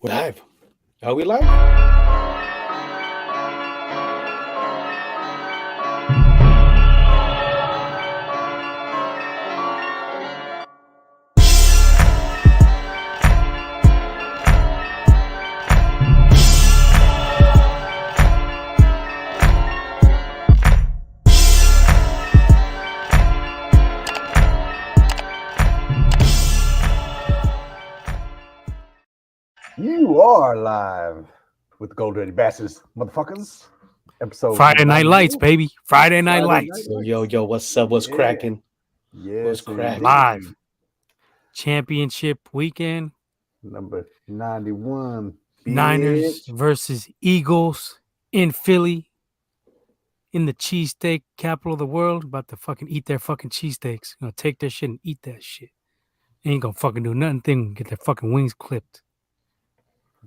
We're live. Are we live? You are live with the Gold Ready Bastards, motherfuckers. Episode Friday Night 91. Lights, baby. Friday Night Lights. Yo, what's up? What's cracking? Yes, cracking? Live. Championship weekend. Number 91. Niners bitch. versus Eagles in Philly. In the cheesesteak capital of the world. About to fucking eat their fucking cheesesteaks. Gonna take their shit and eat that shit. Ain't gonna fucking do nothing. Get their fucking wings clipped.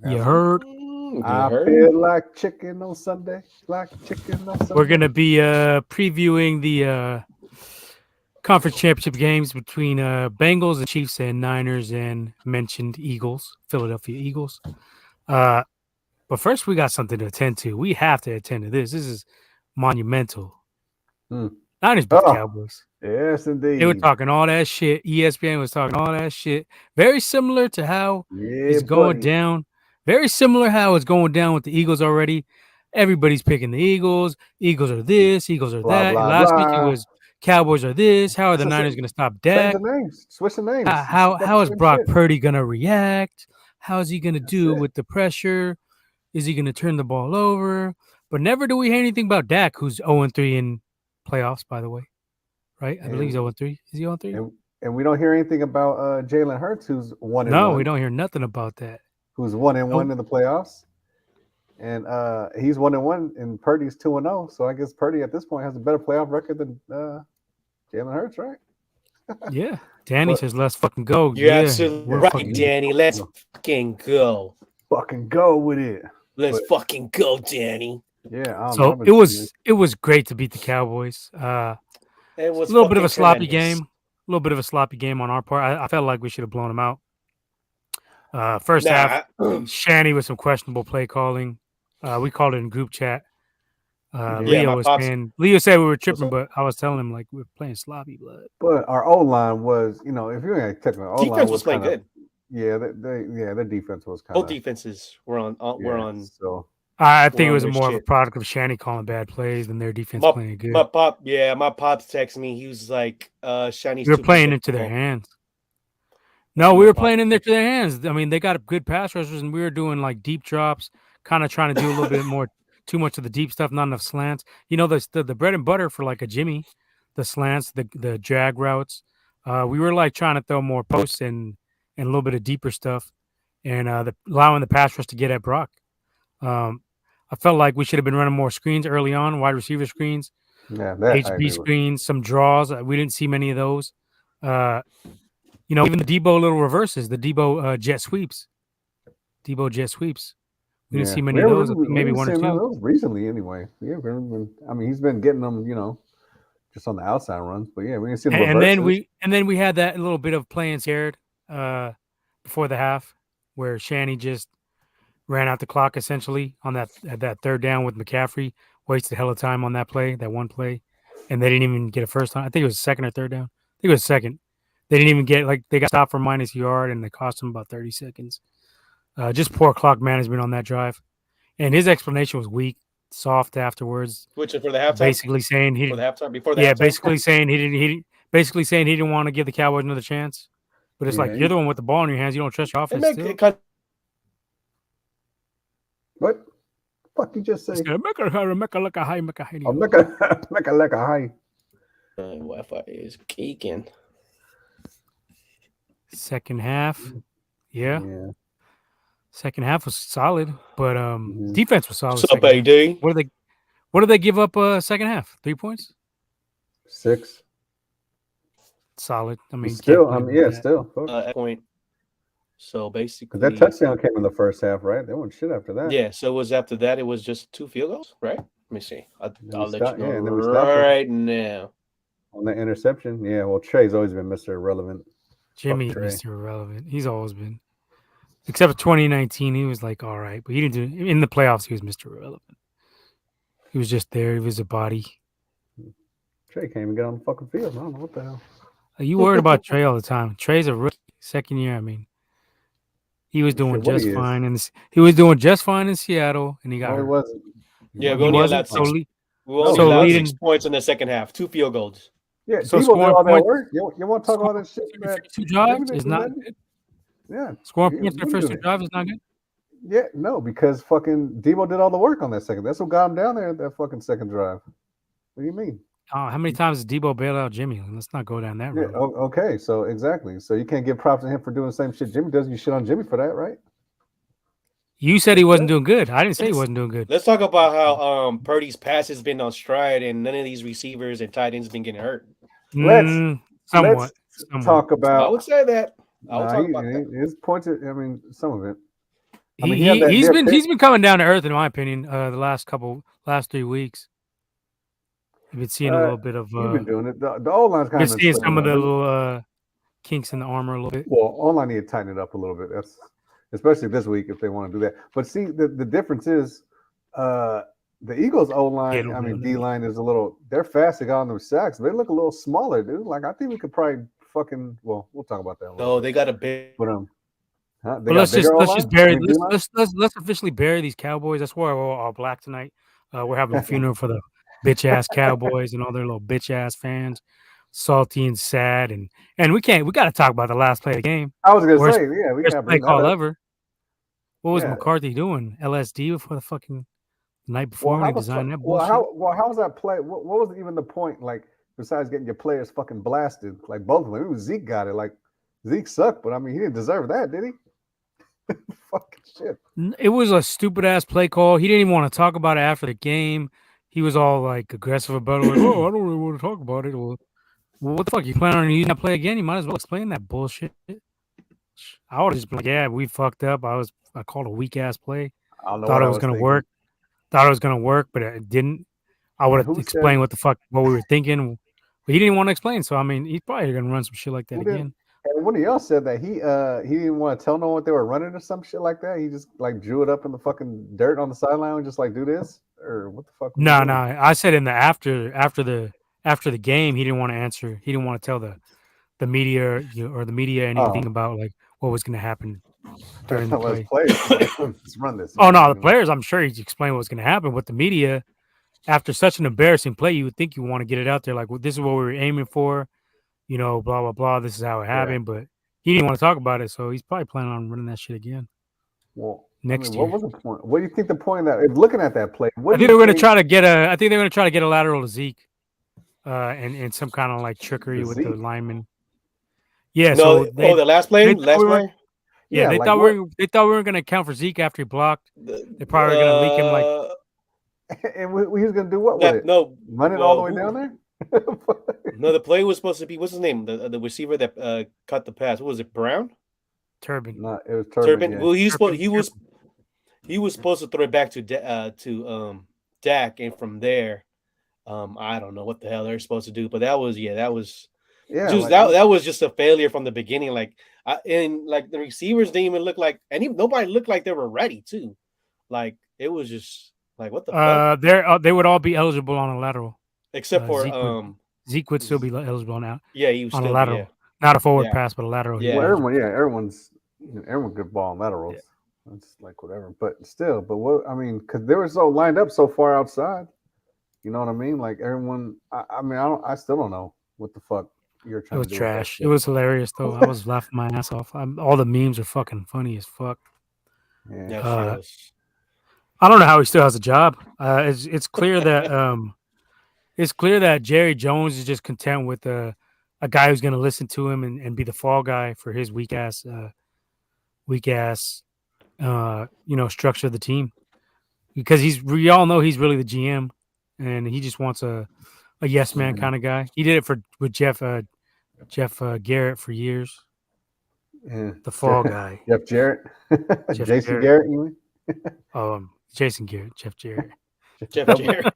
You heard? I feel like chicken on Sunday. We're gonna be previewing the conference championship games between Bengals and Chiefs and Niners and mentioned Eagles, Philadelphia Eagles. But first, we got something to attend to. We have to attend to this. This is monumental. Niners beat the Cowboys. Yes, indeed. They were talking all that shit. ESPN was talking all that shit. Very similar to how it's going down. Very similar how it's going down with the Eagles already. Everybody's picking the Eagles. Eagles are this. Eagles are that. Blah, Last blah. week it was Cowboys are this. How are the Niners going to stop Dak? Switch the names. How is Brock Purdy going to react? How is he going to do with the pressure? Is he going to turn the ball over? But never do we hear anything about Dak, who's 0-3 in playoffs, by the way. Right? I believe he's 0-3. Is he 0-3? And we don't hear anything about Jalen Hurts, who's 1-1. No, we don't hear nothing about that. Who's 1-1 in the playoffs. And he's 1-1 and Purdy's 2-0. So I guess Purdy at this point has a better playoff record than Jalen Hurts, right? Yeah. Danny says, let's fucking go. You're absolutely right, Danny. Let's fucking go. Fucking go with it. Let's fucking go, Danny. Yeah. So it was great to beat the Cowboys. It was a little bit of a sloppy game. A little bit of a sloppy game on our part. I felt like we should have blown them out. First half, Shanny with some questionable play calling. We called it in group chat. Leo said we were tripping, but I was telling him like we were playing sloppy blood. But our O line was, if you ain't technical, O line defense was playing good. Yeah, their defense was kind of. Both defenses were on. So I think it was more of a product of Shanny calling bad plays than their defense playing good. My pops texted me. He was like, "Shanny's." We were playing into their hands. No, we were playing in there to their hands. I mean, they got good pass rushers, and we were doing like deep drops, kind of trying to do a little bit more, too much of the deep stuff, not enough slants. You know, the bread and butter for like a Jimmy, the slants, the drag routes. We were like trying to throw more posts and a little bit of deeper stuff, and allowing the pass rush to get at Brock. I felt like we should have been running more screens early on, wide receiver screens, HB screens, some draws. We didn't see many of those. Even the Debo little reverses, the Debo jet sweeps. We didn't see many of those. Maybe one or two. Those recently, anyway. Yeah, he's been getting them, just on the outside runs. But yeah, we didn't see them. And then we had that little bit of playing scared before the half, where Shanny just ran out the clock essentially on that third down with McCaffrey. Wasted a hell of time on that one play, and they didn't even get a first down. I think it was second or third down. I think it was second. They didn't even get they got stopped for minus yard, and they cost them about 30 seconds. Just poor clock management on that drive, and his explanation was weak, soft afterwards. Which is for the halftime. Basically saying he didn't want to give the Cowboys another chance. But it's like you're the one with the ball in your hands. You don't trust your offense. What the fuck you just say? Wi-Fi is caking. Second half, yeah. Second half was solid, but defense was solid. What's up, AD? What did they give up? Second half, 3 points, 6. Solid. I mean, still. Point. So basically, that touchdown came in the first half, right? They went shit after that. Yeah. So it was after that. It was just 2 field goals, right? Let me see. I'll let you know right now. On the interception, yeah. Well, Trey's always been Mr. Irrelevant. Jimmy's Mr. Irrelevant. He's always been. Except for 2019, he was like all right, but he didn't do in the playoffs. He was Mr. Irrelevant. He was just there. He was a body. Trey can't even get on the fucking field. I don't know what the hell. You worried about Trey all the time. Trey's a rookie, second year. I mean, he was doing Shit, what just he is. fine, and he was doing just fine in Seattle, and he got No, he hurt. wasn't. Yeah, we He only wasn't. allowed six. So, We only so allowed leading 6 points in the second half. 2 field goals. Yeah, So Debo did scoring all that points- work. You want to talk all that shit? Scoring That first two drives Jimmy is didn't not do good. Yeah, Scoring he points in the was first doing two it. drives is not good. Yeah, no, because fucking Debo did all the work on that second. That's what got him down there. That fucking second drive. What do you mean? How many times did Debo bail out Jimmy? Let's not go down that Yeah, road. okay, so exactly. So you can't give props to him for doing the same shit Jimmy does. You shit on Jimmy for that, right? You said he wasn't doing good. I didn't say he wasn't doing good. Let's talk about how Purdy's pass has been on stride and none of these receivers and tight ends been getting hurt. Somewhat. Let's talk I about. would say that. I would Nah, talk about that. his points. I mean, some of it. I mean, He's been coming down to earth in my opinion. The last 3 weeks, you've been seeing a little bit of. You've been doing it. The old line's kind Been of seeing some of the little kinks in the armor a little bit. Well, online need to tighten it up a little bit. That's especially this week if they want to do that. But see, the difference is the Eagles O line. I mean, D line is a little. They're fast. They got on them sacks. They look a little smaller, dude. Like I think we could probably fucking. Well, we'll talk about that. No, they got a big. But But let's just bury. Let's officially bury these Cowboys. That's why we're all black tonight. We're having a funeral for the bitch ass Cowboys and all their little bitch ass fans, salty and sad, and we got to talk about the last play of the game. I was gonna say, yeah, we got play call ever. What was McCarthy doing? LSD before the fucking night before when he designed that bullshit. How was that play? What was even the point? Like besides getting your players fucking blasted, like both of them. It was Zeke got it. Like Zeke sucked, but I mean he didn't deserve that, did he? Fucking shit. It was a stupid ass play call. He didn't even want to talk about it after the game. He was all like aggressive about it. Like, oh, I don't really want to talk about it. Well, what the fuck? You plan on using that play again? You might as well explain that bullshit. I would have just been like, yeah, we fucked up. I called a weak ass play. Thought it was gonna work. Thought it was gonna work, but it didn't. I would have explained what we were thinking. But he didn't want to explain. So I mean, he's probably gonna run some shit like that again. And one of y'all said that he didn't want to tell no one what they were running or some shit like that. He just like drew it up in the fucking dirt on the sideline and just like do this or what the fuck? No. I said in the after the game, he didn't want to answer. He didn't want to tell the media or the media anything about like what was going to happen during the play. Let's run this. Oh no, the players. I'm sure he explained what was going to happen. With the media, after such an embarrassing play, you would think you want to get it out there. Like, well, this is what we were aiming for. Blah, blah, blah. This is how it happened. But he didn't want to talk about it. So he's probably planning on running that shit again. Well, next year. What was the point? What do you think the point of that? If looking at that play, I think they're going to try to get a lateral to Zeke, and some kind of like trickery with the lineman. Yeah. No, the last play. Yeah, they thought we were going to account for Zeke after he blocked. They probably were going to leak him like. And he was going to do what with it? No, run it all the way down there. No, the play was supposed to be what's his name? The receiver that cut the pass. What was it? Brown? Turban. No, it was Turban. Yeah. Well, he was supposed to throw it back to Dak, and from there, I don't know what the hell they're supposed to do, but that was that was just a failure from the beginning. Like, and like the receivers didn't even look like nobody looked like they were ready too. Like it was just like what the fuck? They would all be eligible on a lateral. Except for Zeke would still be eligible now. Yeah, he was on still a lateral, not a forward pass, but a lateral. Yeah, everyone good ball on laterals. Yeah. It's like whatever, but still, what I mean, because they were so lined up so far outside. You know what I mean? Like everyone. I still don't know what the fuck you're trying to do. It was trash. It was hilarious though. I was laughing my ass off. All the memes are fucking funny as fuck. Yeah. I don't know how he still has a job. It's clear that it's clear that Jerry Jones is just content with a guy who's going to listen to him and be the fall guy for his weak ass structure of the team, because we all know he's really the GM and he just wants a yes man kind of guy. He did it with Jeff Garrett for years. Yeah. The fall guy. Jeff Jarrett. Jason Garrett, you mean? Jason Garrett, Jeff Jarrett. Jeff Jarrett.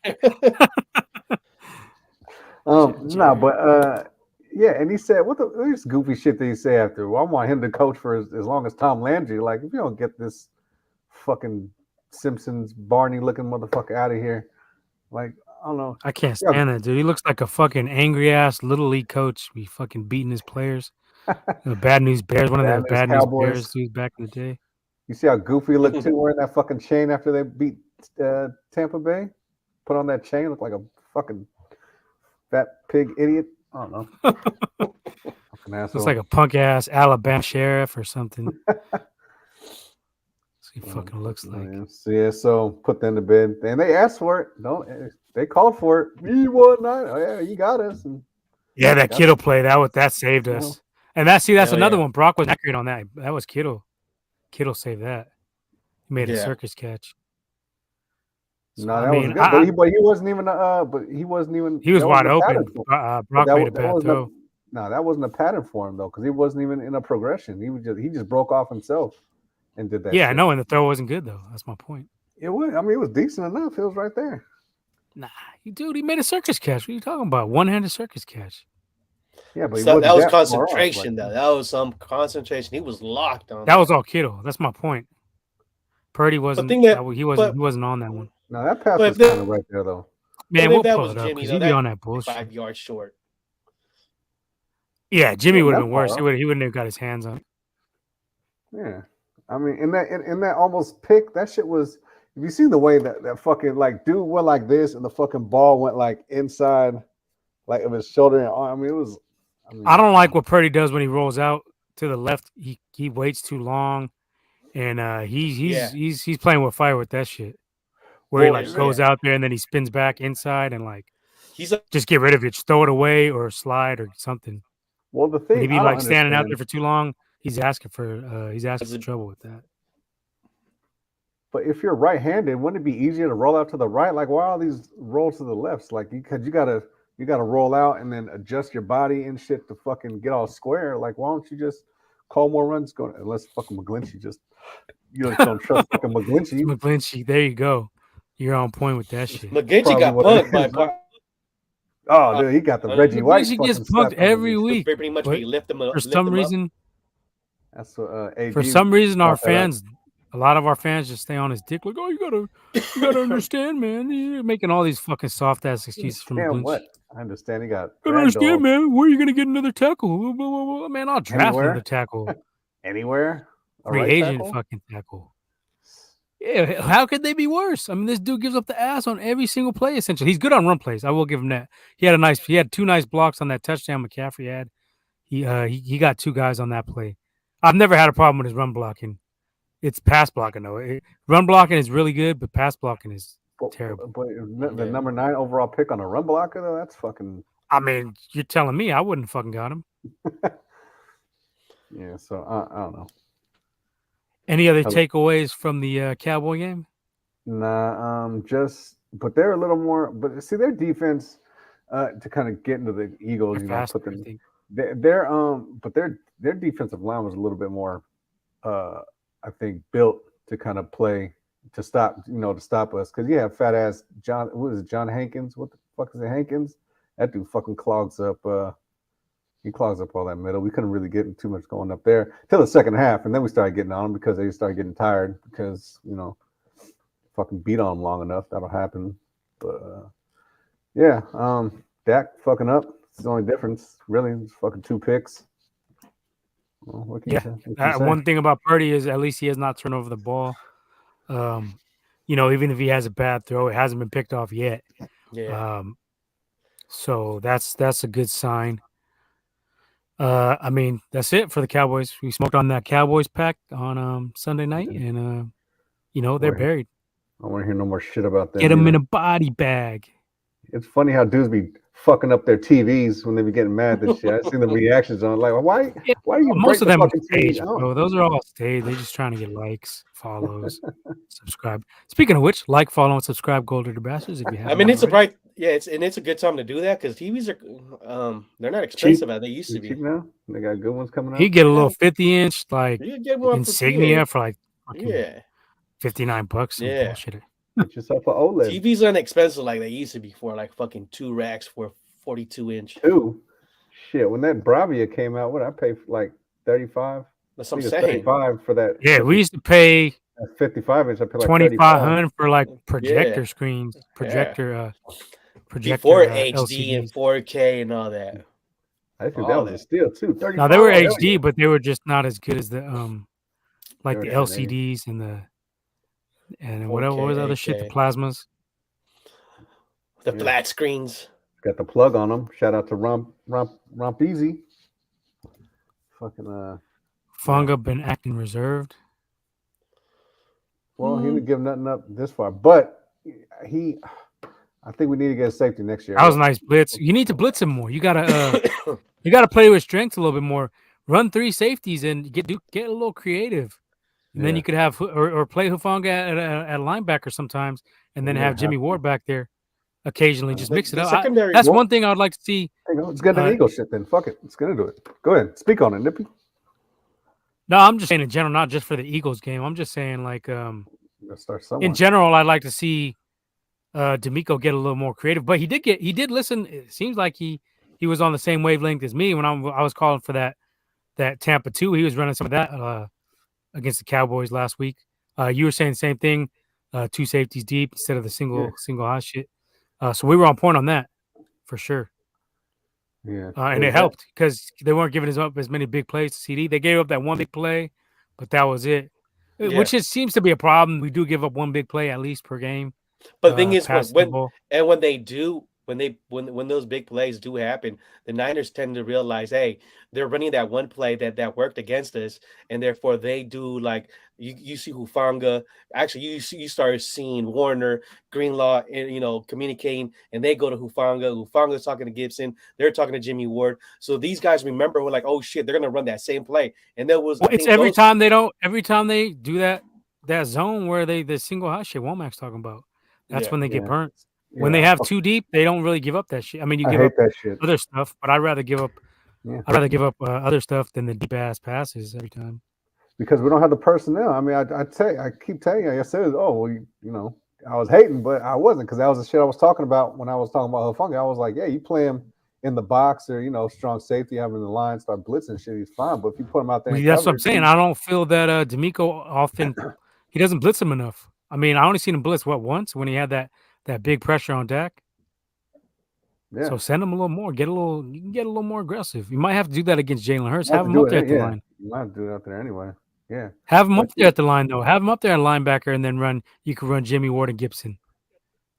No, but Yeah, and he said, "What this goofy shit that he say after? Well, I want him to coach for as long as Tom Landry. Like, if you don't get this fucking Simpsons Barney looking motherfucker out of here, like, I don't know. I can't stand that dude. He looks like a fucking angry ass little league coach. Be fucking beating his players. The Bad News Bears, one of the Bad News Bears dudes back in the day. You see how goofy he looked too wearing that fucking chain after they beat Tampa Bay? Put on that chain, looked like a fucking fat pig idiot. I don't know. Fucking asshole. Looks like a punk ass Alabama sheriff or something. He fucking looks like. So put them to bed, and they asked for it. They called for it. We won 9. Oh yeah, you got us. And yeah, that Kittle play that saved us. And that's another one. Brock was accurate on that. That was Kittle. Kittle saved that. He made a circus catch. So, no, that was good. But he wasn't even. He was wide open. Brock made a bad throw. No, that wasn't a pattern for him though, because he wasn't even in a progression. He just broke off himself and did that. Yeah, I know, and the throw wasn't good though. That's my point. It was. I mean, it was decent enough. It was right there. Nah, dude, he made a circus catch. What are you talking about? One-handed circus catch. Yeah, but that was concentration, though. That was some concentration. He was locked on. That was all Kittle. That's my point. Purdy wasn't. He wasn't on that one. No, that pass was kind of right there, though. Man, we'll pull it up because he'd be on that bullshit. 5 yards short. Yeah, Jimmy would have been worse. He wouldn't have got his hands on. Yeah, I mean, in that almost pick, that shit was. Have you seen the way that fucking like dude went like this and the fucking ball went like inside, like of his shoulder and arm? I mean, it was. I don't like what Purdy does when he rolls out to the left. He waits too long, and he's playing with fire with that shit. Where he like goes out there and then he spins back inside and like just get rid of it, just throw it away or slide or something. Well, the thing when he be like standing out there for too long, he's asking for trouble with that. But if you're right-handed, wouldn't it be easier to roll out to the right? Like, why all these rolls to the left? Like, because you gotta roll out and then adjust your body and shit to fucking get all square. Like, why don't you just call more runs going? Unless fucking McGlinchey just don't trust fucking McGlinchey. McGlinchey, there you go. You're on point with that shit. McGlinchey got punked by. Oh, dude, he got the Reggie White. He gets punked every week. Pretty much, we lift him up. For some reason, that's what. For some reason, our fans. A lot of our fans just stay on his dick, like, "Oh, you gotta understand, man. You're making all these fucking soft ass excuses from McGlinchey." What? I understand. He got. I understand, man. Where are you gonna get another tackle? Man, I'll draft another tackle. Anywhere. Free agent fucking tackle. Yeah, how could they be worse? I mean, this dude gives up the ass on every single play. Essentially, he's good on run plays. I will give him that. He had 2 nice blocks on that touchdown McCaffrey had. He got 2 guys on that play. I've never had a problem with his run blocking. It's pass blocking though. Run blocking is really good, but pass blocking is terrible. But the number 9 overall pick on a run blocker though, that's fucking. I mean, you're telling me I wouldn't have fucking got him. Yeah, so I don't know. Any other takeaways from the Cowboy game? Nah, but they're a little more. But see, their defense to kind of get into the Eagles, put them. But their defensive line was a little bit more. I think built to kind of play to stop us because you have fat ass John. What is it, John Hankins? What the fuck is it, Hankins? That dude fucking clogs up. He clogs up all that middle. We couldn't really get too much going up there till the second half, and then we started getting on them because they started getting tired because fucking beat on them long enough. That'll happen. But Dak fucking up. It's the only difference, really. It's fucking 2 picks. Well, one thing about Purdy is at least he has not turned over the ball. Even if he has a bad throw, it hasn't been picked off yet. Yeah. So that's a good sign. I mean, that's it for the Cowboys. We smoked on that Cowboys pack on Sunday night, and they're buried. I don't want to hear no more shit about that. Get them in a body bag. It's funny how dudes be fucking up their TVs when they be getting mad at shit. I've seen the reactions on like, why are you? Most of them are staged, bro. Those are all staged. They're just trying to get likes, follows, subscribe. Speaking of which, like, follow, and subscribe, Gold Digger Bastards. If you have, I mean, it's a good time to do that because TVs are they're not expensive as they used to be. Cheap now. They got good ones coming out. You get a little 50-inch like Insignia for like $59. Yeah. Bullshit. Get yourself an OLED. TVs aren't expensive like they used to be for like fucking 2 racks for 42-inch. 2. shit, when that Bravia came out, what I paid for like 35? That's I what I'm think it's saying. 35 for that Yeah, 50, we used to pay 55 inch. I paid like 35. 2,500 for like Yeah, projector screens, yeah. projector Before HD and LCDs. 4K and all that, I think that all was a that. steal too. Now they 35. were Oh hell HD, yeah. but they were just not as good as the like the Yeah, they, LCDs and whatever, what 4K, was the other shit, the 8K, plasmas. the yeah. flat screens. Got the plug on them. Shout out to Rump Easy. Fucking yeah. Funga been acting reserved. Well, he didn't give nothing up this far, but he. I think we need to get a safety next year. That was a nice blitz. You need to blitz him more. You gotta play with strength a little bit more. Run 3 safeties and get a little creative. And then Yeah. you could have or play Hufanga at linebacker sometimes, and then We're have gonna have Jimmy Ward back there occasionally. Just mix it The up. secondary. That's well, one thing I would like to see. let's get that Eagle shit then. Fuck it. Let's get into it. Go ahead. Speak on it, Nippy. No, I'm just saying in general, not just for the Eagles game. I'm just saying like Let's start in somewhere. general, I'd like to see D'Amico get a little more creative. But he did listen. It seems like he was on the same wavelength as me when I was calling for that Tampa 2. He was running some of that against the Cowboys last week. You were saying the same thing, 2 safeties deep instead of the single high shit. So we were on point on that for sure. Yeah. And it helped because they weren't giving us up as many big plays to CD. They gave up that one big play, but that was it. Yeah. Which seems to be a problem. We do give up one big play at least per game. But the thing is, when they do, when those big plays do happen, the Niners tend to realize, hey, they're running that one play that worked against us, and therefore they do like you see Hufanga. Actually, you start seeing Warner, Greenlaw, and communicating, and they go to Hufanga. Hufanga's talking to Gibson. They're talking to Jimmy Ward. So these guys remember, we're like, oh shit, they're gonna run that same play, and there was. It's every time they do that zone where the single high shit Womack's talking about. That's when they get burnt. When they have 2 deep, they don't really give up that shit. I mean, you give up that shit. other stuff, but I'd rather give up. I'd rather give up other stuff than the deep ass passes every time. Because we don't have the personnel. I mean, I keep telling you. I said, oh, well, I was hating, but I wasn't because that was the shit I was talking about when I was talking about Hufanga. I was like, yeah, you play him in the box or strong safety, having the line start blitzing shit, he's fine. But if you put him out there, That's what I'm saying. I don't feel that D'Amico often he doesn't blitz him enough. I mean, I only seen him blitz once when he had that big pressure on Dak. Yeah. So send him a little more. You can get a little more aggressive. You might have to do that against Jalen Hurts. Have him up there at the line. You might do it out there anyway. Yeah. Have him up there at the line though. Have him up there at linebacker and then you can run Jimmy Ward and Gibson.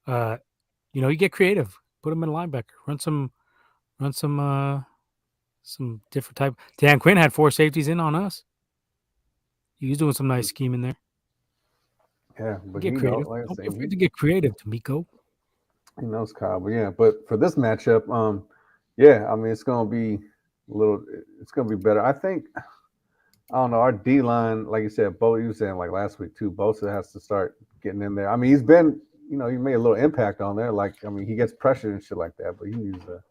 You get creative. Put him in linebacker. Run some different type. Dan Quinn had 4 safeties in on us. He was doing some nice scheming there. Yeah, but get creative. Don't be afraid to get creative, D'Amico. He knows Kyle, but yeah. But for this matchup, I mean, it's gonna be better. I think. I don't know. Our D line, like you said, you were saying like last week too. Bosa has to start getting in there. I mean, he's been, he made a little impact on there. Like, I mean, he gets pressure and shit like that, but he needs to.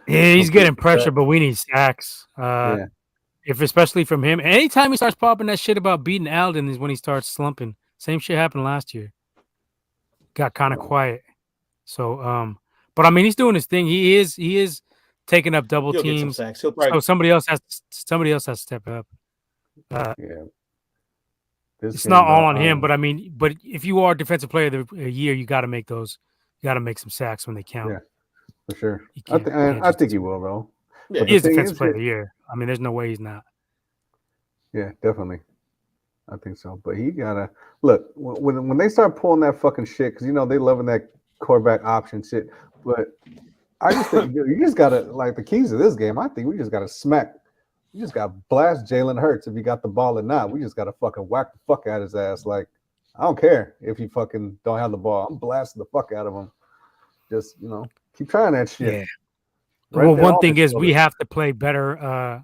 Yeah, he's getting pressure, but we need sacks. If especially from him. Anytime he starts popping that shit about beating Alden is when he starts slumping. Same shit happened last year. Got kind of quiet. So, but I mean, he's doing his thing. He is taking up double teams. So somebody else has to step up. It's not all on him, but I mean, if you are defensive player of the year, you got to make those. You got to make some sacks when they count. Yeah, for sure. I think he will though. Yeah, he is defensive player of the year. I mean, there's no way he's not. Yeah, definitely. I think so. But he gotta look when they start pulling that fucking shit because they loving that quarterback option shit. But I just think you just gotta like the keys of this game. I think we just gotta smack. You just gotta blast Jalen Hurts if he got the ball or not. We just gotta fucking whack the fuck out of his ass. Like I don't care if he fucking don't have the ball. I'm blasting the fuck out of him. Just keep trying that shit. Yeah. Well, one thing is we have to play better.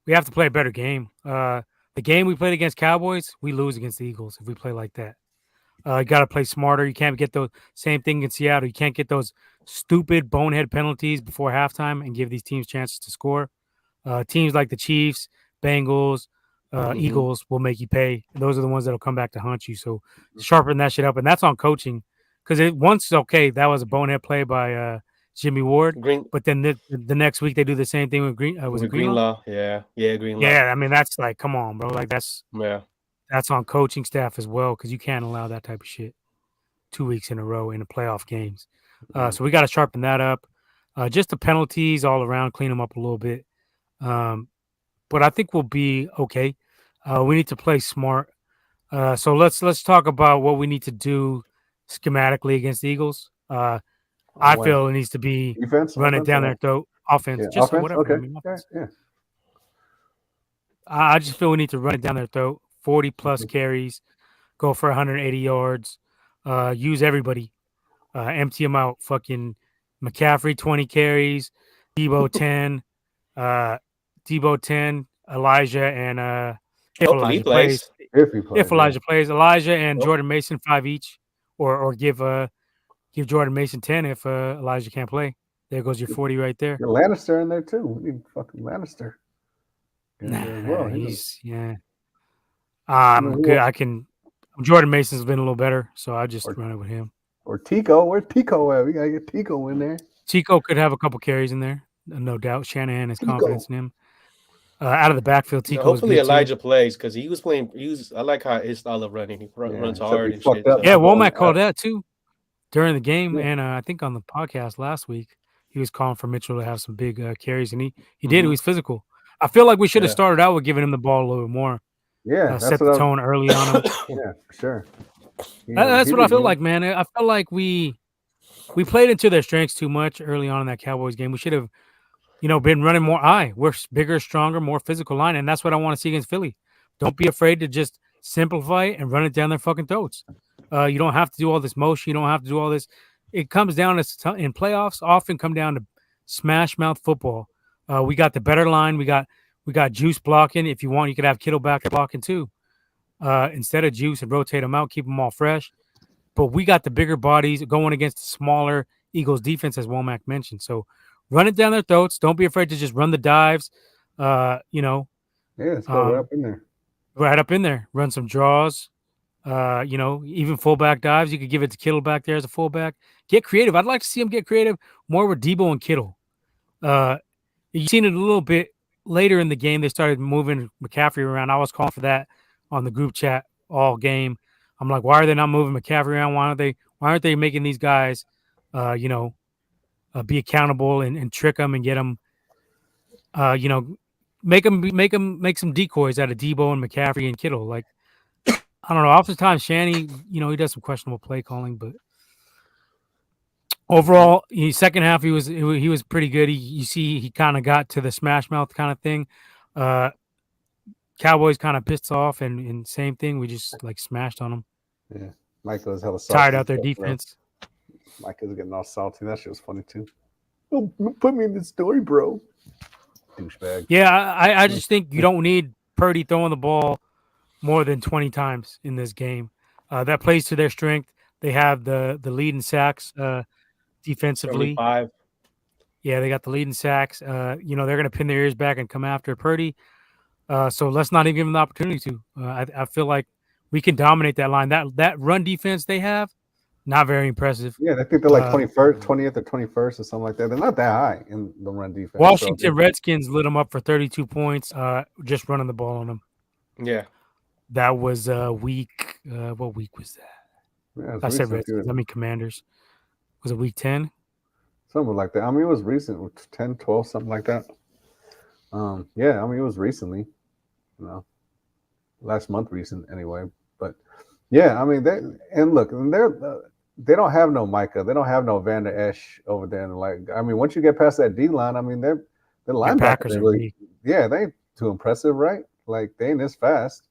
We have to play a better game. The game we played against Cowboys, we lose against the Eagles if we play like that. You got to play smarter. You can't get those same thing in Seattle. You can't get those stupid bonehead penalties before halftime and give these teams chances to score. Teams like the Chiefs, Bengals, Eagles will make you pay. Those are the ones that will come back to haunt you. So sharpen that shit up, and that's on coaching because once okay, that was a bonehead play by Jimmy Ward. Green, But then the next week they do the same thing with was it Greenlaw? Yeah, Greenlaw. Yeah, I mean that's like, come on, bro. Like that's Yeah. on coaching staff as well, because you can't allow that type of shit 2 weeks in a row in the playoff games. So we got to sharpen that up. Just the penalties all around, clean them up a little bit. But I think we'll be okay. We need to play smart. So let's talk about what we need to do schematically against the Eagles. I feel it needs to be defense, running down their throat. Offense, just offense. whatever. Okay. I mean, offense. Yeah. I just feel we need to run it down their throat. 40 plus carries, go for 180 yards. Use everybody. Empty them out. Fucking McCaffrey 20 carries, Debo 10, Elijah and if Hopefully he Elijah plays. If Elijah plays, Elijah and Jordan Mason 5 each, or give Jordan Mason 10 if Elijah can't play. There goes your 40 right there. Your Lannister in there too. We need fucking Lannister. He's I'm good. Jordan Mason's been a little better, so I just run it with him. Or Tico. Where's Tico at? We gotta get Tico in there. Tico could have a couple carries in there, no doubt. Shanahan has confidence in him. Out of the backfield, Tico. Hopefully Elijah plays, because he was playing. I like how his style of running. He runs hard and shit. Yeah, Womack called that too during the game, and I think on the podcast last week he was calling for Mitchell to have some big carries, and he did. He was physical. I feel like we should have started out with giving him the ball a little bit more. Yeah, set the tone early on him. Yeah, for sure. That's what I feel like, man. I felt like we played into their strengths too much early on in that Cowboys game. We should have, been running more eye. We're bigger, stronger, more physical line, and that's what I want to see against Philly. Don't be afraid to just simplify it and run it down their fucking throats. You don't have to do all this motion. You don't have to do all this. It comes down to in playoffs. Often come down to smash mouth football. We got the better line. We got Juice blocking. If you want, you could have Kittle back blocking too. Instead of Juice, and rotate them out, keep them all fresh. But we got the bigger bodies going against the smaller Eagles defense, as Womack mentioned. So run it down their throats. Don't be afraid to just run the dives. Yeah, let's go right up in there. Right up in there. Run some draws. Even fullback dives. You could give it to Kittle back there as a fullback. Get creative. I'd like to see him get creative more with Debo and Kittle. You've seen it a little bit later in the game. They started moving McCaffrey around. I was calling for that on the group chat all game. I'm like, why are they not moving McCaffrey around? Why aren't they making these guys, be accountable and trick them and get them, make some decoys out of Debo and McCaffrey and Kittle. Like, I don't know. Oftentimes, Shanny, he does some questionable play calling, but overall, second half he was pretty good. He kind of got to the smash mouth kind of thing. Cowboys kind of pissed off, and same thing. We just like smashed on them. Yeah, Michael was hella salty. Tired out their defense. Michael was getting all salty. That shit was funny too. Oh, put me in the story, bro. Douchebag. Yeah, I just think you don't need Purdy throwing the ball more than 20 times in this game. That plays to their strength. They have the lead in sacks defensively. 75. Yeah, they got the lead in sacks. They're going to pin their ears back and come after Purdy. So let's not even give them the opportunity to. I feel like we can dominate that line. That run defense they have, not very impressive. Yeah, I think they're like 21st, 20th or 21st or something like that. They're not that high in the run defense. Washington Redskins lit them up for 32 points, just running the ball on them. Yeah. That was week. What week was that? Yeah, I said Redskins. I mean Commanders. Was it week 10? Something like that. I mean, it was recent, 10, 12, something like that. Yeah, I mean, it was recently, last month recent anyway. But yeah, I mean, they don't have no Micah. They don't have no Van Der Esch over there. And once you get past that D line, I mean, their linebackers are really, they ain't too impressive, right? Like, they ain't this fast.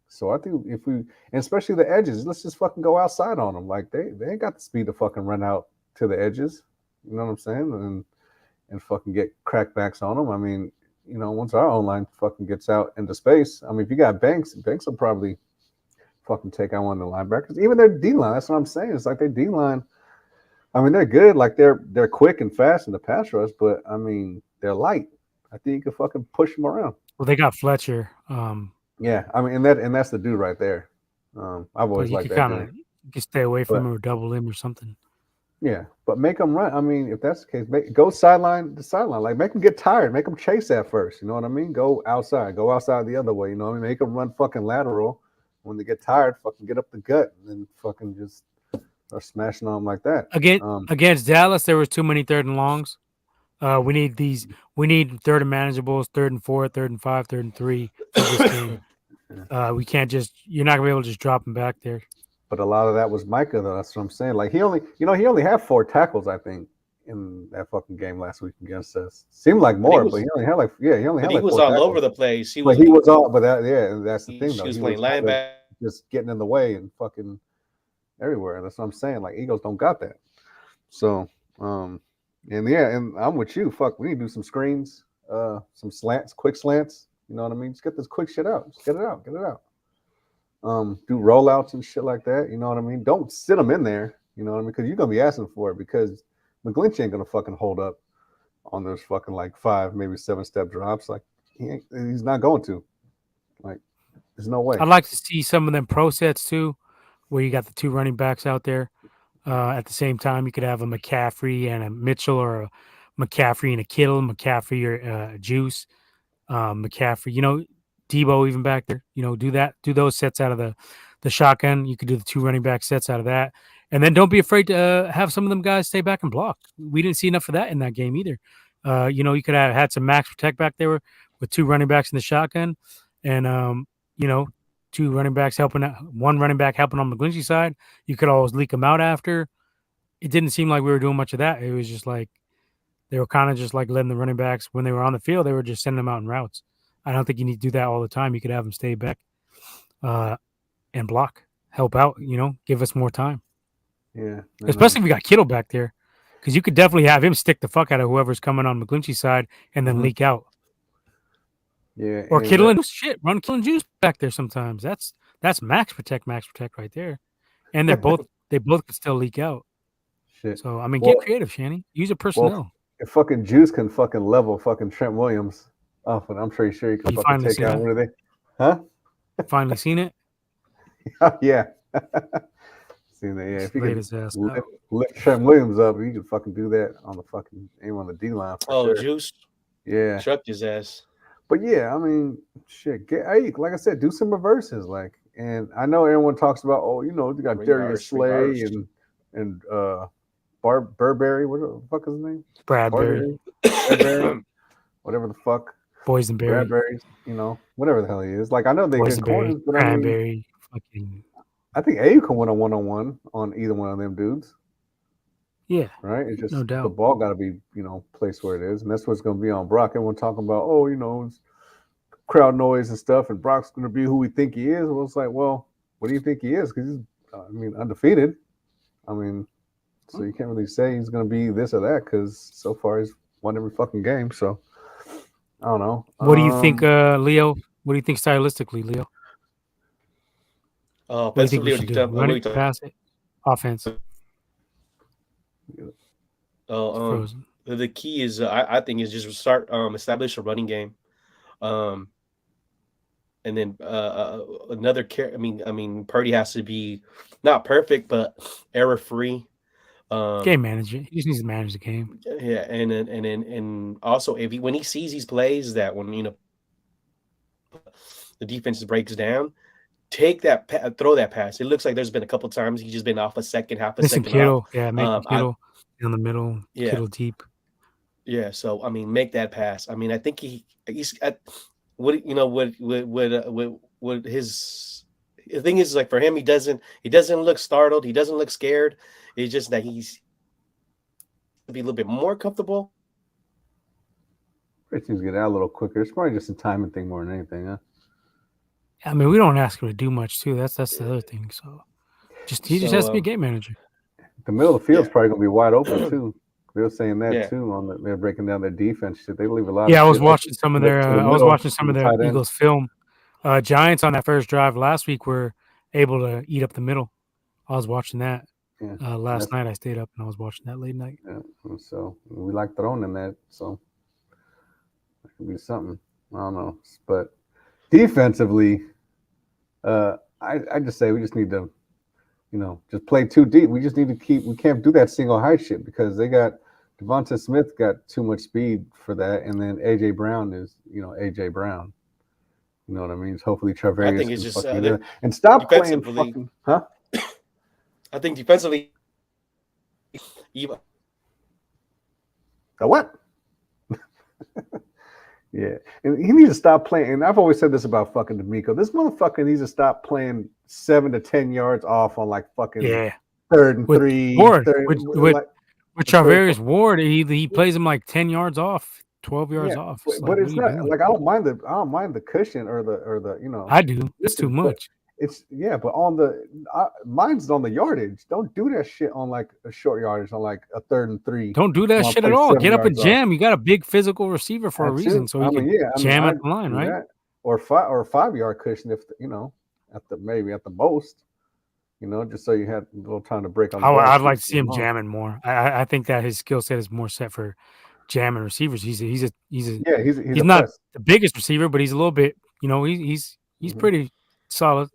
So I think and especially the edges, let's just fucking go outside on them. Like, they ain't got the speed to fucking run out to the edges. You know what I'm saying? And fucking get crackbacks on them. I mean, once our own line fucking gets out into space, I mean, if you got Banks will probably fucking take out one of the linebackers. Even their D-line, that's what I'm saying. It's like their D-line, I mean, they're good. Like, they're quick and fast in the pass rush, but, I mean, they're light. I think you can fucking push them around. Well, they got Fletcher. Yeah, I mean, and that's the dude right there. I've always liked that dude. You can stay away from him or double him or something. Yeah, but make them run. I mean, if that's the case, go sideline to sideline. Like make them get tired. Make them chase that first. You know what I mean? Go outside. Go outside the other way. You know what I mean? Make them run fucking lateral. When they get tired, fucking get up the gut and then fucking just start smashing on them like that. Against Dallas, there was too many third and longs. We need these. We need third and manageables, 3rd and 4, 3rd and 5, 3rd and 3 for this game. We can't just. You're not gonna be able to just drop him back there. But a lot of that was Micah, though. That's what I'm saying. Like he only had 4 tackles, I think, in that fucking game last week against us. Seemed like more, but he only had like he only had like 4 tackles. He was all over the place. He was all, but that's the thing though. He was playing linebacker, just getting in the way and fucking everywhere. That's what I'm saying. Like Eagles don't got that. So, and I'm with you. Fuck, we need to do some screens, some slants, quick slants. You know what I mean? Just get this quick shit out. Just get it out. Do rollouts and shit like that. You know what I mean? Don't sit them in there. You know what I mean? Because you're gonna be asking for it because McGlinchey ain't gonna fucking hold up on those fucking like 5, maybe 7-step drops. Like he's not going to. Like there's no way. I'd like to see some of them pro sets too, where you got the 2 running backs out there. At the same time, you could have a McCaffrey and a Mitchell, or a McCaffrey and a Kittle, McCaffrey or Juice, McCaffrey. Debo even back there. Do those sets out of the shotgun. You could do the 2 running back sets out of that, and then don't be afraid to have some of them guys stay back and block. We didn't see enough of that in that game either. You could have had some max protect back there with 2 running backs in the shotgun, and 2 running backs helping out, 1 running back helping on McGlinchey's side. You could always leak them out after. It didn't seem like we were doing much of that. It was just like they were kind of just like letting the running backs, when they were on the field, they were just sending them out in routes. I don't think you need to do that all the time. You could have them stay back and block, help out, give us more time. Yeah. Especially if we got Kittle back there, because you could definitely have him stick the fuck out of whoever's coming on McGlinchey's side and then leak out. Yeah. Or Kittle and shit, run Kittle and Juice back there sometimes. That's max protect right there. And they both can still leak out. Shit. So I mean, get creative, Shanny. Use your personnel. Well, if fucking Juice can fucking level fucking Trent Williams off, and I'm pretty sure he can fucking take out one of they. Huh? Finally seen it? Yeah. Seen that, yeah. If he could lift Trent Williams up, he could fucking do that on the fucking aim on the D line. Sure. Juice. Yeah. Trucked his ass. But yeah, I mean, shit. Like I said, do some reverses. Like, and I know everyone talks about, you got Darius Slay and Burberry. What the fuck is his name? Bradbury. Whatever the fuck. Boysenberry. Bradbury's, whatever the hell he is. Like, I know they get corners, but Cranberry. I think Ayu can win a 1-on-1 on either one of them dudes. Yeah. Right? It's just no doubt. The ball got to be, placed where it is. And that's what's going to be on Brock. Everyone talking about, it's crowd noise and stuff, and Brock's going to be who we think he is. Well, it's like, well, what do you think he is? Because he's, undefeated. So you can't really say he's going to be this or that because so far he's won every fucking game. So I don't know. What do you think, Leo? What do you think stylistically, Leo? What do you think we should do? Run it, pass it, offense. The key is, I think, is just start establish a running game, and then another care. I mean, Purdy has to be not perfect, but error free. Game manager. He just needs to manage the game. Yeah, and also when he sees these plays that when the defense breaks down, take that throw that pass. It looks like there's been a couple times he's just been off a second Kittle. off. Yeah, make Kittle in the middle. Yeah. Kittle deep. Yeah, so make that pass. I think he's at what his the thing is, like, for him, he doesn't look startled. He doesn't look scared. It's just that he's be a little bit more comfortable. It seems to get out a little quicker. It's probably just a timing thing more than anything, huh? We don't ask him to do much too. That's the other thing. So he just has to be a game manager. The middle of the field's probably gonna be wide open too. They were saying that too. They're breaking down their defense shit. They leave a lot. Yeah, I was watching some of their. Eagles film. Giants on that first drive last week were able to eat up the middle. I was watching that last night. I stayed up and I was watching that late night. Yeah, so we like throwing in that. So that could be something. I don't know, but defensively, I just say we just need to, just play too deep. We just need to keep. We can't do that single high shit because they got Devonta Smith got too much speed for that, and then AJ Brown is AJ Brown. You know what I mean? Hopefully Travarius I think it's can just fucking get in and stop playing fucking I think defensively, the what? Yeah, and he needs to stop playing. And I've always said this about fucking D'Amico. This motherfucker needs to stop playing 7 to 10 yards off on like fucking 3rd and 3. Ward, with Charvarius Ward, he plays him like 10 yards off, 12 yards off. But it's not like I don't mind the cushion or the I do. It's too much. But on the mine's on the yardage. Don't do that shit on like a short yardage on like a 3rd and 3. Don't do that shit at all. Get up and jam. You got a big physical receiver for a reason, so you can jam at the line, right? That. Or 5-yard cushion if at the most. Just so you had a little time to break on. I'd like to see him jamming more. I think that his skill set is more set for jamming receivers. He's not the biggest receiver, but he's a little bit. He's pretty solid,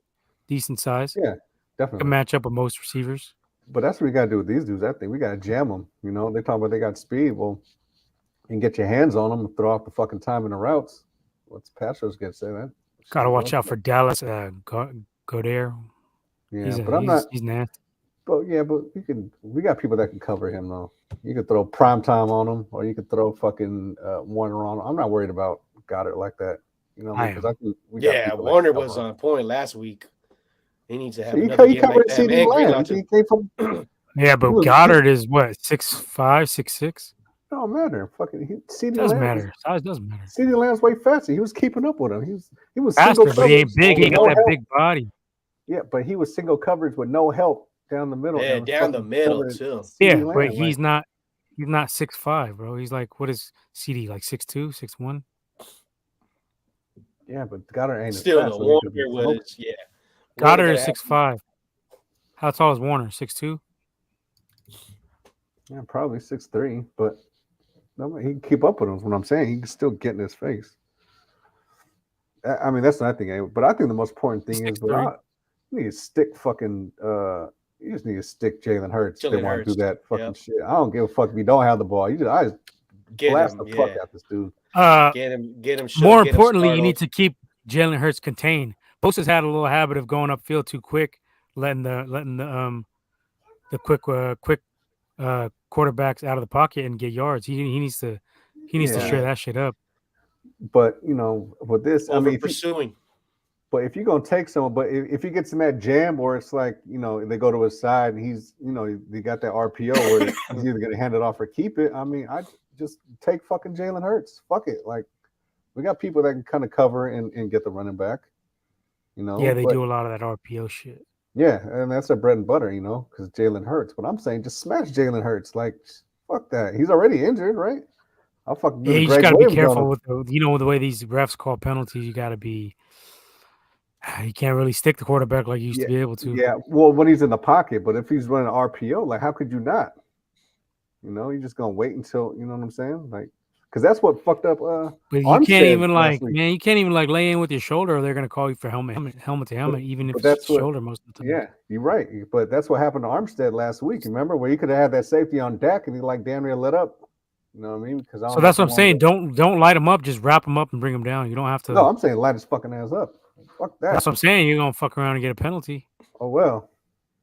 decent size. Yeah, definitely. Can match up with most receivers. But that's what we got to do with these dudes. I think we got to jam them. They talk about they got speed. Well, you can get your hands on them and throw off the fucking time in the routes. What's Patrick's gonna say that? Got to watch out for Dallas. Go there. Yeah, he's nasty. But we got people that can cover him though. You could throw prime time on him, or you could throw fucking Warner on him. I'm not worried about Goddard like that. Warner was on point last week. He needs to have another game like that. Yeah, but Goddard is what, 6'5", 6'6"? Don't matter. Fucking CeeDee doesn't matter. Size doesn't matter. CeeDee Lamb's way faster. He was keeping up with him. He was faster, but he ain't big. He ain't got that big body. Yeah, but he was single coverage with no help down the middle. Yeah, down the middle too. Yeah, but he's not 6'5", bro. He's like, what is CD, like 6'2", 6'1"? Yeah, but Goddard ain't still the Warner was Goddard is 6'5". How tall is Warner? 6'2"? Yeah, probably 6'3", but he can keep up with him. Is what I'm saying. He can still get in his face. I mean, that's another thing. But I think the most important thing is, you need to stick fucking. You just need to stick Jalen Hurts. They want to do that fucking shit. I don't give a fuck if you don't have the ball. I just blast the fuck out this dude. Get him. More importantly, you need to keep Jalen Hurts contained. Bosa's had a little habit of going upfield too quick, letting the quick quarterbacks out of the pocket and get yards. He needs to share that shit up. But with this, pursuing. But if you're gonna take someone, but if he gets in that jam where it's like, they go to his side and he's, they got that RPO where he's either gonna hand it off or keep it. I mean, I just take fucking Jalen Hurts. Fuck it. Like, we got people that can kind of cover and get the running back. Yeah, they do a lot of that RPO shit. Yeah, and that's their bread and butter, because Jalen Hurts. But I'm saying just smash Jalen Hurts. Like, fuck that. He's already injured, right? I'll fucking you just gotta be careful with the way these refs call penalties. You gotta be. You can't really stick the quarterback like you used to be able to. Yeah, well, when he's in the pocket, but if he's running RPO, like, how could you not? You're just gonna wait until you know what I'm saying, like, because that's what fucked up. But you can't even you can't even lay in with your shoulder, or they're gonna call you for helmet to helmet, even if it's shoulder most of the time. Yeah, you're right. But that's what happened to Armstead last week. Remember where you could have had that safety on deck and he like damn near let up. You know what I mean? Because so that's what I'm saying. Don't light him up. Just wrap him up and bring him down. You don't have to. No, I'm saying light his fucking ass up. Fuck that. That's what I'm saying. You're gonna fuck around and get a penalty. Oh well,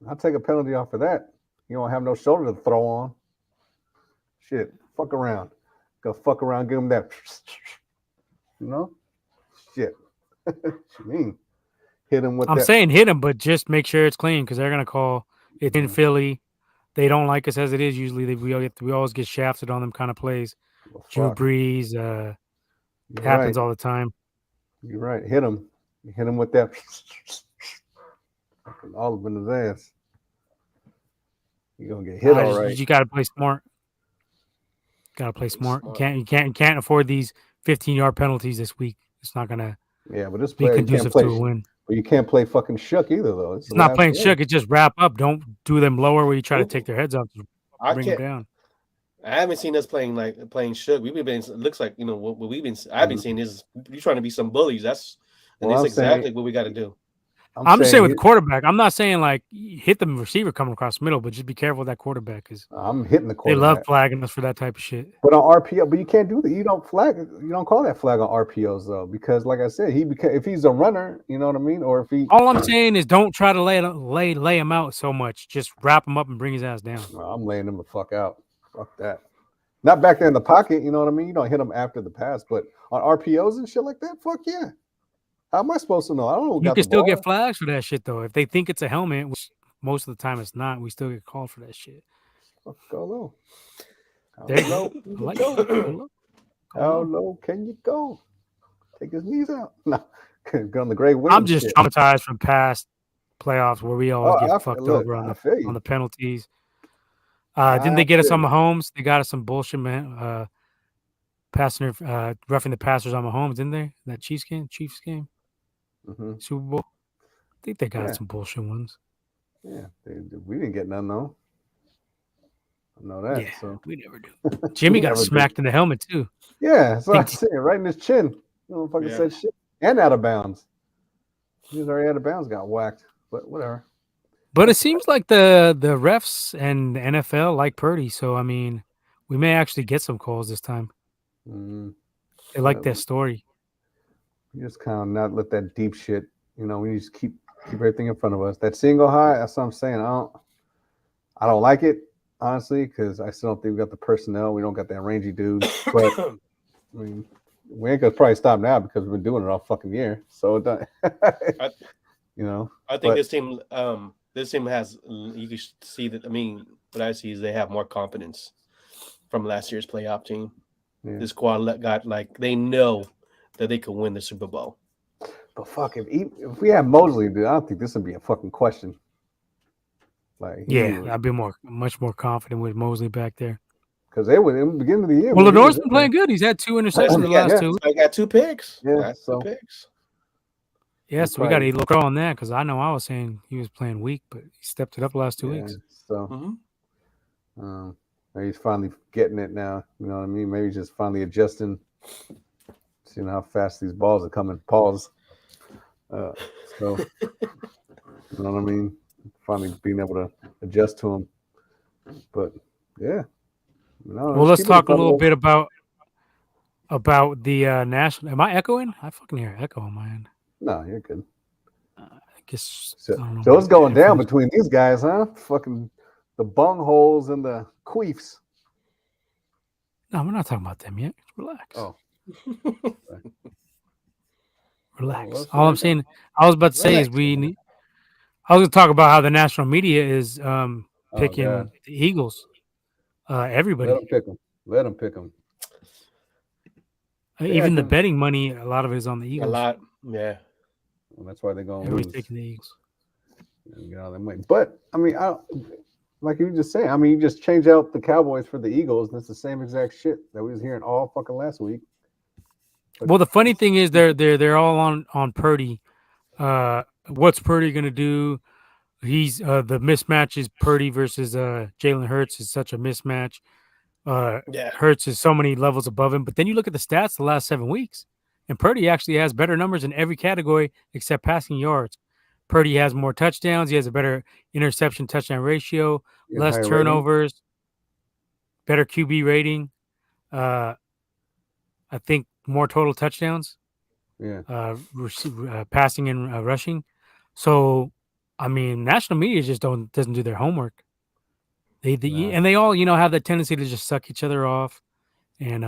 I'll take a penalty off of that. You don't have no shoulder to throw on. Shit, fuck around. Go fuck around. Give him that. Shit. What you mean? Hit him with. I'm saying hit him, but just make sure it's clean because they're gonna call it in Philly. They don't like us as it is. Usually, we always get shafted on them kind of plays. Drew Brees happens all the time. You're right. Hit him with that. All up in his ass. You're gonna get hit all right. You got to play smart. Got to play smart. You can't afford these 15-yard penalties this week. It's not gonna. Yeah, but this be conducive to a win. But you can't play fucking shook either, though. It's not playing shook. It's just wrap up. Don't do them lower where you try to take their heads off. Bring them down. I haven't seen us playing shook. We've been. It looks like what we've been. I've been seeing is you trying to be some bullies. That's exactly what we got to do. I'm just saying with the quarterback. I'm not saying like hit the receiver coming across the middle, but just be careful with that quarterback because I'm hitting the they quarterback. love flagging us for that type of shit. But on RPO, but you can't do that. You don't call that flag on RPOs though, because like I said, if he's a runner, you know what I mean, or if he. All I'm saying is don't try to lay him out so much. Just wrap him up and bring his ass down. I'm laying him the fuck out. Fuck that. Not back there in the pocket, you know what I mean. You don't hit him after the pass, but on RPOs and shit like that, fuck yeah. How am I supposed to know? I don't know. Who you got can the still ball. get flags for that shit though. If they think it's a helmet, which most of the time it's not, we still get called for that shit. Fuck, go low. There you go. Like go How low can you go? Take his knees out. No, go on the Greg Williams. I'm just traumatized from past playoffs where we always get fucked over on the penalties. Didn't they get us on Mahomes? They got us some bullshit, man. Roughing the passers on Mahomes, didn't they? That Chiefs game, Super Bowl. I think they got some bullshit ones. Yeah, we didn't get none though. I know that. Yeah, so we never do. Jimmy got smacked in the helmet too. Yeah, so I see it right in his chin. No fucking said shit. And out of bounds. He was already out of bounds, got whacked. But whatever. But it seems like the refs and the NFL like Purdy, so I mean, we may actually get some calls this time. They like that story. You just kind of not let that deep shit. You know, we just keep everything in front of us. That single high, that's what I'm saying. I don't like it, honestly, because I still don't think we got the personnel. We don't got that rangy dude. But I mean, we ain't gonna probably stop now because we've been doing it all fucking year. So you know, I think this team has. You can see that. I mean, what I see is they have more confidence from last year's playoff team. Yeah. This squad got like they know that they could win the Super Bowl. But fuck, if we had Mosley, dude, I don't think this would be a fucking question. Like, I'd be much more confident with Mosley back there. Because they were in the beginning of the year. Well, Lenore's been playing good. He's had 2 interceptions the last 2. I got 2 picks. Yeah, so 2 picks. Yeah, so we got to look on that because I know I was saying he was playing weak, but he stepped it up the last 2 weeks. So, he's finally getting it now. You know what I mean? Maybe he's just finally adjusting, seeing how fast these balls are coming. Pause. So, you know what I mean? Finally being able to adjust to him. But yeah. Well, let's talk a little bit about the national. Am I echoing? I fucking hear echo on my end. No, you're good. I guess. So it's going down between these guys, huh? Fucking the bung holes and the queefs. No, we're not talking about them yet. Relax. Oh. Relax. All I'm saying, I was about to say is I was going to talk about how the national media is picking the Eagles. Everybody. Let them pick them. Even the betting money, a lot of it is on the Eagles. A lot, yeah. Well, that's why they're going to lose. Everybody's taking the Eagles. Get all that money. But, I mean, like you just saying, I mean, you just change out the Cowboys for the Eagles, and it's the same exact shit that we was hearing all fucking last week. But, well, the funny thing is they're all on Purdy. What's Purdy going to do? He's the mismatch is Purdy versus Jalen Hurts is such a mismatch. Hurts is so many levels above him. But then you look at the stats the last 7 weeks, and Purdy actually has better numbers in every category except passing yards. Purdy has more touchdowns. He has a better interception touchdown ratio, less turnovers, better QB rating. I think more total touchdowns. Yeah. Passing and rushing. So, I mean, national media just doesn't do their homework. And they all, have the tendency to just suck each other off, and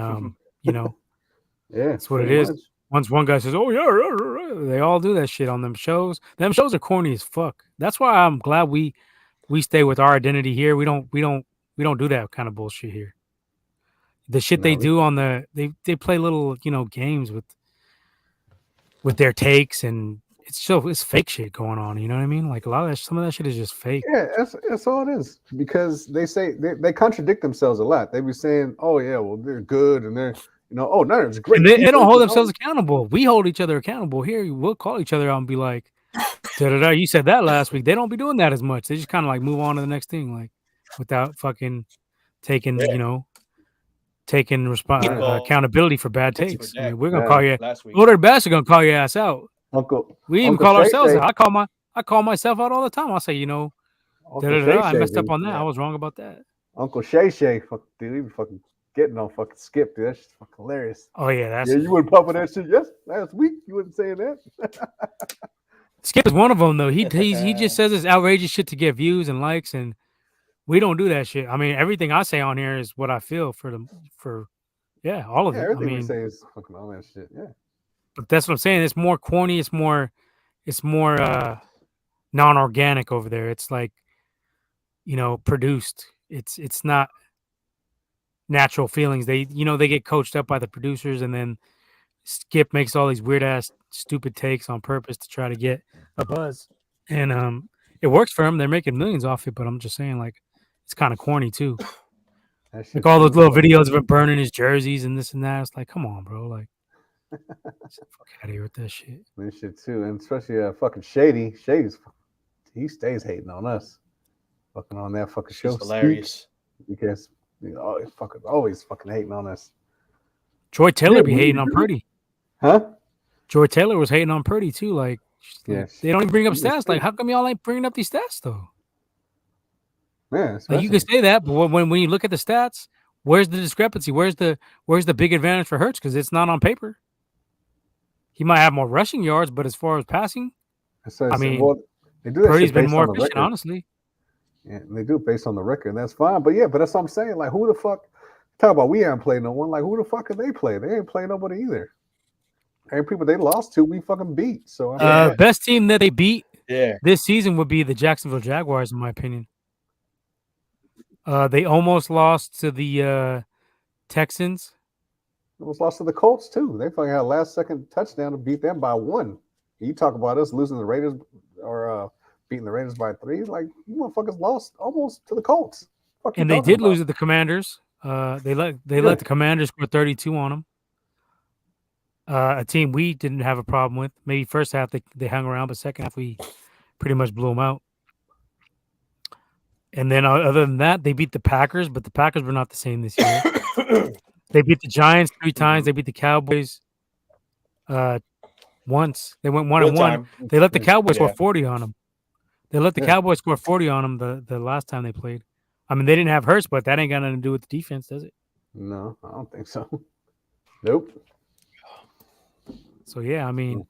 that's what it is. Much. Once one guy says, "Oh yeah," they all do that shit on them shows. Them shows are corny as fuck. That's why I'm glad we stay with our identity here. We don't do that kind of bullshit here. The shit they do on they play little games with their takes, and it's fake shit going on. You know what I mean? Like some of that shit is just fake. Yeah, that's all it is. Because they say they contradict themselves a lot. They be saying, "Oh yeah, well they're good," and they're "Oh no, it's great." And they don't hold themselves accountable. We hold each other accountable here. We'll call each other out and be like, "Da-da-da, you said that last week." They don't be doing that as much. They just kind of like move on to the next thing, like without fucking taking accountability for bad takes. I mean, we're gonna call you. Order Bass are gonna call your ass out. We even call ourselves out. I call myself out all the time. I'll say, Uncle Shay I Shay, messed up dude. on that. I was wrong about that. Uncle Shay Shay, fuck, dude, he be fucking getting on fucking Skip, dude. That's just fucking hilarious. Oh yeah, that's you wouldn't pumping that shit. Yes, last week you wasn't saying that. Skip is one of them though. He just says this outrageous shit to get views and likes, and we don't do that shit. I mean, everything I say on here is what I feel for all of it. Everything we say is fucking all that shit. Yeah, but that's what I'm saying. It's more corny. It's more non-organic over there. It's like, produced. It's not natural feelings. They get coached up by the producers, and then Skip makes all these weird ass stupid takes on purpose to try to get a buzz, and it works for them. They're making millions off it, but I'm just saying, like, it's kind of corny too. Like all those little videos of him burning his jerseys and this and that. It's like, come on, bro. Like, fuck out of here with that shit. That shit too, and especially fucking Shady. He stays hating on us, fucking on that fucking show. Hilarious. Because always fucking hating on us. Troy Taylor be hating on Purdy. Huh? Troy Taylor was hating on Purdy too. Like, they don't even bring up stats. Like, how come y'all ain't bringing up these stats though? Yeah, like, you can say that, but when you look at the stats, where's the discrepancy? Where's the big advantage for Hurts? Because it's not on paper. He might have more rushing yards, but as far as passing, I mean, they do that Purdy's been more efficient, honestly. Yeah, they do it based on the record, and that's fine. But that's what I'm saying. Like, who the fuck? Talk about we haven't played no one. Like, who the fuck have they played? They ain't played nobody either. And people they lost to, we fucking beat. So best team that they beat this season would be the Jacksonville Jaguars, in my opinion. They almost lost to the Texans. Almost lost to the Colts too. They fucking had a last second touchdown to beat them by 1. You talk about us losing the Raiders or beating the Raiders by 3. Like, you motherfuckers lost almost to the Colts. And they did lose to the Commanders. They let the Commanders score 32 on them. A team we didn't have a problem with. Maybe first half they hung around, but second half we pretty much blew them out. And then other than that, they beat the Packers, but the Packers were not the same this year. They beat the Giants 3 times. They beat the Cowboys once. They went 1-1. They let the Cowboys score 40 on them. They let the Cowboys score 40 on them the last time they played. I mean, they didn't have Hurts, but that ain't got nothing to do with the defense, does it? No, I don't think so. Nope. So, yeah, I mean,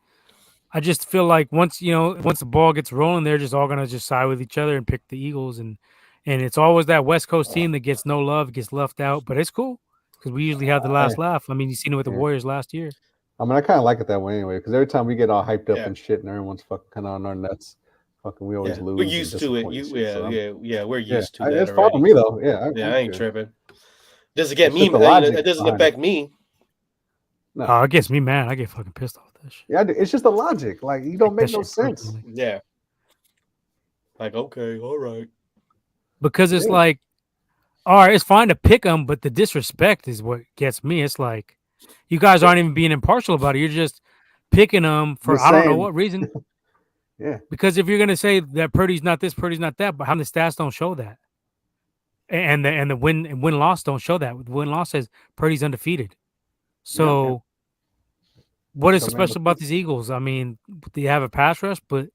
I just feel like once the ball gets rolling, they're just all going to just side with each other and pick the Eagles. And it's always that West Coast team that gets no love, gets left out. But it's cool because we usually have the last laugh. I mean, you seen it with the Warriors last year. I mean, I kind of like it that way anyway because every time we get all hyped up and shit and everyone's fucking kind of on our nuts, fucking we always lose. We're used to it. We're used to that. It's fun for me though. Yeah, I ain't tripping. Doesn't get me. It doesn't affect me. No. Oh, it gets me mad. I get fucking pissed off with that shit. Yeah, it's just the logic. Like, you don't make no sense. Personally. Yeah. Like, okay, all right. Because it's like, all right, it's fine to pick them, but the disrespect is what gets me. It's like, you guys aren't even being impartial about it. You're just picking them for I don't know what reason. Yeah. Because if you're gonna say that Purdy's not this, Purdy's not that, but how the stats don't show that, and the win loss don't show that. The win loss says Purdy's undefeated. So, what is special about these Eagles? I mean, they have a pass rush, but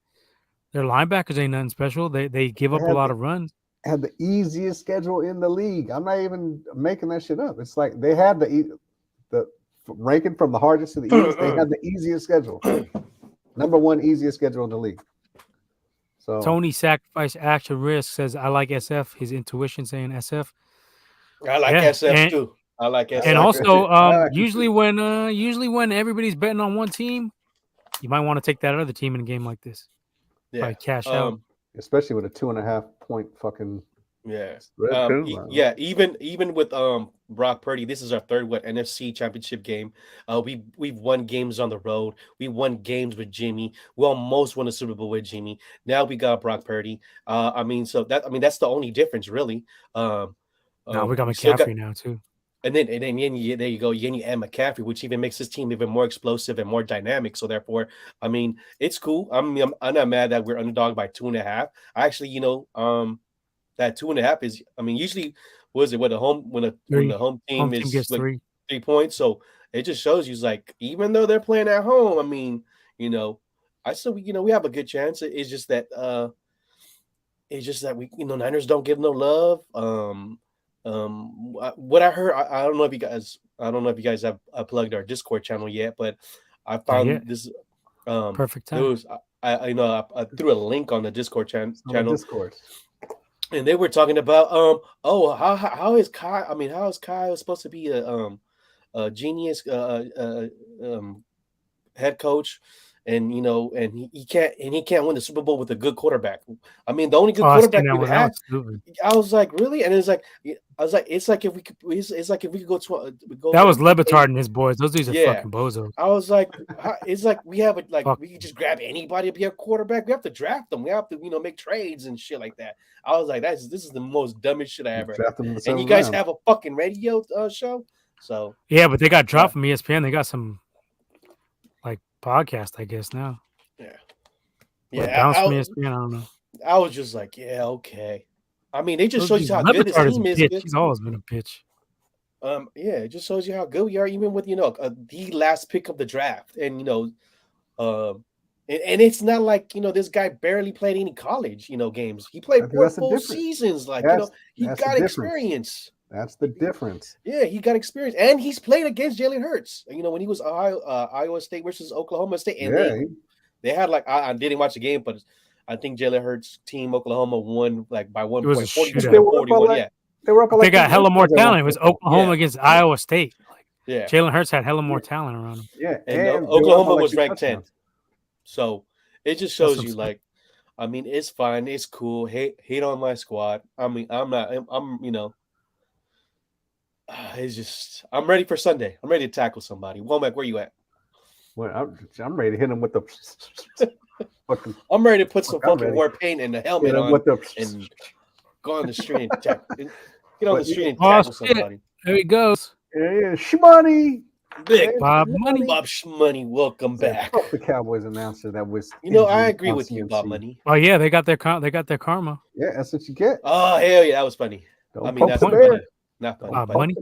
their linebackers ain't nothing special. They give up a lot of runs. Have the easiest schedule in the league. I'm not even making that shit up. It's like they have the ranking from the hardest to the easiest. They have the easiest schedule. Number 1 easiest schedule in the league. So Tony Sacrifice Action Risk says, I like SF. His intuition saying SF. I like SF too. I like SF. And also, usually when everybody's betting on one team, you might want to take that other team in a game like this. Yeah. Probably cash out. Especially with a 2.5 point fucking even with Brock Purdy, this is our third NFC Championship game. We've won games on the road. We won games with Jimmy. We almost won a Super Bowl with Jimmy. Now we got Brock Purdy. That's the only difference, really. Now we got McCaffrey now too. And then there you go, Yenny and McCaffrey, which even makes this team even more explosive and more dynamic. So therefore, I mean, it's cool. I'm not mad that we're underdog by 2.5. I actually, that 2.5 is, I mean, usually when the home team is like 3 points. So it just shows you like, even though they're playing at home, I mean, I said we have a good chance. It's just that we Niners don't give no love. What I heard, I don't know if you guys have plugged our Discord channel yet, but I found this. Perfect time. There was I threw a link on the Discord channel. Discord. And they were talking about how is Kyle? I mean, how is Kyle supposed to be a genius head coach, and he can't win the Super Bowl with a good quarterback. I mean, the only good quarterback we had. I was like, really? And it's like if we could go to that was Lebitard and his boys. Those dudes are fucking bozos. I was like, it's like we have we can just grab anybody to be a quarterback. We have to draft them. We have to make trades and shit like that. I was like, this is the most dumbest shit I ever heard. And you guys have a fucking radio show, so yeah, but they got dropped from ESPN. They got some podcast, I guess now. Yeah. Bounced from ESPN. I don't know. I was just like, yeah, okay. I mean, they just show you how good this team is. He's always been a bitch. Yeah, it just shows you how good we are, even with the last pick of the draft, and and it's not like this guy barely played any college games. He played 4 full seasons. He got experience. That's the difference. Yeah, he got experience, and he's played against Jalen Hurts. When he was Iowa State versus Oklahoma State, and they had I didn't watch the game, but I think Jalen Hurts' team Oklahoma won by 1 point. 41. They got hella more talent. It was Oklahoma against Iowa State. Jalen Hurts had hella more talent around him. Yeah, and Oklahoma was ranked 10th. So it just shows you I mean, it's fine, it's cool. Hate on my squad. I mean, it's just I'm ready for Sunday. I'm ready to tackle somebody. Womack, where you at? Well, I'm ready to hit him with the. I'm ready to put some fucking war paint and the helmet on and go on the street and get on the street and tackle somebody. There he goes. Yeah, Shmoney. Big Bob Money. Bob Shmoney, welcome back. Fuck the Cowboys announcer that was. I agree with you, Bob Money. Oh yeah, they got their karma. Yeah, that's what you get. Oh hell yeah, that was funny. That's funny. Not funny. Bob Money.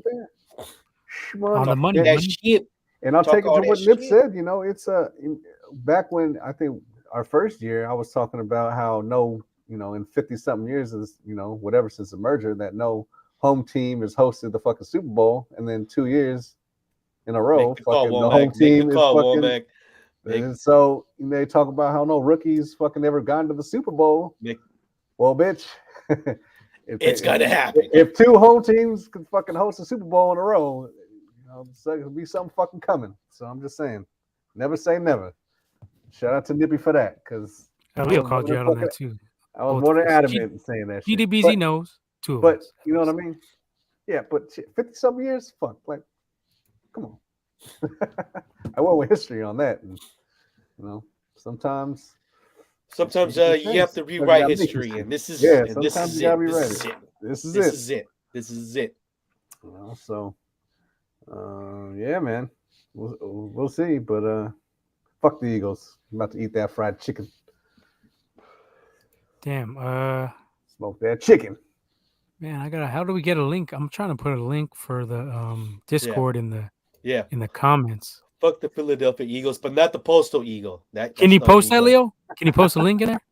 On the money. That shit. And I'll take it to what Nip said. It's back when I think our first year, I was talking about how in 50 something years is whatever since the merger that no home team has hosted the fucking Super Bowl, and then 2 years in a row, the home team is fucking. And so they talk about how no rookies fucking ever gone to the Super Bowl. Well, bitch, it's gonna happen. If 2 home teams can fucking host a Super Bowl in a row, there'll be something fucking coming. So I'm just saying, never say never. Shout out to Nippy for that, because Leo called you out on that too. I was more than adamant in saying that. GDBZ knows too. But you know what I mean? Yeah, but 50-something years, fuck, come on. I went with history on that, and sometimes you have to rewrite history, and this is it. Sometimes you gotta be ready. This is it. So yeah, man, we'll see, but fuck the Eagles. I'm about to eat that fried chicken. Damn. Smoke that chicken. Man, how do we get a link? I'm trying to put a link for the Discord in the comments. Fuck the Philadelphia Eagles, but not the Postal Eagle. Can you post that, Leo? Can you post a link in there?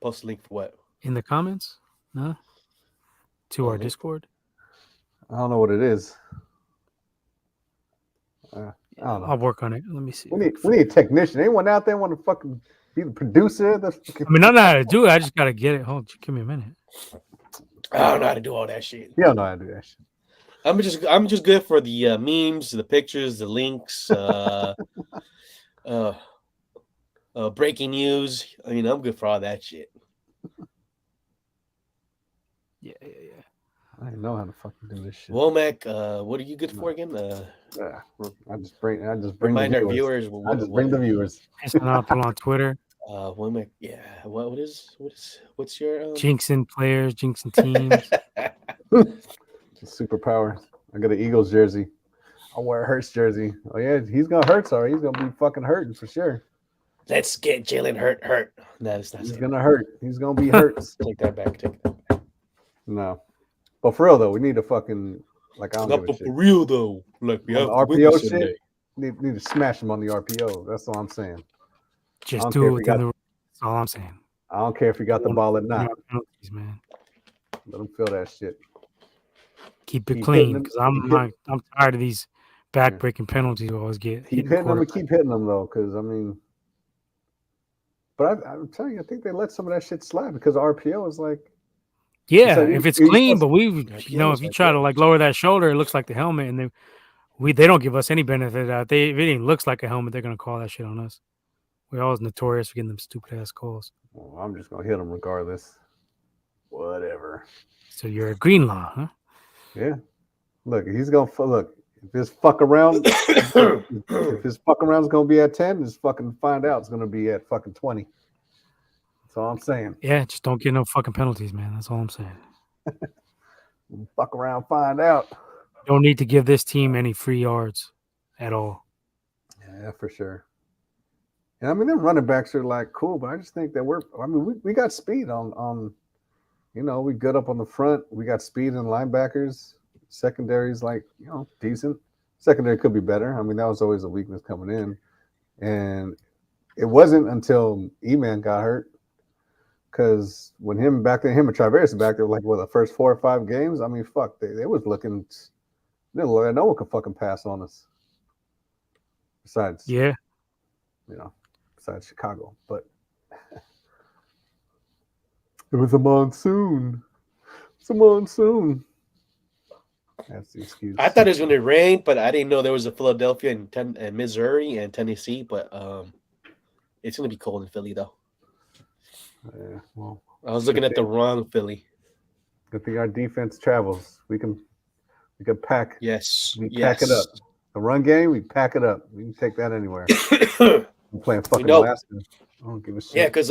Post a link for what? In the comments? No? To our Discord? I don't know what it is. I don't know. I'll work on it. Let me see. We need a technician. Anyone out there want to fucking be the producer? I mean, I know how to do it. I just got to get it. Hold on, give me a minute. I don't know how to do all that shit. You don't know how to do that shit. I'm just good for the memes, the pictures, the links, breaking news. I mean, I'm good for all that shit. Yeah. I didn't know how to fucking do this shit. Womack, what are you good for again? I just bring remind our viewers. I just bring the viewers. It's not on Twitter. Womack, yeah. What's your jinxing players, jinxing teams? Superpower. I got an Eagles jersey. I'll wear a Hurts jersey. Oh yeah, he's gonna hurt. Sorry, he's gonna be fucking hurting for sure. Let's get Jalen hurt. No, it's not. He's gonna hurt. He's gonna be hurt. Take that back. No, but for real though, we need to fucking I don't give a shit. For real though, we have RPO shit. Need to smash him on the RPO. That's all I'm saying. Just do it within the. That's all I'm saying. I don't care if you got the ball or not. Penalties, man. Let them feel that shit. Keep it clean, because I'm tired of these back-breaking penalties we always get. Keep hitting them and keep hitting them though, because I mean. But I'm telling you, I think they let some of that shit slide because RPO is like. Yeah, if it's clean, but if you try to like lower that shoulder, it looks like the helmet, and they don't give us any benefit out. If it even looks like a helmet, they're gonna call that shit on us. We're always notorious for getting them stupid ass calls. Well, I'm just gonna hit them regardless. Whatever. So you're a green law, huh? Yeah. Look, he's gonna look. If this fuck around, if his fuck around is gonna be at 10, just fucking find out it's gonna be at fucking 20. That's all I'm saying. Yeah, just don't get no fucking penalties, man. That's all I'm saying. Fuck around, find out. Don't need to give this team any free yards at all. Yeah, for sure. And I mean, them running backs are like cool, but I just think that we got speed on we good up on the front. We got speed in linebackers. Secondary's like, decent. Secondary could be better. I mean, that was always a weakness coming in. And it wasn't until E-Man got hurt. Because when him and Traverse back there, like, the first 4 or 5 games, I mean, fuck, they was looking, no one could fucking pass on us. Besides, besides Chicago. But it was a monsoon. It's a monsoon. That's the excuse. I thought it was going to rain, but I didn't know there was a Philadelphia and Missouri and Tennessee. But it's going to be cold in Philly, though. Yeah, well, I was looking at the wrong Philly. Good thing our defense travels. We can pack. Yes. Pack it up. The run game, we pack it up. We can take that anywhere. I'm playing fucking Alaska. I don't give a shit. Yeah, because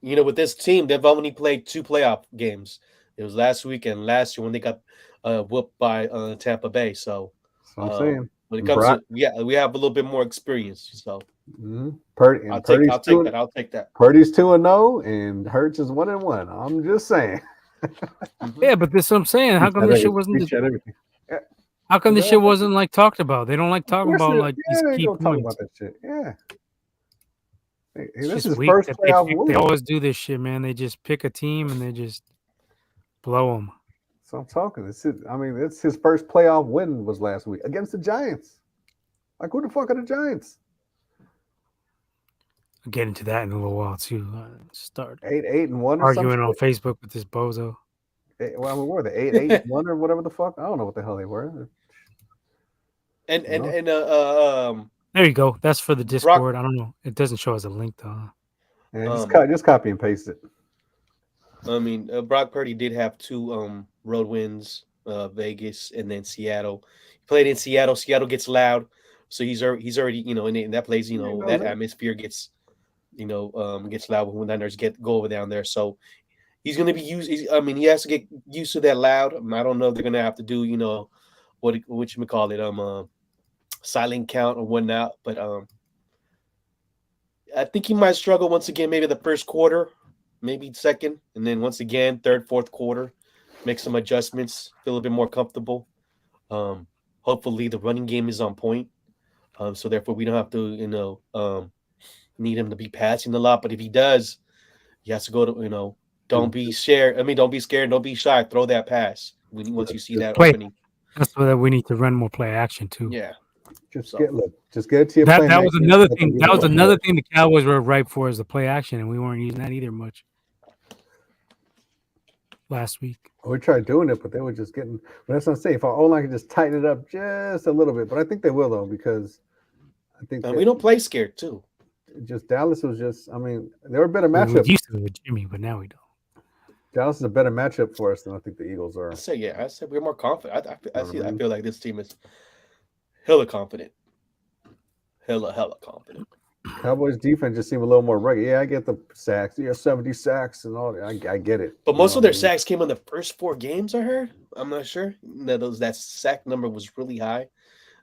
with this team, they've only played 2 playoff games. It was last week and last year when they got whooped by Tampa Bay. So that's what I'm saying. When it comes to we have a little bit more experience. So I'll take that. Purdy's 2-0 and Hurts is 1-1. I'm just saying. Yeah, but this is what I'm saying. How come this shit wasn't? How come this shit wasn't like talked about? They don't like talking about like these key points. Talk about that shit. Yeah. Hey, this is weak first playoff win. They always do this shit, man. They just pick a team and they just blow them. So I'm talking. It's his first playoff win was last week against the Giants. Like, who the fuck are the Giants? I'll get into that in a little while too. Start 8-1 arguing on Facebook with this bozo. What were they? 8-1 or whatever the fuck? I don't know what the hell they were. And there you go. That's for the Discord. I don't know. It doesn't show as a link though. Yeah, just copy and paste it. I mean, Brock Purdy did have 2 road wins, Vegas and then Seattle. He played in Seattle. Seattle gets loud, so he's already in that place. That atmosphere gets gets loud when Niners go over down there. So he's going to be used. He has to get used to that loud. I don't know if they're going to have to do what you call it silent count or whatnot. But I think he might struggle once again. Maybe the first quarter. Maybe second, and then once again, third, fourth quarter, make some adjustments, feel a little bit more comfortable. Hopefully, the running game is on point, so therefore we don't have to, need him to be passing a lot. But if he does, he has to go to, don't be scared. Don't be scared. Don't be shy. Throw that pass once you see that opening. That's why we need to run more play action too. Yeah. Just get it to your play. That was another thing. That was another thing the Cowboys were ripe for, is the play action, and we weren't using that either much last week. We tried doing it, but they were just getting. But that's not safe. Our O-line can just tighten it up just a little bit, but I think they will though, because I think we don't play scared too. Just Dallas was just. I mean, they were a better matchup. We used to with Jimmy, but now we don't. Dallas is a better matchup for us than I think the Eagles are. I said we're more confident. I feel like this team is hella confident. Hella confident. Cowboys defense just seemed a little more rugged. Yeah, I get the sacks. 70 sacks and all that. I get it. But most of their sacks came in the first 4 games, I heard. I'm not sure. That sack number was really high.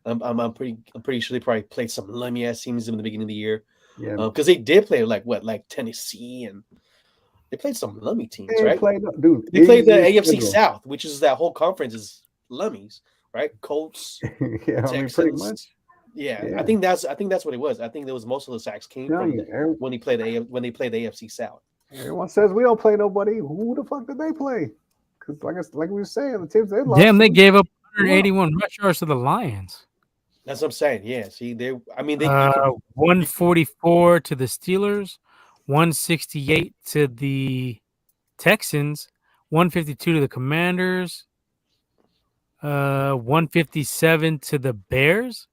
I'm pretty sure they probably played some lummy ass teams in the beginning of the year. Yeah. Because they did play like Tennessee, and they played some lummy teams, right? They played the AFC South, which is that whole conference is lummies, right? Colts, yeah, Texans. Pretty much. Yeah, Yeah. I think that's what it was. I think there was most of the sacks came from when they played the AFC South. Everyone says we don't play nobody. Who the fuck did they play? Because like we were saying, the teams they lost. Damn, they gave up 181 rush yards to the Lions. That's what I'm saying. Yeah, see, they. I mean, 144 to the Steelers, 168 to the Texans, 152 to the Commanders, 157 to the Bears,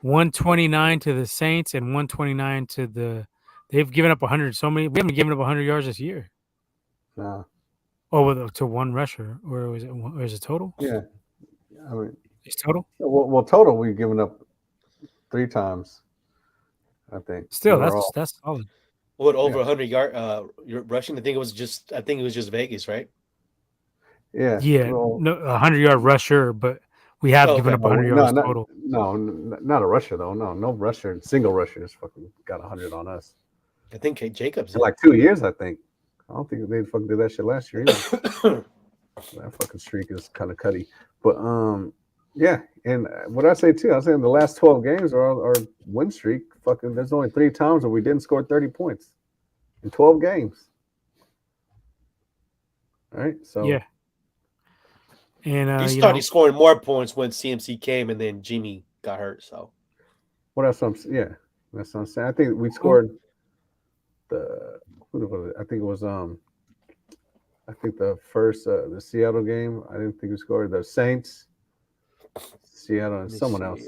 129 to the Saints, and 129 to the. They've given up 100. So many. We haven't given up 100 yards this year. No. Oh, to one rusher, or was it? Or is it total? Yeah, I mean, it's total. Well, total we've given up 3 times. I think. Still, that's solid. What over 100 rushing? I think it was just Vegas, right? Yeah. Yeah, well, no, 100-yard rusher, but we have given up 100 yards total. No, not a rusher though. No rusher. Single rusher has fucking got 100 on us. I think Kate Jacobs in like 2 years. I think. I don't think they fucking did that shit last year either. That fucking streak is kind of cutty. But yeah, and what I say too, I was saying the last 12 games are our win streak. Fucking, there's only 3 times where we didn't score 30 points in 12 games. All right, so yeah, and he started scoring more points when CMC came, and then Jimmy got hurt. So, that's what I'm saying. I think we scored I think it was I think the first the Seattle game. I didn't think we scored. The Saints, Seattle, and someone else.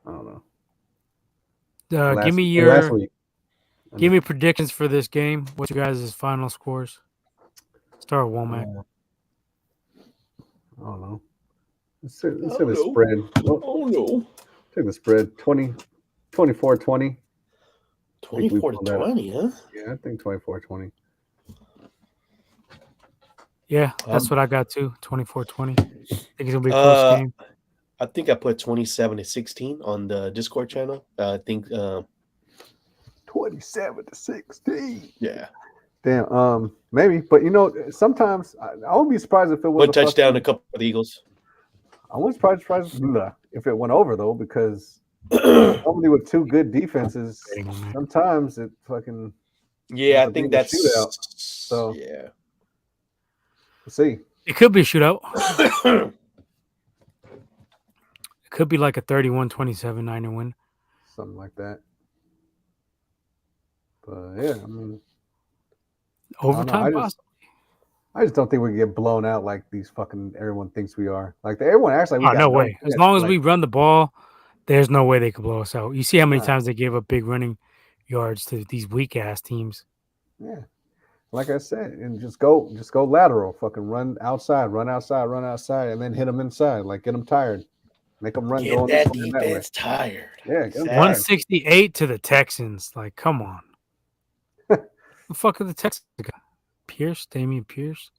I don't know. Give me last week. Give me predictions for this game. What's your guys' final scores? Start with Womack. I don't know. Let's say the spread. Oh no. Take the spread. 24-20. 24-20, huh? Yeah, I think 24-20. Yeah, that's what I got too. 24-20. I think it's gonna be a close game. I think I put 27-16 on the Discord channel. I think 27-16. Yeah. Damn. Maybe, but sometimes I won't be surprised if it was one touchdown, a couple of the Eagles. I wouldn't be surprised if it went over though, because normally with 2 good defenses, sometimes it fucking I think that's shootout. So yeah, we'll see. It could be a shootout. It could be like a 31-27 Niner win, something like that. But yeah, I mean, overtime possibly. I just don't think we can get blown out like these fucking everyone thinks we are. Like everyone acts like we got no way. As long as we run the ball, there's no way they could blow us out. You see how many times they gave up big running yards to these weak ass teams. Yeah. Like I said, and just go lateral, fucking run outside, and then hit them inside. Like get them tired, make them run. Get that defense tired. Yeah, 168 to the Texans. Like, come on. The fuck are the Texans? Damian Pierce.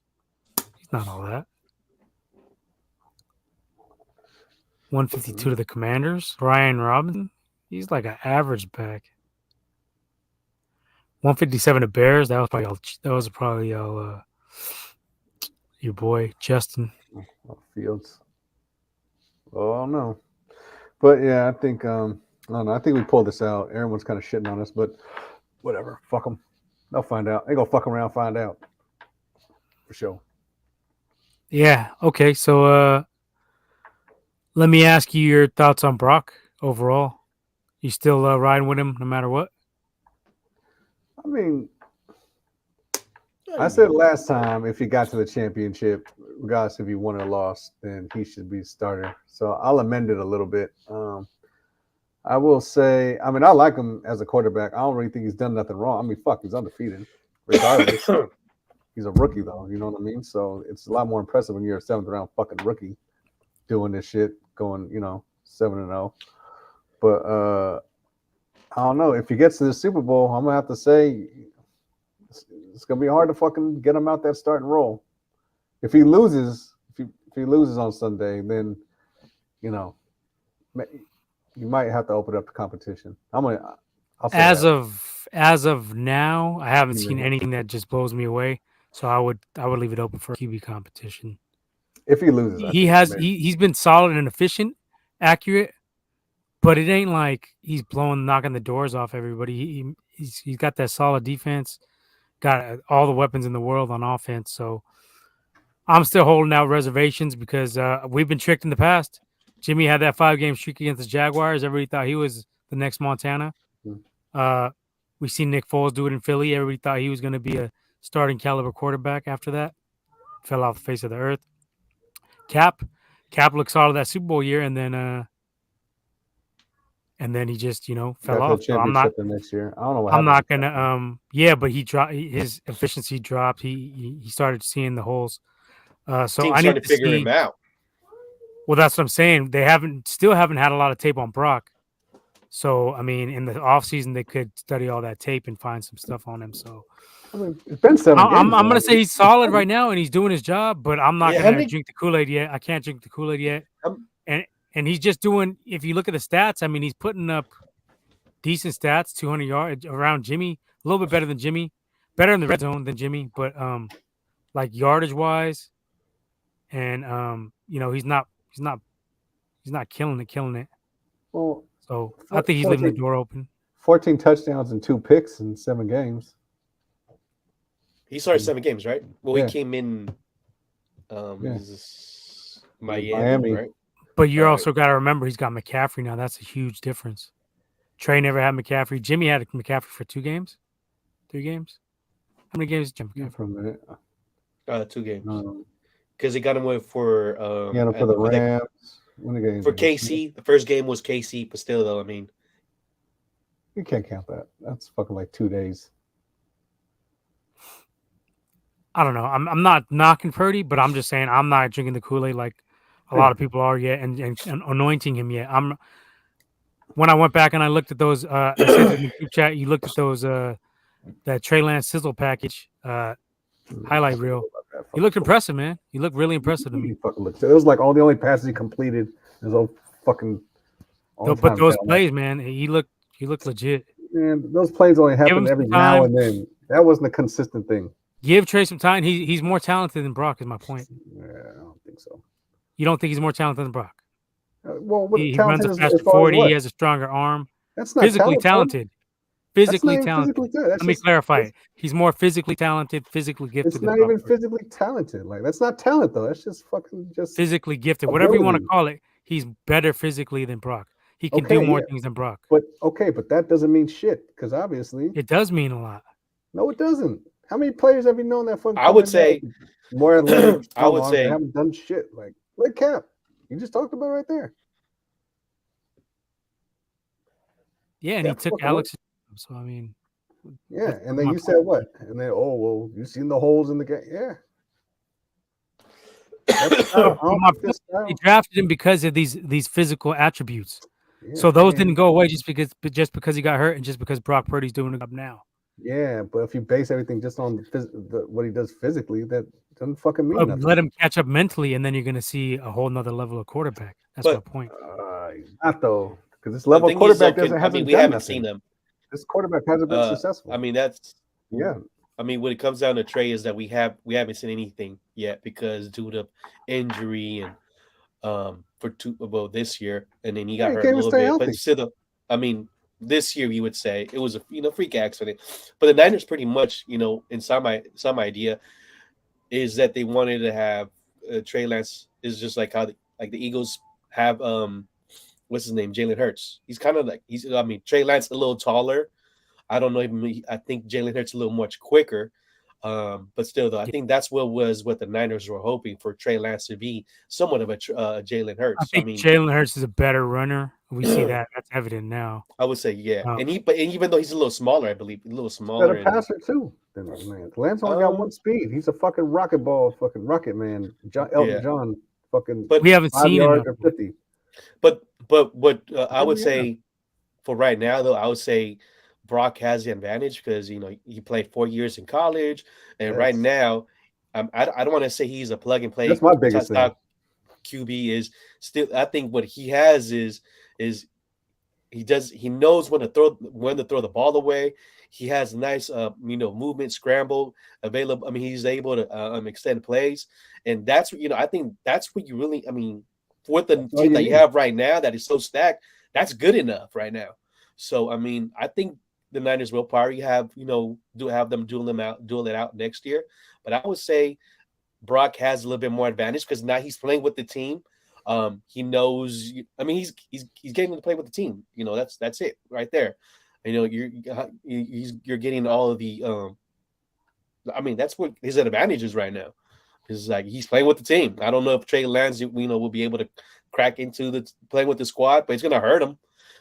He's not all that. 152 to the Commanders. Ryan Robinson. He's like an average back. 157 to Bears. That was probably your boy Justin Fields. Oh no, but yeah, I think I don't know. I think we pulled this out. Everyone's kind of shitting on us, but whatever. Fuck them. They'll find out. They gonna fuck around, find out for sure. Yeah. Okay. So let me ask you your thoughts on Brock overall. You still riding with him no matter what? I mean, I said last time if he got to the championship, regardless if he won or lost, then he should be starter. So I'll amend it a little bit. I will say, I mean, I like him as a quarterback. I don't really think he's done nothing wrong. I mean, fuck, he's undefeated. Regardless, he's a rookie though. You know what I mean? So it's a lot more impressive when you're a 7th round fucking rookie doing this shit, going 7-0. But I don't know. If he gets to the Super Bowl, I'm gonna have to say it's gonna be hard to fucking get him out that starting role. If he loses, if he loses on Sunday, then you might have to open up the competition. As of now, I haven't seen anything that just blows me away. So I would leave it open for a QB competition. If he loses, he's been solid and efficient, accurate, But it ain't like he's knocking the doors off everybody. He's got that solid defense, got all the weapons in the world on offense. So I'm still holding out reservations because we've been tricked in the past. Jimmy had that 5-game streak against the Jaguars. Everybody thought he was the next Montana. We've seen Nick Foles do it in Philly. Everybody thought he was going to be a starting caliber quarterback after that. Fell off the face of the earth. Cap looked solid that Super Bowl year, and then he just fell off. So I'm not the next year. I don't know what I'm not gonna but he dropped his efficiency dropped. He started seeing the holes. So Team's I need to figure him out. Well, that's what I'm saying. They still haven't had a lot of tape on Brock. So I mean, in the offseason, they could study all that tape and find some stuff on him. So I mean, it's been 7 games. I'm gonna say he's solid right now and he's doing his job, but I'm not gonna drink the Kool-Aid yet. I can't drink the Kool-Aid yet. And he's just doing. If you look at the stats, I mean, he's putting up decent stats, 200 yards around Jimmy, a little bit better than Jimmy, better in the red zone than Jimmy, but like yardage wise, and he's not killing it. Well, so I think he's leaving the door open. 14 touchdowns and 2 picks in 7 games. He started 7 games, right? Well, he came in Miami, right? But you also got to remember he's got McCaffrey now. That's a huge difference. Trey never had McCaffrey. Jimmy had McCaffrey for 2 games, 3 games. How many games did Jimmy McCaffrey? 2 games. Because he got him with for for the Rams. For KC, the first game was KC, but still, though, I mean, you can't count that. That's fucking like 2 days. I don't know. I'm not knocking Purdy, but I'm just saying I'm not drinking the Kool-Aid like a lot of people are yet, and anointing him yet. When I went back and I looked at those, I said in the group chat, you looked at those that Trey Lance sizzle package highlight reel. He looked impressive, man. He looked really impressive to me. It was like the only passes he completed. His old fucking. But those plays, man, he looked legit. Man, those plays only happen every now and then. That wasn't a consistent thing. Give Trey some time. He's more talented than Brock, is my point. Yeah, I don't think so. You don't think he's more talented than Brock? Well, he runs a faster 40. He has a stronger arm. That's not physically talented. Physically talented. Let me clarify it. He's more physically talented, physically gifted. It's not even physically talented. Like, that's not talent, though. That's just fucking physically gifted. Whatever you want to call it, he's better physically than Brock. He can do more things than Brock. But that doesn't mean shit, because obviously it does mean a lot. No, it doesn't. How many players have you known that fucking? I would say more athletic. I would say haven't done shit like Cap. You just talked about it right there. Yeah, and he took Alex. So I mean, yeah, and then you said what? And then you seen the holes in the game? Yeah. He drafted him because of these physical attributes. Yeah, so those didn't go away just because he got hurt and just because Brock Purdy's doing it up now. Yeah, but if you base everything just on what he does physically, that doesn't fucking mean nothing. Let him catch up mentally, and then you're going to see a whole nother level of quarterback. That's my point. Not though, because this level of quarterback we haven't seen him. This quarterback hasn't been successful. I mean, I mean, when it comes down to Trey, is that we haven't seen anything yet because due to injury and this year, and then he got hurt a little bit. But still, I mean, this year you would say it was a freak accident. But the Niners pretty much, in some idea, is that they wanted to have Trey Lance is just like how the Eagles have what's his name, Jalen Hurts. He's kind of like Trey Lance a little taller. I don't know I think Jalen Hurts a little much quicker. But still, though, I think that's what the Niners were hoping for Trey Lance to be somewhat of a Jalen Hurts. I think Jalen Hurts is a better runner. We see that. That's evident now. I would say, yeah. And even though he's a little smaller, I believe, a little smaller. Better passer, too. Man. Lance only got one speed. He's a fucking rocket man. Elton John, fucking. But we haven't seen him. 50. But what I would say for right now, though, I would say Brock has the advantage because he played 4 years in college, and right now, I don't want to say he's a plug and play. That's my biggest thing. QB is still. I think what he has is he knows when to throw the ball away. He has nice movement, scramble available. I mean, he's able to extend plays, and that's I think that's what you really. I mean, with the team that you have right now that is so stacked, That's good enough right now. So I mean, I think the Niners will probably have have them duel it out next year. But I would say Brock has a little bit more advantage because now he's playing with the team. He knows. I mean, he's getting to play with the team. That's it right there. You're getting all of the. I mean, that's what his advantage is right now. It's like he's playing with the team. I don't know if Trey Lance, will be able to crack into the playing with the squad, but it's gonna hurt him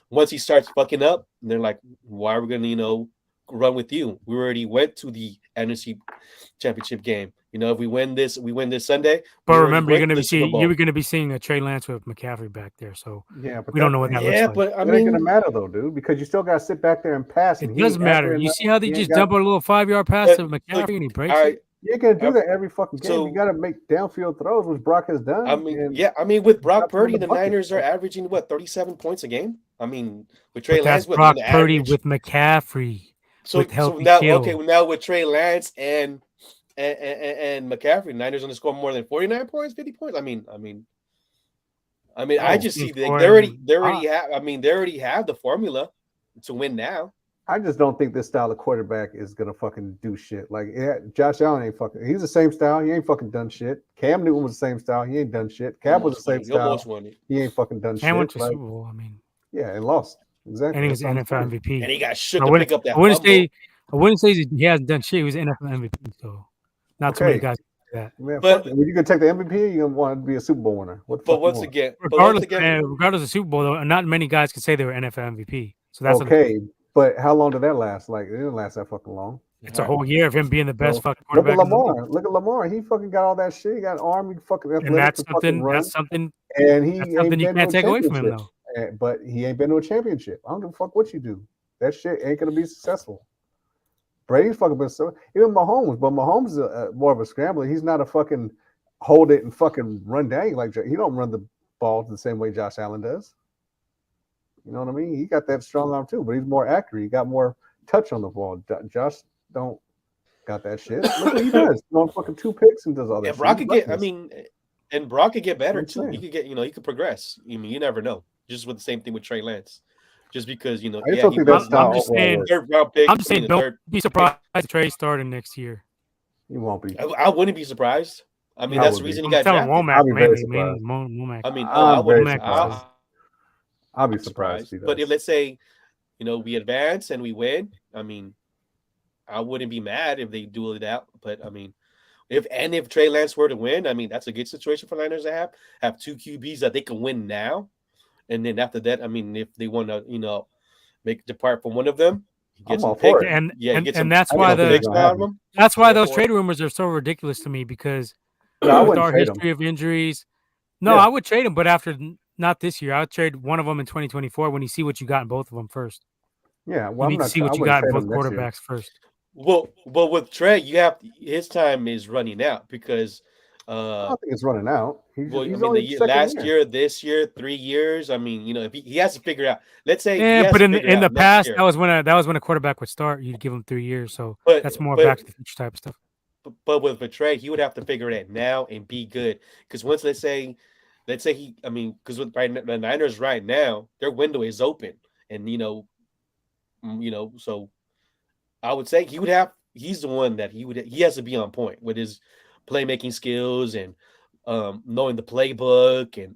once he starts fucking up. And they're like, why are we gonna run with you? We already went to the NFC Championship game. If we win this Sunday. But remember, you're going to be seeing a Trey Lance with McCaffrey back there. So yeah, but we don't know what that looks like. Yeah, but I mean, it ain't gonna matter though, dude, because you still got to sit back there and pass. It does matter. You see how they just dump a little 5-yard pass to McCaffrey and he breaks it. You ain't gonna do that every fucking game. So, you got to make downfield throws, which Brock has done. I mean, with Brock Purdy, the Niners are averaging 37 points a game. I mean, with Trey Lance, Brock Purdy with McCaffrey. So now with Trey Lance and McCaffrey, Niners going to score more than 49 points, 50 points. I mean, I just see they already have the formula to win now. I just don't think this style of quarterback is gonna fucking do shit. Like, Josh Allen ain't fucking. He's the same style. He ain't fucking done shit. Cam Newton was the same style. He ain't done shit. Cam was the same style. He ain't fucking done shit. Cam went to Super Bowl. I mean, yeah, and lost exactly. And he was NFL MVP. And he got shook to pick up that. I wouldn't say he hasn't done shit. He was NFL MVP. So not too many guys do that. Man, but when you gonna take the MVP, you're gonna want to be a Super Bowl winner. Once again, regardless of Super Bowl, though, not many guys can say they were NFL MVP. So that's okay. But how long did that last? Like, it didn't last that fucking long. It's a whole year of him being the best fucking quarterback. Look at Lamar. He fucking got all that shit. He got arm. He fucking athletic. And that's something. And that's something you can't take away from him, though. But he ain't been to a championship. I don't give a fuck what you do. That shit ain't gonna be successful. Brady's fucking been so. Even Mahomes, but Mahomes is more of a scrambler. He's not a fucking hold it and fucking run down like he don't run the ball the same way Josh Allen does. You know what I mean? He got that strong arm too, but he's more accurate. He got more touch on the ball. Josh don't got that shit. Look what he does. Throwing fucking 2 picks and does all that. And Brock could get. I mean, and Brock could get better too. He could get. He could progress. I mean, you never know. Just with the same thing with Trey Lance. Just because I'm just saying. Don't be surprised if Trey started next year. He won't be. I wouldn't be surprised. I mean, that's the reason he got drafted. I'll be surprised. But if let's say, we advance and we win, I mean, I wouldn't be mad if they duel it out. But I mean, if Trey Lance were to win, I mean, that's a good situation for Niners to have 2 QBs that they can win now, and then after that, I mean, if they want to, depart from one of them, and that's why those trade rumors are so ridiculous to me because with our history of injuries, I would trade him, but after. Not this year. I would trade one of them in 2024 when you see what you got in both of them first. Yeah, you need to see what you got in both quarterbacks first. Well, with Trey, his time is running out because I don't think it's running out. He's last year, this year, 3 years. I mean, if he has to figure out. Let's say, but in the past, that was when a quarterback would start. You'd give him 3 years, so that's more back to the future type of stuff. But with Trey, he would have to figure it out now and be good because once let's say because with the Niners right now, their window is open, and so I would say he's the one that he has to be on point with his playmaking skills and knowing the playbook and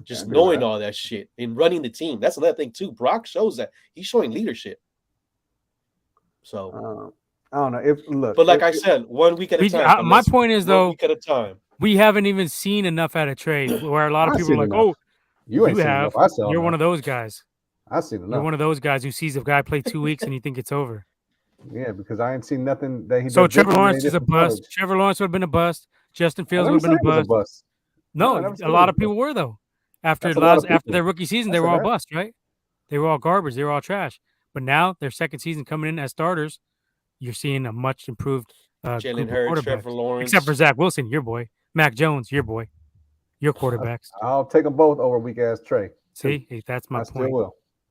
just knowing all that shit and running the team. That's another thing too. Brock shows that he's showing leadership. So I don't know but like I said, 1 week at a time. My point is though, 1 week at a time. We haven't even seen enough out of Trey where a lot of people are like, enough. You have. You're one of those guys. I've seen enough. You're one of those guys who sees a guy play 2 weeks and you think it's over. Yeah, because I ain't seen nothing that he. So Trevor Lawrence is a bust. Trevor Lawrence would have been a bust. Justin Fields would have been a bust. No, a lot of people were though. After their rookie season, they were all bust, right? They were all garbage. They were all trash. But now their second season coming in as starters, you're seeing a much improved Jalen Hurts, Trevor Lawrence, except for Zach Wilson, your boy. Mac Jones, your boy, your quarterbacks. I'll take them both over weak ass Trey. See, that's my point.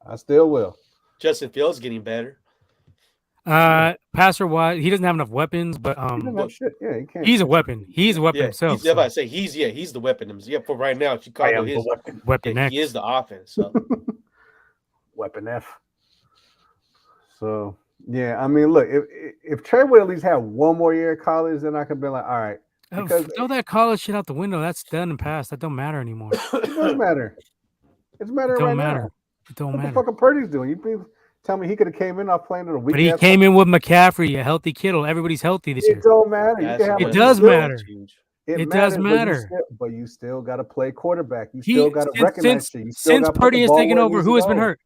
I still will. Justin Fields getting better. Passer wise, he doesn't have enough weapons, but shit. Yeah, he can't. He's a weapon. He's a weapon himself. He's about to say he's the weapon. Yeah, for right now, Chicago is weapon. He is the offense. So. Weapon F. So yeah, I mean, look, if Trey would at least have one more year of college, then I could be like, all right. Because throw that college shit out the window. That's done and past. That don't matter anymore. It does matter. It's mattering right now. It don't what matter. The fucking Purdy's doing? You tell me he could have came in off playing at a week. But he came in with McCaffrey, a healthy Kittle. Everybody's healthy this year. It don't matter. It does matter. It does matter. But you still got to play quarterback. You still got to recognize shit. Since Purdy has taken over, who has been hurt?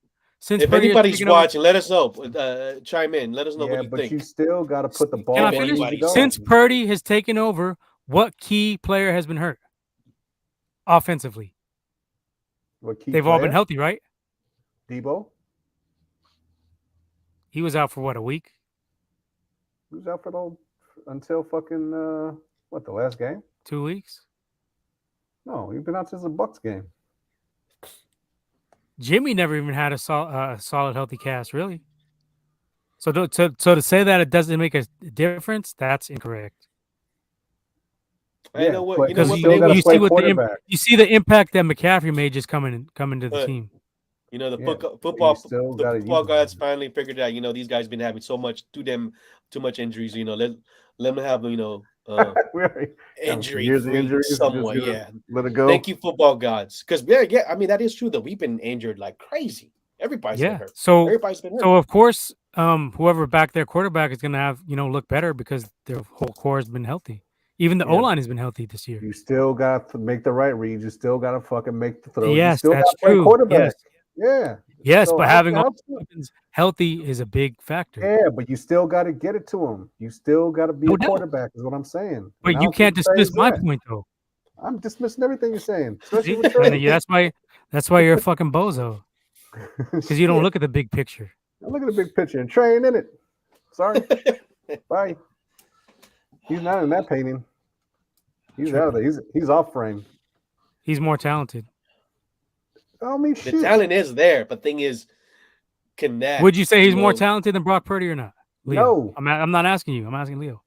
If anybody's watching, let us know. Chime in. Let us know what you think. But you still got to put the ball. Can I finish? Since Purdy has taken over, what key player has been hurt? Offensively. They've all been healthy, right? Debo. He was out for what, a week? He was out for until fucking the last game? 2 weeks? No, he's been out since the Bucks game. Jimmy never even had a solid, healthy cast, really. So to say that it doesn't make a difference, that's incorrect. You know what? Because you see the impact that McCaffrey made just coming to the team. You know, the football guys finally figured out, these guys been having too much injuries. Let them have, injuries somewhat. Yeah. Let it go. Thank you, football gods. Because, I mean, that is true that we've been injured like crazy. Everybody's been hurt. Everybody's been hurt. So, of course, whoever back their quarterback is going to have, look better because their whole core has been healthy. Even the O-line has been healthy this year. You still got to make the right read. You still got to fucking make the throw. Yes, you still that's play true. Quarterback. Yes. Yeah. Yes, so but having all weapons healthy is a big factor. Yeah, but you still got to get it to them. You still got to be a quarterback, is what I'm saying. But you can't dismiss my point, though. I'm dismissing everything you're saying. That's why you're a fucking bozo. Because you don't look at the big picture. I look at the big picture and Trey ain't in it. Sorry. Bye. He's not in that painting. He's out of there. He's off frame. He's more talented. I mean, shit. The talent is there, but thing is, connect. Would you say he's more talented than Brock Purdy or not? Leo? No. I'm not asking you. I'm asking Leo.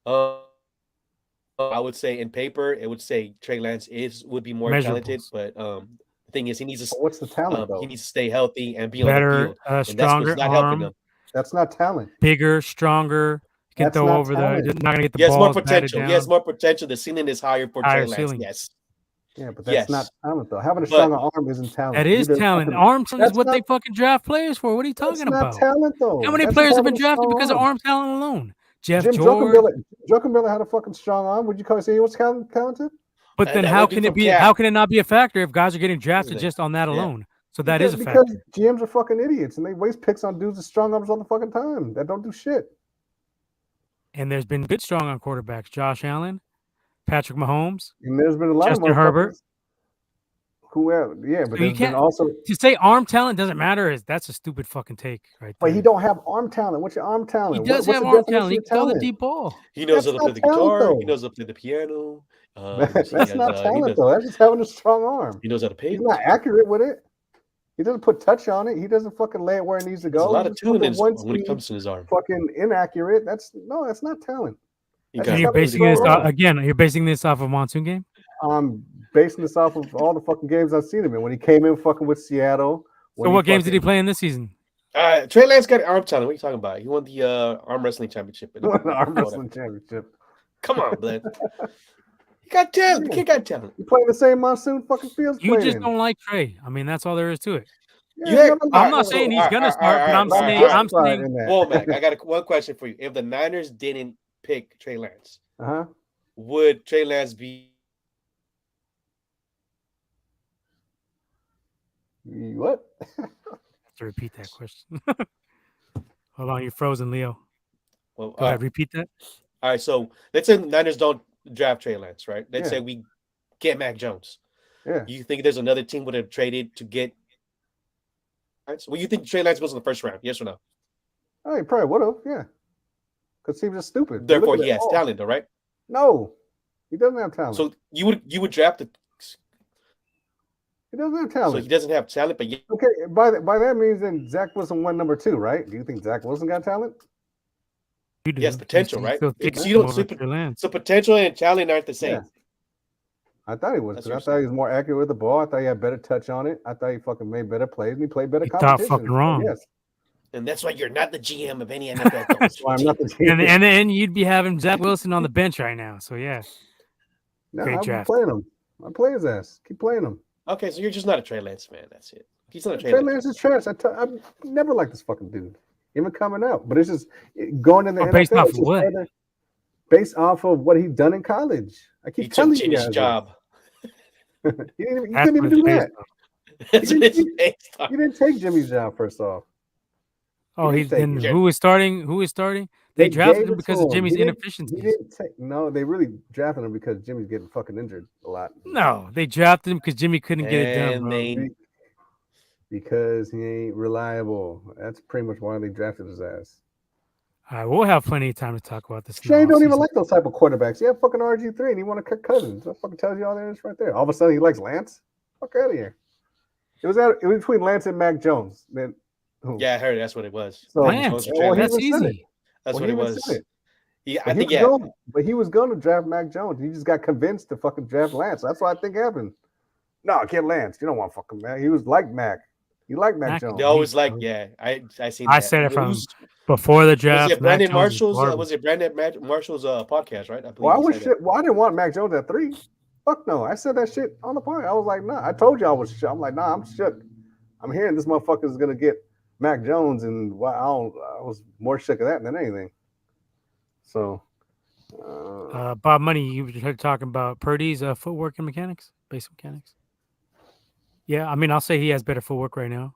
I would say in paper, it would say Trey Lance would be more talented, but the thing is, he needs to. What's the talent though? He needs to stay healthy and be better, on the field. Stronger not arm. helping him. That's not talent. Bigger, stronger. Can throw over talent. Not gonna get the balls. More potential. He has more potential. The ceiling is higher for Trey Lance. Ceiling. Yes. Yeah, but that's not talent though. Having a stronger arm isn't talent. That is talent. Arm talent is what they fucking draft players for. What are you talking about? That's not talent though. How many players have been drafted because of arm talent alone? Jeff George. Druckenmiller had a fucking strong arm. Would you say he was talented? But then how can it be? How can it not be a factor if guys are getting drafted just on that alone? So that is a factor. Because GMs are fucking idiots and they waste picks on dudes with strong arms all the fucking time that don't do shit. And there's been good strong on quarterbacks. Josh Allen, Patrick Mahomes, and there's been a lot Justin of Herbert. Whoever, but so there's been also to say arm talent doesn't matter. That's a stupid fucking take, right there. But he don't have arm talent. What's your arm talent? He does have arm talent. He can throw the deep ball. He knows how to play the guitar. He knows how to play the piano. That's not talent though. That's just having a strong arm. He knows how to paint. He's not accurate with it. He doesn't put touch on it. He doesn't fucking lay it where it needs to go. There's a lot of tuning when it comes to his arm. Fucking inaccurate. That's not talent. You're basing this again. You're basing this off of Monsoon game. I'm basing this off of all the fucking games I've seen him in. When he came in fucking with Seattle. So what games did he play in this season? Trey Lance got arm talent. What are you talking about? He won the arm wrestling championship. Come on, Bled. He got talent. The kid got talent. You playing the same Monsoon fucking fields? You just don't like Trey. I mean, that's all there is to it. Yeah, I'm not saying he's gonna start, but I'm saying. Whoa, Mac, I got one question for you. If the Niners didn't pick Trey Lance, would Trey Lance be? What? I have to repeat that question. Hold on, you're frozen, Leo. Well, go ahead, repeat that. All right, so let's say the Niners don't draft Trey Lance, right? Let's say we get Mac Jones. Yeah. You think there's another team would have traded to get? Well, you think Trey Lance goes in the first round? Yes or no? Oh, he probably would have. Yeah. Because he was just stupid. Therefore, he has talent, though, right? No, he doesn't have talent. So you would draft it. He doesn't have talent. So he doesn't have talent, but okay. By that means then Zach Wilson won number 2, right? Do you think Zach Wilson got talent? Yes, potential, right? Because you don't. So potential and talent aren't the same. I thought he was because I thought he was more accurate with the ball. I thought he had better touch on it. I thought he fucking made better plays and he played better competition. Thought fucking wrong. So, yes. And that's why you're not the GM of any NFL coach. That's why I'm not the GM. And you'd be having Zach Wilson on the bench right now. So yeah. No, I'm playing him. I'm playing his ass. Keep playing him. Okay, so you're just not a Trey Lance fan. That's it. He's not a Trey Lance is trash. I've never liked this fucking dude. Even coming out. But it's just going in the NFL. Based off of what? Based off of what he's done in college. I keep telling you guys. Job. You couldn't even do that. You didn't take Jimmy's job first off. Oh, who was starting? Who was starting? They drafted him because of Jimmy's inefficiencies. No, they really drafted him because Jimmy's getting fucking injured a lot. No, they drafted him because Jimmy couldn't get it done, bro. Because he ain't reliable. That's pretty much why they drafted his ass. All right, we'll have plenty of time to talk about this. Shane don't even like those type of quarterbacks. He had fucking RG3 and he wanted Kirk Cousins. That fucking tells you all there is right there. All of a sudden he likes Lance. Fuck out of here. It was between Lance and Mac Jones. Then yeah, I heard that's what it was. So, Lance, that's easy. That's what it was. Yeah, I think but he was going to draft Mac Jones. He just got convinced to fucking draft Lance. That's what I think happened. No, get Lance. You don't want fucking Mac. He was like Mac. He liked Mac Jones. They always like, yeah. I seen. I said it from before the draft. Was it Brandon Marshall's? Was it Brandon Marshall's podcast? Right. I didn't want Mac Jones at 3. Fuck no. I said that shit on the podcast. I was like, nah. I told you I was shook. I'm like, nah. I'm shook. I'm hearing this motherfucker is gonna get Mac Jones, and I was more shook of that than anything. So, Bob Money, you heard talking about Purdy's footwork and mechanics, basic mechanics. Yeah, I mean, I'll say he has better footwork right now.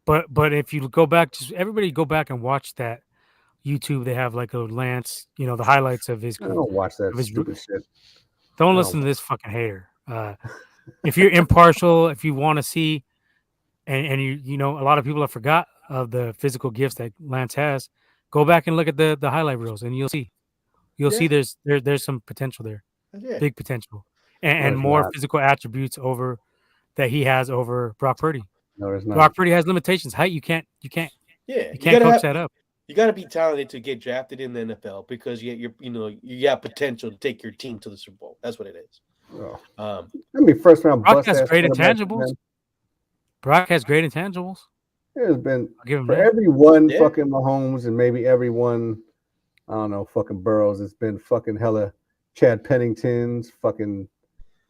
But if you go back, just everybody go back and watch that YouTube. They have like a Lance, the highlights of his. I don't watch that stupid shit. Don't listen to this fucking hater. If you're impartial, if you want to see, and you know, a lot of people have forgot of the physical gifts that Lance has. Go back and look at the highlight reels, and you'll see. See there's some potential there, big potential. And more physical attributes that he has over Brock Purdy. No, there's not. Brock Purdy has limitations. Height, you can't coach that up. You got to be talented to get drafted in the NFL because you got potential to take your team to the Super Bowl. That's what it is. I mean, first round. Brock has great intangibles. There's been for everyone fucking Mahomes and maybe everyone, I don't know, fucking Burrows. It's been fucking hella Chad Pennington's fucking.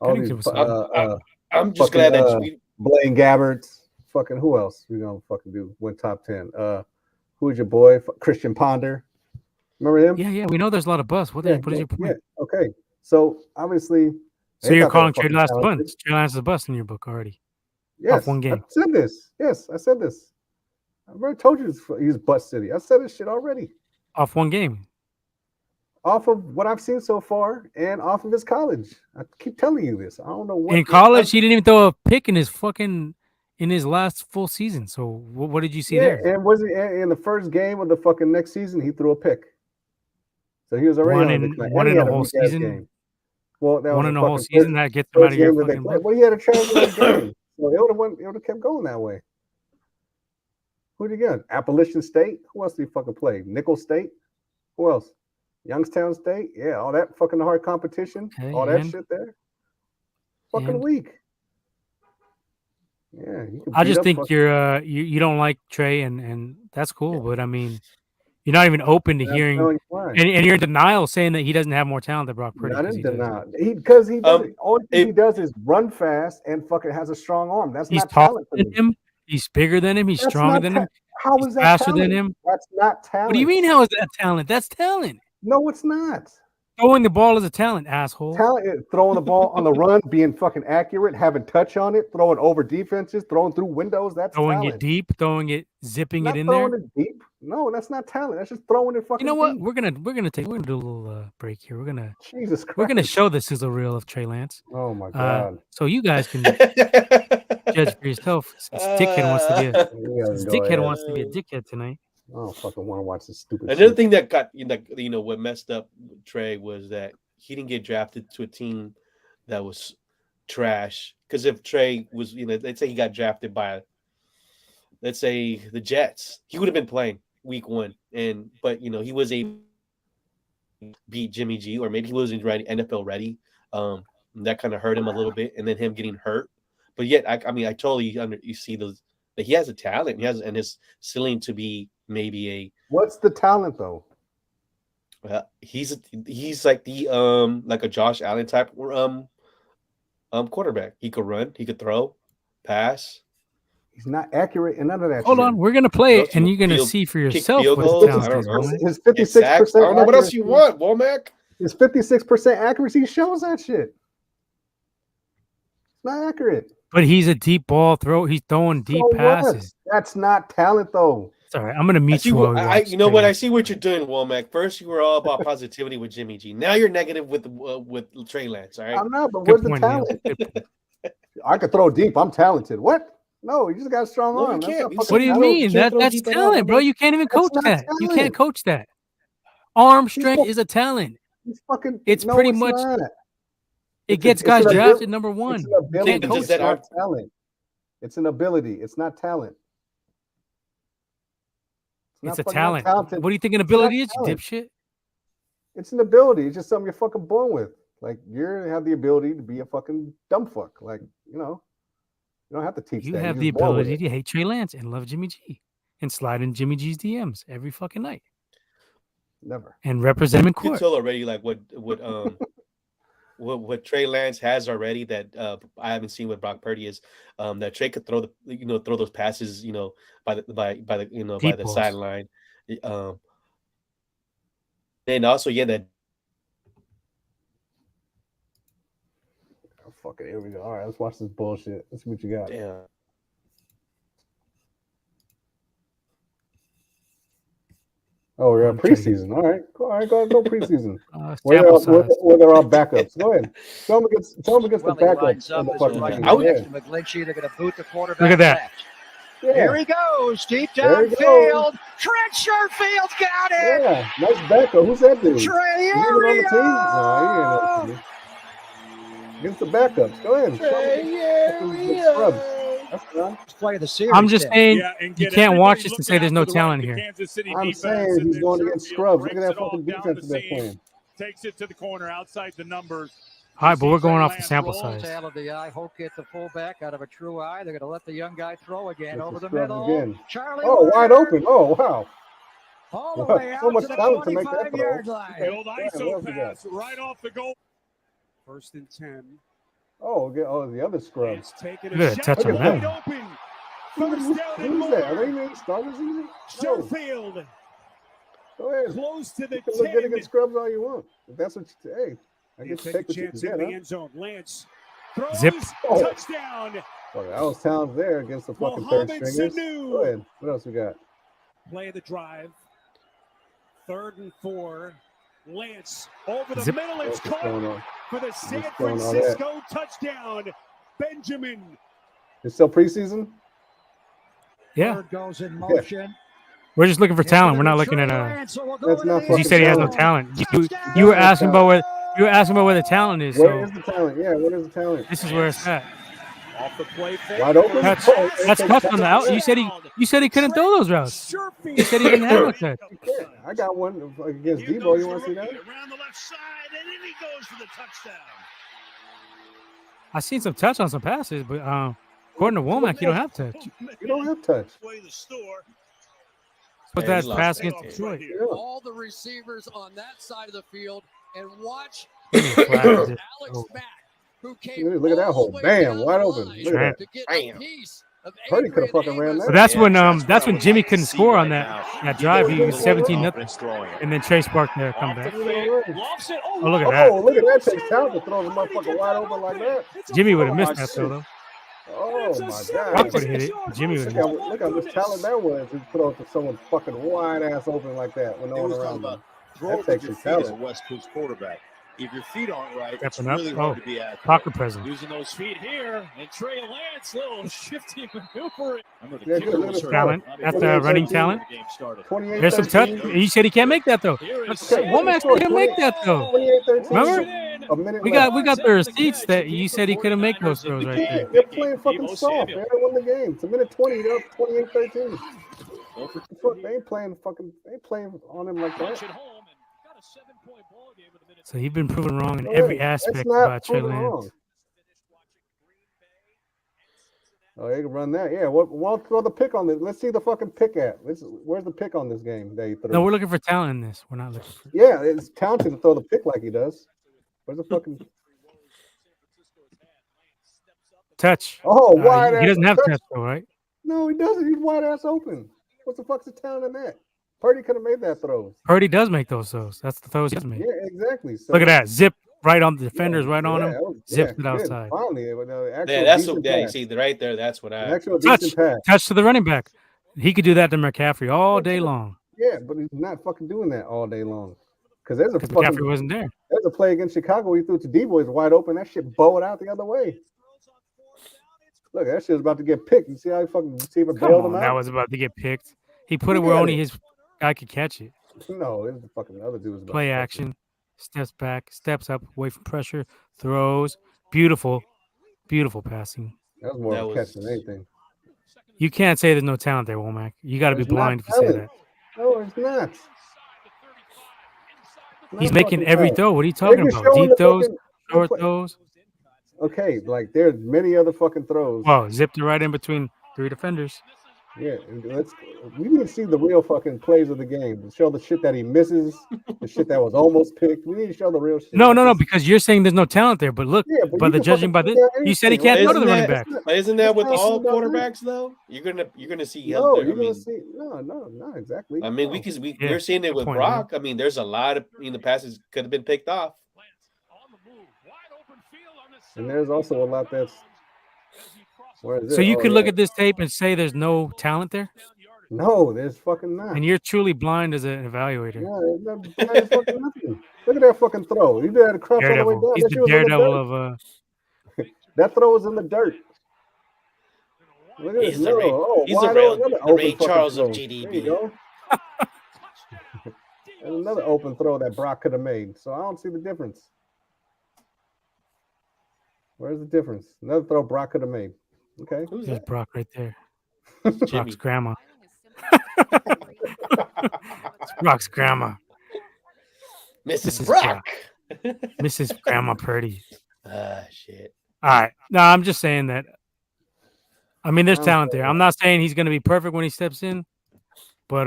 I'm just glad that Blaine Gabbert's fucking who else we gonna fucking do win top 10? Who's your boy? Christian Ponder. Remember him? Yeah, we know there's a lot of buzz. What is your point? Yeah, okay. So obviously, so you're calling Trey Lance a bust? Trey Lance is a bust in your book already. Yes, off one game. I said this. Yes, I said this. I've already told you he's bust city. I said this shit already. Off one game. Off of what I've seen so far and off of his college. I keep telling you this. I don't know what. In college, he didn't even throw a pick in his last full season. So what did you see there? And was it in the first game of the fucking next season? He threw a pick. So he was already one in a whole season. Game. Well, that one in a whole season that gets him out of your fucking book. Well, he had a transfer game, so it would have kept going that way. Who'd he get? Appalachian State. Who else did he fucking play? Nicholls State. Who else? Youngstown State, yeah, all that fucking hard competition, all that shit there. Fucking weak. Yeah, I just think you don't like Trey, and that's cool. But I mean, you're not even open to hearing, and you're in denial, saying that he doesn't have more talent than Brock Purdy. Not in denial, because he does. All he does is run fast and fucking has a strong arm. That's not talent for him. He's bigger than him. He's stronger than him. How is that faster than him? That's not talent. What do you mean? How is that talent? That's talent. No, it's not. Throwing the ball is a talent, asshole. Talent, throwing the ball on the run, being fucking accurate, having touch on it, throwing over defenses, throwing through windows. That's throwing talent. It deep, throwing it, zipping not it in there. Throwing it deep. No, that's not talent. That's just throwing it fucking. You know what? Deep. We're gonna do a little break here. Jesus Christ. We're gonna show the sizzle reel of Trey Lance. Oh my god. So you guys can judge for yourself. Since Dickhead wants to be a dickhead tonight. I don't fucking want to watch this stupid Another shit. thing that got what messed up Trey was that he didn't get drafted to a team that was trash. Because if Trey was, let's say he got drafted by, let's say the Jets, he would have been playing week 1. But he was able to beat Jimmy G, or maybe he wasn't ready, NFL ready. that kind of hurt him a little bit, and then him getting hurt. But yet, I totally you see those that he has a talent. He has and his ceiling to be maybe a. What's the talent though? He's like the like a Josh Allen type quarterback. He could run, he could throw, pass. He's not accurate in none of that. Hold on, we're gonna play it, and you're gonna see for yourself what his talent is. His 56%. I don't know what else you want, Womack. His 56% accuracy shows that shit. It's not accurate. But he's a deep ball throw. He's throwing deep passes. That's not talent, though. Sorry, I'm gonna mute you. You know what? I see what you're doing, Womack. First, you were all about positivity with Jimmy G. Now you're negative with Trey Lance. All right. I'm not, but where's the talent? I could throw deep. I'm talented. What? No, you just got a strong arm. What do you mean? That's talent, bro. You can't even coach that. You can't coach that. Arm strength is a talent. It's pretty much. It gets guys drafted number one. Can't coach that. Talent. It's an ability. It's not talent. It's a talent. What do you think an ability is, you dipshit? It's an ability. It's just something you're fucking born with. Like, you have the ability to be a fucking dumb fuck. Like, you don't have to teach that. You have the ability to hate Trey Lance and love Jimmy G and slide in Jimmy G's DMs every fucking night. Never. And represent him in court. You can tell already, like, what Trey Lance has already that I haven't seen with Brock Purdy is that Trey could throw those passes, by the sideline. And also, that. Oh, fuck it, here we go. All right, let's watch this bullshit. Let's see what you got. Damn. Oh, we're preseason. All right, go preseason. Where they're all backups. Go ahead. Tell them against the backups. They're going to boot the quarterback. Look at that. Yeah. Here he goes, deep downfield. Trent Sherfield's got it. Yeah, nice backup. Who's that dude? Trey on the team? No, he ain't against the backups. Go ahead. Play the series. I'm just saying you can't watch this and say there's no talent here. I'm saying he's going against scrubs. Look at that fucking defense they're playing. Takes it to the corner outside the numbers. All right, but we're going off the sample size. Out of the eye, Hoke gets the fullback out of a true eye. They're going to let the young guy throw again over the middle. Again. Charlie wide open. Oh, wow. All the way out so much to the talent to make that yard line. The old ISO pass right off the goal. 1st and 10. Oh, the other scrubs. Good touch on that. First down and Who's that? Are they even starters even? Sherfield. Go ahead. Close to the 10. Look good against scrubs all you want. If that's what you say. I You guess take a what you chance can in get, the end zone. Lance Zip. touchdown. Well, that was Towns there against the fucking third stringers. Go ahead. What else we got? Play of the drive. 3rd and 4. Lance over the Zip. middle. It's caught for the San going on Francisco touchdown. Benjamin. It's still preseason? Yeah. Bird goes in motion. We're just looking for talent. We're not looking at That's not you said he has no talent. You were asking about where the talent is. Where is the talent? Yeah, what is the talent? This is where it's at. Off the play fake. Wide open. That's tough on the out. You said he couldn't throw those routes. You said he didn't have no touch. I got one against Debo. You want to see that? Around the left side, and then he goes for the touchdown. I seen some touch on some passes, but according to Womack, you don't have touch. You don't have touch. But that pass against Detroit. Yeah. All the receivers on that side of the field, and watch Alex Mack, who came Look at that hole. Bam, wide open. Look at that. Bam. Purdy could have fucking ran that. So that's when Jimmy couldn't score on that drive. He was 17-0, and then Chase Park there come back. Oh, look at that. Oh, look at that. Takes talent to throw the motherfucker wide open like that. Jimmy would have missed that though. Oh my God! Brock would have hit it. Jimmy would have. Look how much talent that was to throw to someone fucking wide ass open like that when no one around them. That takes some talent. As a West Coast quarterback, if your feet aren't right, That's it's really hard to be accurate. Pocket present. Using those feet here, and Trey Lance, little shifty maneuver. Talent. That's running talent. 28, There's some touch. He said he can't make that though. Womack couldn't make that though. Remember? We got the receipts that you said he couldn't make those throws right there. They're playing fucking soft. They won the game. It's a minute 20. They're up 28-13. They ain't playing on him like that. So you've been proven wrong in every aspect about Trey Lance. Oh, they can run that. Yeah, won't throw the pick on this. Let's see the fucking pick at. Where's the pick on this game that he threw? No, we're looking for talent in this. We're not looking for. Yeah, it's talented to throw the pick like he does. Where's the fucking touch? Oh, wide ass. He doesn't have touch though, right? No, he doesn't. He's wide ass open. What the fuck's the talent in that? Purdy could have made that throw. Purdy does make those throws. That's the throws he does make. Yeah, exactly. So, look at that zip right on the defenders, right on him. Zips it good. outside. Finally, that's what. Yeah, you see right there. That's what I. Touch to the running back. He could do that to McCaffrey all day long. Yeah, but he's not fucking doing that all day long. Because McCaffrey wasn't there. There's a play against Chicago. He threw it to D-Boy. It's wide open. That shit bowed out the other way. Look, that shit was about to get picked. You see how he fucking receiver bailed him out? That was about to get picked. He put it where only his guy could catch it. No, it was the fucking other dude. Play action. Steps back. Steps up. Away from pressure. Throws. Beautiful. Beautiful passing. That was more of a catch than anything. You can't say there's no talent there, Womack. You got to be blind if you say that. No, it's not. He's making every throw. What are you talking about? Deep throws, short throws. Okay, like there's many other fucking throws. Wow, zipped it right in between 3 defenders. Yeah, we need to see the real fucking plays of the game. To show the shit that he misses, the shit that was almost picked. We need to show the real shit. No, because you're saying there's no talent there. But look, but the judging by this, you said he can't go to the running back. Isn't that with all quarterbacks though? You're gonna see. No, you're gonna see. No, not exactly. I mean, we're seeing it with Brock. I mean, there's a lot of the passes could have been picked off. And there's also a lot that's. So you could look at this tape and say there's no talent there? No, there's fucking not. And you're truly blind as an evaluator. Yeah, there's fucking nothing. Look at that fucking throw. He did that crouch all the way down. He's the daredevil of that throw was in the dirt. Look at he's the Ray Charles of GDB. There you go. There's another open throw that Brock could have made. So I don't see the difference. Where's the difference? Another throw Brock could have made. Okay. There's Brock right there. Brock's grandma. It's Brock's grandma. Mrs. Brock. Mrs. Grandma Purdy. Shit. All right. No, I'm just saying that. I mean, there's talent there. I'm not saying he's going to be perfect when he steps in, but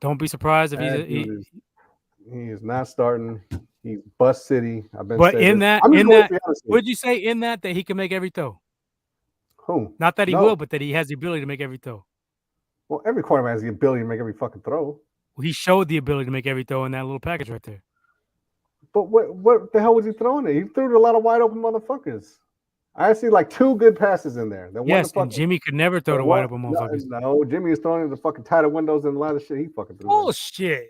don't be surprised if he is not starting. He's bust city. I've been. But would you say in that he can make every throw? Who? Not that he will, but that he has the ability to make every throw. Well, every quarterback has the ability to make every fucking throw. Well, he showed the ability to make every throw in that little package right there. But what the hell was he throwing it? He threw to a lot of wide open motherfuckers. I see like 2 good passes in there. Yes, and Jimmy could never throw to wide open motherfuckers. No, Jimmy is throwing into the fucking tighter windows and a lot of shit he fucking threw. Bullshit.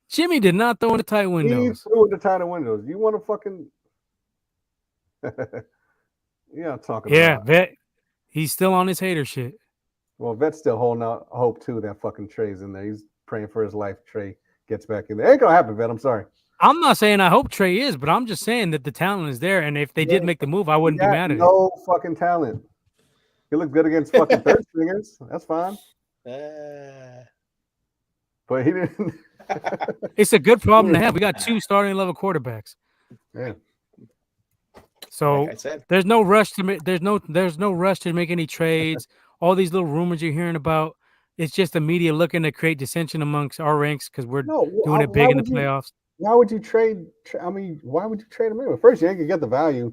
Jimmy did not throw in the tight windows. He threw in the tighter windows. You want to fucking yeah, I'm talking about. Vet. He's still on his hater shit. Well, Vet's still holding out hope too that fucking Trey's in there. He's praying for his life. Trey gets back in there. Ain't gonna happen, Vet. I'm sorry. I'm not saying I hope Trey is, but I'm just saying that the talent is there, and if they did make the move, I wouldn't be mad at it. No fucking talent. He looked good against fucking third stringers. That's fine. But he didn't. It's a good problem to have. We got 2 starting level quarterbacks. Yeah. So like there's no rush to make. There's no rush to make any trades. All these little rumors you're hearing about. It's just the media looking to create dissension amongst our ranks because we're doing it big in the playoffs. Why would you trade? I mean, why would you trade him anyway? First, you ain't gonna get the value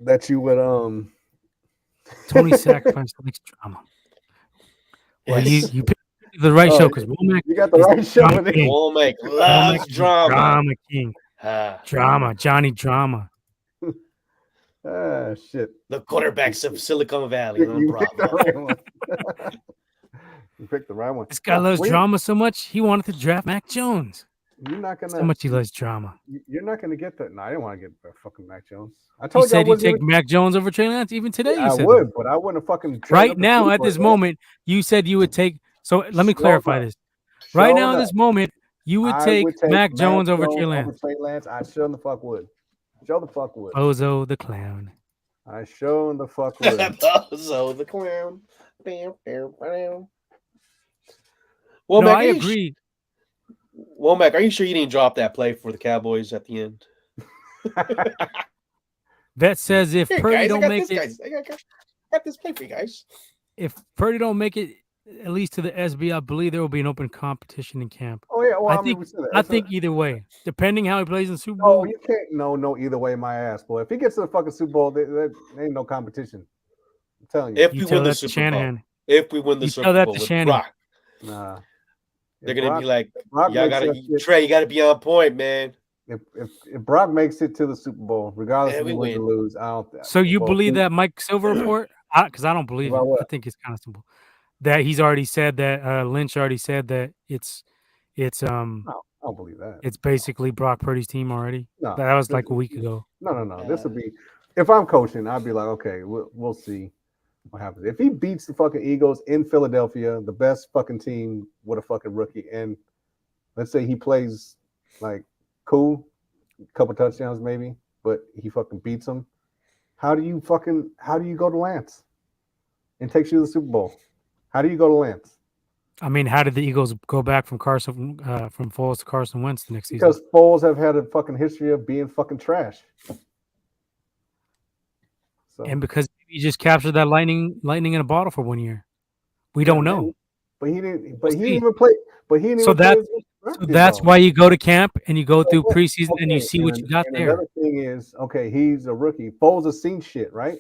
that you would. Tony sacrificed makes drama. Well, you picked the right show because Womack. You got the right show. Womack loves drama. Drama king. Drama, Johnny Drama. Shit. The quarterbacks of Silicon Valley. You picked the right one. You picked the right one. This guy loves drama so much he wanted to draft Mac Jones. You're not gonna. So much he loves drama. You're not gonna get that. No, I didn't want to get fucking Mac Jones. I told you said he'd take Mac Jones over Trey Lance. Even today, you said I would, but I wouldn't fucking. Right now, at this moment, you said you would take. So let me clarify this. Right now, at this moment, you would take Mac Jones over Trey Lance. I sure the fuck would. Show the fuck would. Bozo the clown. I sure the fuck would. Bozo the clown. Bam, bam, bam. Well, no, I agree. Womack, are you sure you didn't drop that play for the Cowboys at the end? Vet says if Here, Purdy guys, don't make it, guys. I got this play for you guys. if Purdy don't make it at least to the SB, I believe there will be an open competition in camp. Oh yeah, well, I think either way, depending how he plays in the Super Oh, Bowl. you can't. No, either way, my ass, boy. If he gets to the fucking Super Bowl, there ain't no competition. I'm telling you. If we win the Super Bowl, if we win the Super Bowl with Brock, nah, they're gonna be like, y'all gotta Trey, you gotta be on point, man. If Brock makes it to the Super Bowl, regardless if we win or lose, I don't. So you believe that Mike Silver report? Because I don't believe it. I think it's kind of simple. That he's already said that Lynch already said that it's No, I don't believe that. It's basically Brock Purdy's team already. No, that was like a week ago. No. This would be if I'm coaching, I'd be like, okay, we'll see what happens. If he beats the fucking Eagles in Philadelphia, the best fucking team with a fucking rookie, and let's say he plays like cool, a couple touchdowns maybe, but he fucking beats them. How do you go to Lance and takes you to the Super Bowl? How do you go to Lance? I mean, how did the Eagles go back from Foles to Carson Wentz the next season? Because Foles have had a fucking history of being fucking trash. So. And because he just captured that lightning in a bottle for 1 year, we don't know. But he didn't. But he didn't even play. But he didn't. So that's why you go to camp and you go through preseason and you see what you got there. Another thing is, okay, he's a rookie. Foles has seen shit, right?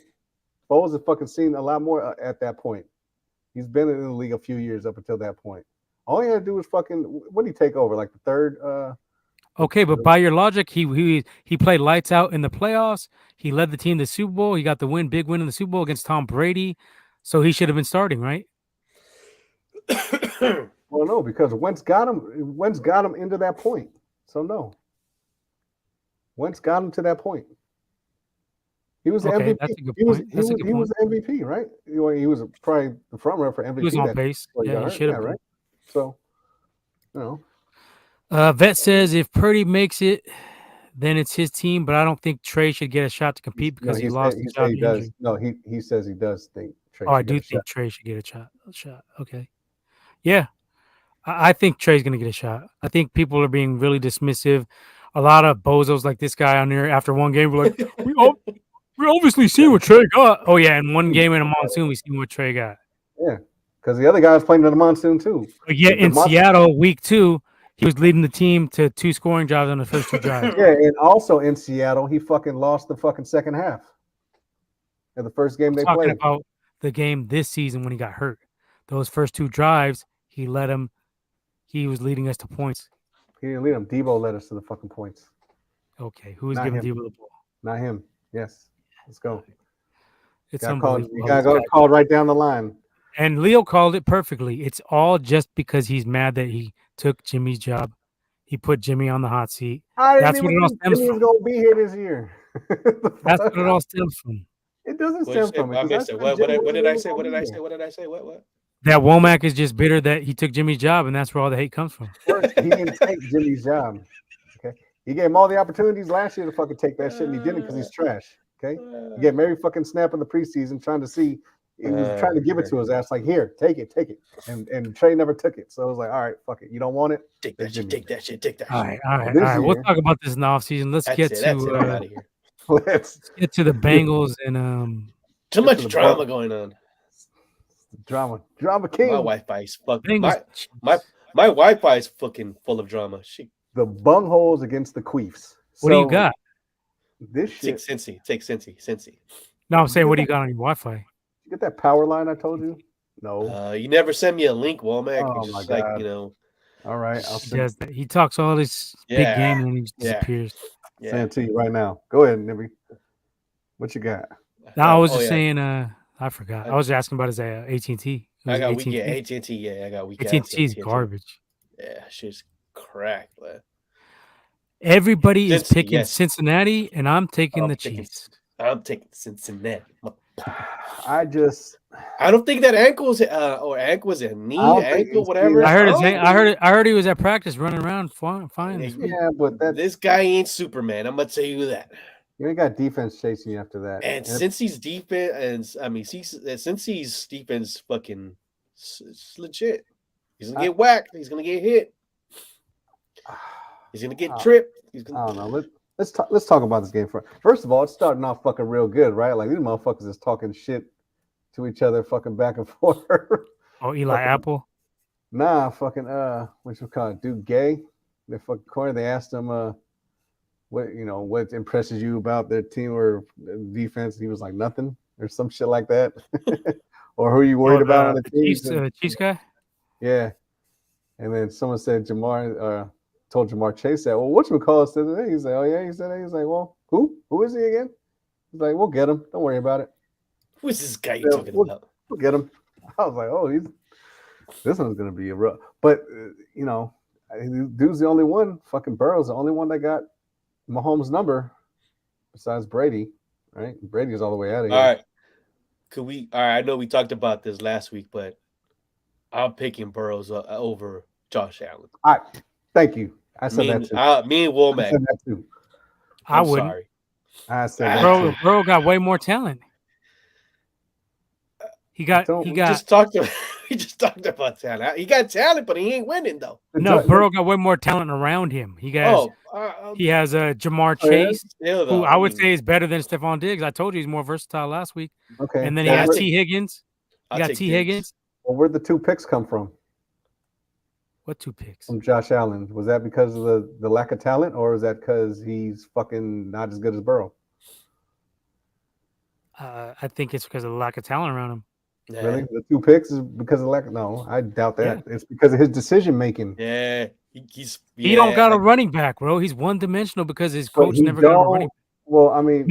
Foles has fucking seen a lot more at that point. He's been in the league a few years up until that point. All he had to do was fucking. What did he take over? Like the third. Okay, but by your logic, he played lights out in the playoffs. He led the team to the Super Bowl. He got the big win in the Super Bowl against Tom Brady. So he should have been starting, right? Well, no, because Wentz got him into that point. So no. Wentz got him to that point. He was the MVP. That's a good point. He was the MVP, right? He was probably the front runner for MVP. He was on base. Yeah, he should have. Right. So, you know. Vet says if Purdy makes it, then it's his team. But I don't think Trey should get a shot to compete because he lost his job. He does. No, he says he does think Trey. Oh, I do think Trey should get a shot. Okay. Yeah, I think Trey's going to get a shot. I think people are being really dismissive. A lot of bozos like this guy on there after one game were like, we obviously see what Trey got. Oh, yeah, in one game in a monsoon, we see what Trey got. Yeah, because the other guy was playing in the monsoon too. But yeah, in Seattle, week 2, he was leading the team to 2 scoring drives on the first 2 drives. Yeah, and also in Seattle, he fucking lost the fucking second half. In the first game they played. Talking about the game this season when he got hurt. Those first 2 drives, he led him. He was leading us to points. He didn't lead him. Debo led us to the fucking points. Okay, who was giving Debo the ball? Not him. Yes, let's go. It's unbelievable. You got go called right down the line. And Leo called it perfectly. It's all just because he's mad that he took Jimmy's job. He put Jimmy on the hot seat. That's what it all stems from. Jimmy's gonna be here this year. That's what it all stems from. It doesn't stem from it. I missed it. What did I say? What did I say? What did I say? What? That Womack is just bitter that he took Jimmy's job, and that's where all the hate comes from. First, he didn't take Jimmy's job. Okay, he gave him all the opportunities last year to fucking take that shit, and he didn't because he's trash. Okay, he gave him every fucking snap in the preseason, trying to see. He was trying to give it to his ass, like, here, take it, and Trey never took it. So I was like, all right, fuck it, you don't want it, take that shit. All right. We'll talk about this in the offseason. Let's get to the Bengals and too much drama going on. Drama king. My Wi-Fi is fucking my Wi-Fi is fucking full of drama. The bungholes against the queefs. What do you got? This shit. Take Cincy. No, I'm saying, what do you got on your Wi-Fi? You get that power line I told you? No. You never send me a link, Womack. Oh my God. All right. He talks all this big game and he just disappears. Yeah. Send it to you right now. Go ahead, Nibby. What you got? No, I was just saying. I forgot. I was asking about his AT&T. I got AT&T. Yeah, I got weak. AT&T is garbage. Yeah, shit's crack, man. Everybody is picking Cincinnati, and I'm taking the Chiefs. I'm taking Cincinnati. I don't think that ankle's was a knee, ankle, whatever. I heard he was at practice running around fine. Yeah, but this guy ain't Superman. I'm gonna tell you that. You ain't got defense chasing you after that. And Cincy's defense, Cincy's defense fucking it's legit. He's gonna get whacked. He's gonna get hit. He's gonna get tripped. I don't know. Let's talk about this game first of all. It's starting off fucking real good, right? Like these motherfuckers is talking shit to each other, fucking back and forth. Oh, Eli Apple. Nah, fucking what you call it, Duke Gay. The fucking corner. They asked him what impresses you about their team or defense, and he was like nothing or some shit like that. Or who are you worried about on the team? Chiefs guy. Yeah. And then someone said told Jamar Chase that. Well, whatchamacallit said that. He's like, oh yeah, he said that. He's like, well, who is he again? He's like, we'll get him. Don't worry about it. Who's this guy you talking about? We'll get him. I was like, oh, this one's gonna be a rough. But dude's the only one. Fucking Burrow's the only one that got Mahomes' number besides Brady. Right? Brady's all the way out of here. All right. All right, I know we talked about this last week, but I'm picking Burrows over Josh Allen. All right. Thank you. I said that too. Me and Womack. I said that too. I wouldn't. Sorry. I said that too. Burrow got way more talent. He just talked about talent. He got talent, but he ain't winning though. No, Burrow got way more talent around him. He has Jamar Chase, who I would say is better than Stephon Diggs. I told you he's more versatile last week. Okay. And then he has T. Higgins. Higgins. Well, where'd the 2 picks come from? What 2 picks? From Josh Allen. Was that because of the lack of talent, or is that because he's fucking not as good as Burrow? I think it's because of the lack of talent around him. Yeah. Really? The 2 picks is because of lack of... No, I doubt that. Yeah. It's because of his decision making. Yeah. He don't got a running back, bro. He's one-dimensional because his coach never got a running back. Well, I mean...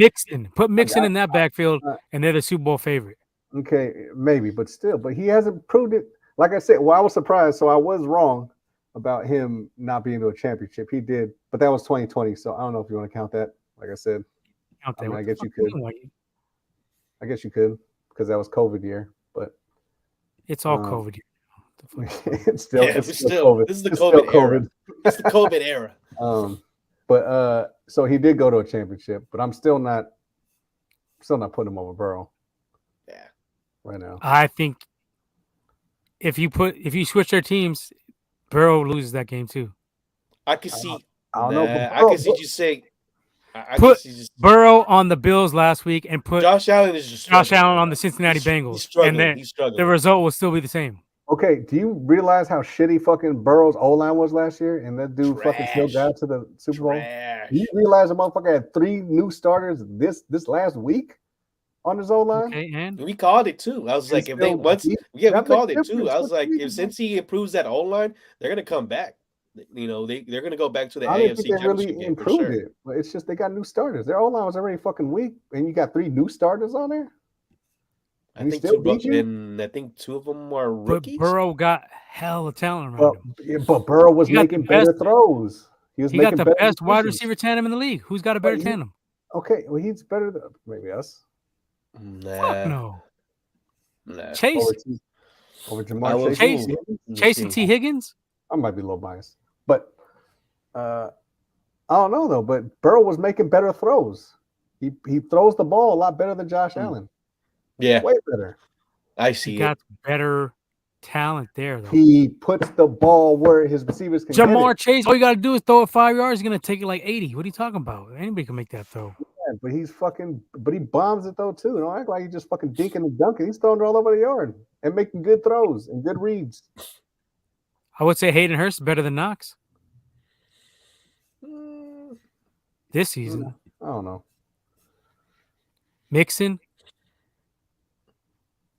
Put Mixon in that backfield, and they're the Super Bowl favorite. Okay, maybe, but still. But he hasn't proved it. Like I said, I was surprised, so I was wrong about him not being to a championship. He did, but that was 2020, so I don't know if you want to count that. Like I said, I guess you could. I guess you could, because that was COVID year. But it's all COVID year. It's still COVID. This is the COVID era. It's the COVID era. But so he did go to a championship, but I'm still not putting him over Burrow. Yeah. Right now. I think if you switch their teams, Burrow loses that game too. I can see. I don't know. I can see you say. Put Burrow on the Bills last week and put Josh Allen on the Cincinnati Bengals, and then the result will still be the same. Okay, do you realize how shitty fucking Burrow's O-line was last year, and that dude fucking still got to the Super Bowl? Do you realize the motherfucker had 3 new starters this last week on his O-line? Okay, and we called it too. I was like, we called it too. I was like, since he improves that O-line, they're gonna come back. They're going to go back to the AFC Championship really improved it, but it's just they got new starters. Their O-line was already fucking weak, and you got 3 new starters on there. I think 2 of them are rookies. But Burrow got hella talent around him. Yeah, but Burrow was making better throws. He got the best wide receiver tandem in the league. Who's got a better tandem? Okay, well he's better than maybe us. Fuck no. Nah. Chase over Jamar Chase. Chase and T. Higgins. I might be a little biased, but I don't know though. But Burrow was making better throws. He throws the ball a lot better than Josh Allen. Yeah, way better. I see. He got better talent there though. He puts the ball where his receivers can. Jamar Chase, all you got to do is throw it 5 yards. He's gonna take it like 80. What are you talking about? Anybody can make that throw. Yeah, but he bombs it though too. Don't act like he's just fucking dinking and dunking. He's throwing it all over the yard and making good throws and good reads. I would say Hayden Hurst is better than Knox this season. I don't know. Mixon.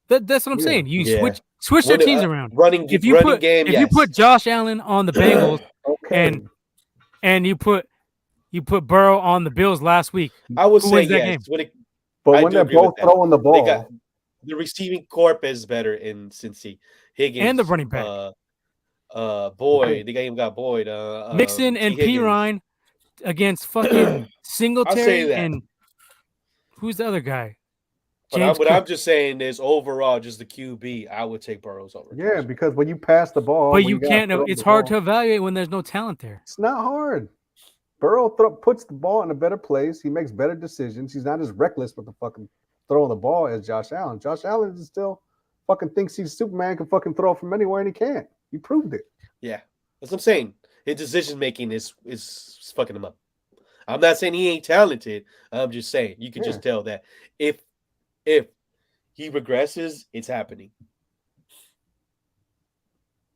That's what I'm saying. You switch their teams around. If you put Josh Allen on the Bengals and you put Burrow on the Bills last week, I would say yes. But when they're both throwing the ball, the receiving corp is better in Cincy. Higgins and the running back. Boyd, the game got Boyd. Mixon and Pirine against fucking Singletary and who's the other guy? But I'm just saying this overall, just the QB, I would take Burrows over. Yeah, because when you pass the ball, but you can't. It's hard to evaluate when there's no talent there. It's not hard. Burrow puts the ball in a better place. He makes better decisions. He's not as reckless with the fucking throwing the ball as Josh Allen. Josh Allen is still fucking thinks he's Superman, can fucking throw from anywhere, and he can't. He proved it. Yeah, that's what I'm saying. His decision making is fucking him up. I'm not saying he ain't talented. I'm just saying you can just tell that if he regresses, it's happening.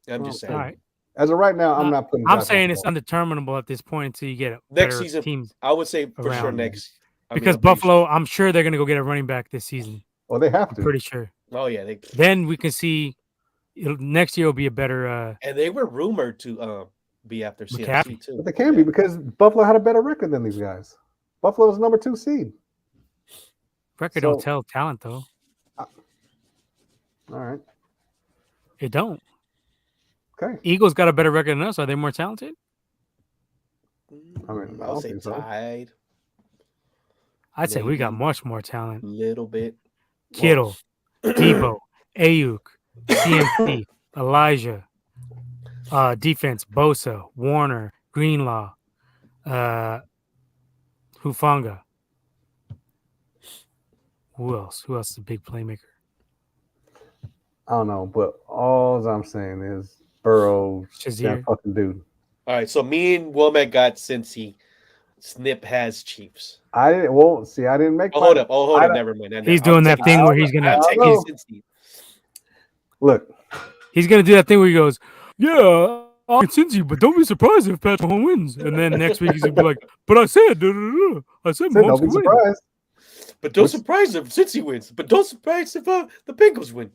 I'm just saying. All right. As of right now, I'm not putting. I'm saying it's undeterminable at this point until you get next better season. Teams. I would say for sure next. Because Buffalo, I'm sure they're going to go get a running back this season. Oh, they have to. I'm pretty sure. Oh yeah. Then we can see next year will be a better. And they were rumored to be after CMC too. But they can be because Buffalo had a better record than these guys. Buffalo's number 2 seed. Record don't tell talent though. All right. It don't. Okay. Eagles got a better record than us. Are they more talented? I mean, I'll say tied. I'd say we got much more talent. A little bit. Kittle, Debo, Ayuk, CMC, Elijah, defense, Bosa, Warner, Greenlaw, Hufanga. Who else? Who else is a big playmaker? I don't know, but all I'm saying is Burrow, that fucking dude. All right, so me and Womack got Cincy. Snip has Chiefs. I didn't. Well, see, I didn't make. Hold up. Never mind. He's doing that thing where he's gonna take Cincy. Look, he's gonna do that thing where he goes, "Yeah, I'm Cincy, but don't be surprised if Patrick Mahomes wins." And then next week he's gonna be like, "But I said Mahomes don't be surprised." But don't surprise if Cincy wins. But don't surprise if the Bengals win.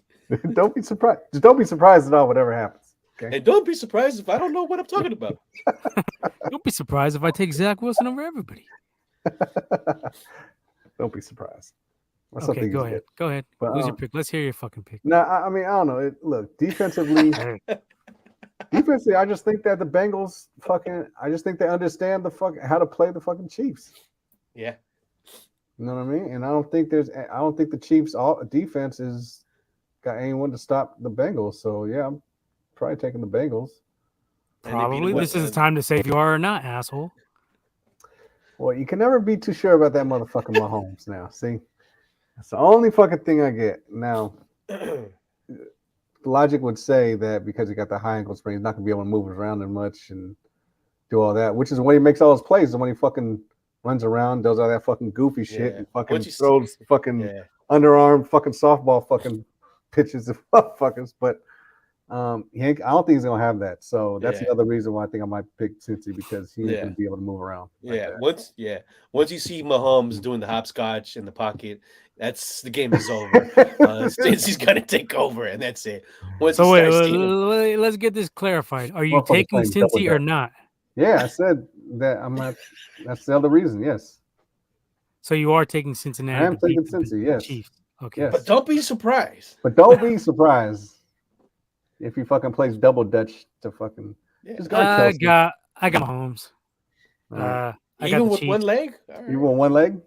Don't be surprised. Just don't be surprised at all. Whatever happens. Okay? And don't be surprised if I don't know what I'm talking about. Don't be surprised if I take Zach Wilson over everybody. Don't be surprised. Okay, go ahead. Go ahead. But, who's your pick? Let's hear your fucking pick. No, I mean, I don't know. Look, defensively, I just think that the Bengals I just think they understand how to play the fucking Chiefs. Yeah. You know what I mean? And I don't think the Chiefs defense is got anyone to stop the Bengals. So yeah, I'm probably taking the Bengals. Probably. This is the time to say if you are or not, asshole. Well, you can never be too sure about that motherfucking Mahomes now. See? That's the only fucking thing I get. Now, logic would say that because he got the high ankle sprain, he's not going to be able to move around as much and do all that, which is when he makes all his plays, and when he fucking runs around, does all that fucking goofy shit, and fucking throws fucking underarm fucking softball fucking pitches and motherfuckers. But I don't think he's going to have that. So that's another reason why I think I might pick Cincy, because he's going to be able to move around. Once you see Mahomes doing the hopscotch in the pocket, the game is over. Cincy's going to take over, and that's it. Let's get this clarified. Are you taking Cincy or not? Yeah, I said that I'm not. That's the other reason. Yes. So you are taking Cincinnati. I am taking Cincy. Yes. Chiefs. Okay. Yes. But don't be surprised. If he fucking plays double dutch to fucking. I got Mahomes. Even with one leg. You want one leg?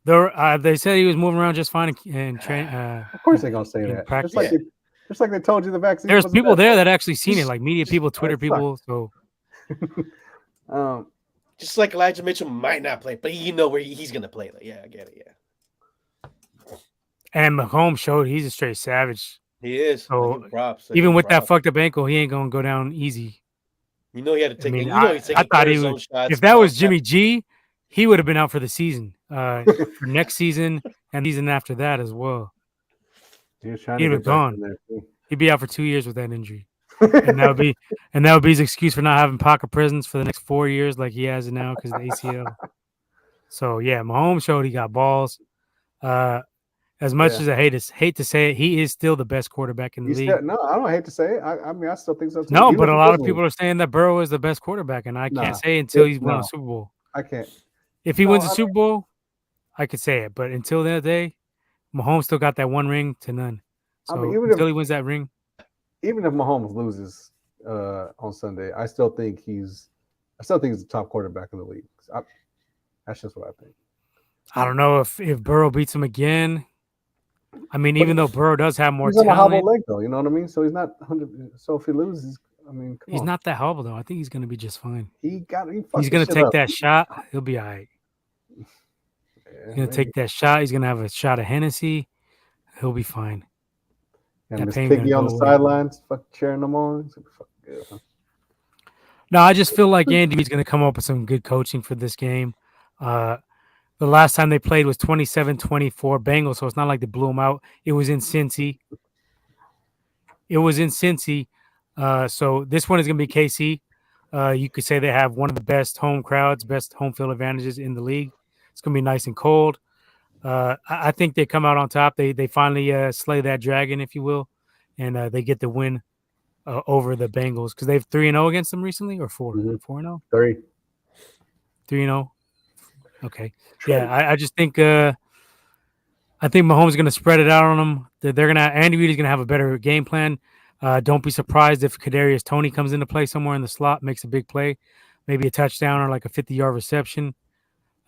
They said he was moving around just fine and train. Of course they're gonna say that. Just like they told you the vaccine. There's people there that actually seen it, like media people, Twitter people. So. Just like Elijah Mitchell might not play, but you know where he's gonna play. Like, I get it. Yeah. And Mahomes showed he's a straight savage. He is. So even with that fucked up ankle, he ain't gonna go down easy. You know he had to take. I thought he would. If that was Jimmy G, he would have been out for the season, for next season and season after that as well. He'd have gone. He'd be out for 2 years with that injury, and that would be his excuse for not having pocket presence for the next 4 years, like he has it now because of the ACL. So yeah, Mahomes showed he got balls. As much as I hate to say it, he is still the best quarterback in the league. No, I don't hate to say it. I mean, I still think so too. No, but a lot of people are saying that Burrow is the best quarterback, and I can't say until he's won a Super Bowl. I can't. If he wins a Super Bowl, I could say it. But until that day, Mahomes still got that one ring to none. So until he wins that ring. Even if Mahomes loses on Sunday, I still think he's the top quarterback in the league. That's just what I think. I don't know if Burrow beats him again. I mean, even though Burrow does have more talent, he's on a hobble leg, though. You know what I mean? So he's not 100. So if he loses, I mean, he's not that hobble though. I think he's going to be just fine. He's going to take that shot. He'll be all right. He's going to take that shot. He's going to have a shot of Hennessy. He'll be fine. And Miss Piggy on the sidelines, cheering them on. No, I just feel like Andy Reid's going to come up with some good coaching for this game. The last time they played was 27-24 Bengals, so it's not like they blew them out. It was in Cincy. So this one is going to be KC. You could say they have one of the best home crowds, best home field advantages in the league. It's going to be nice and cold. I think they come out on top. They finally slay that dragon, if you will, and they get the win over the Bengals because they've 3-0 against them recently, or 4-0? 3-0. Okay. Yeah, I just think Mahomes is going to spread it out on them. Andy Reid is going to have a better game plan. Don't be surprised if Kadarius Toney comes into play somewhere in the slot, makes a big play, maybe a touchdown or like a 50-yard reception.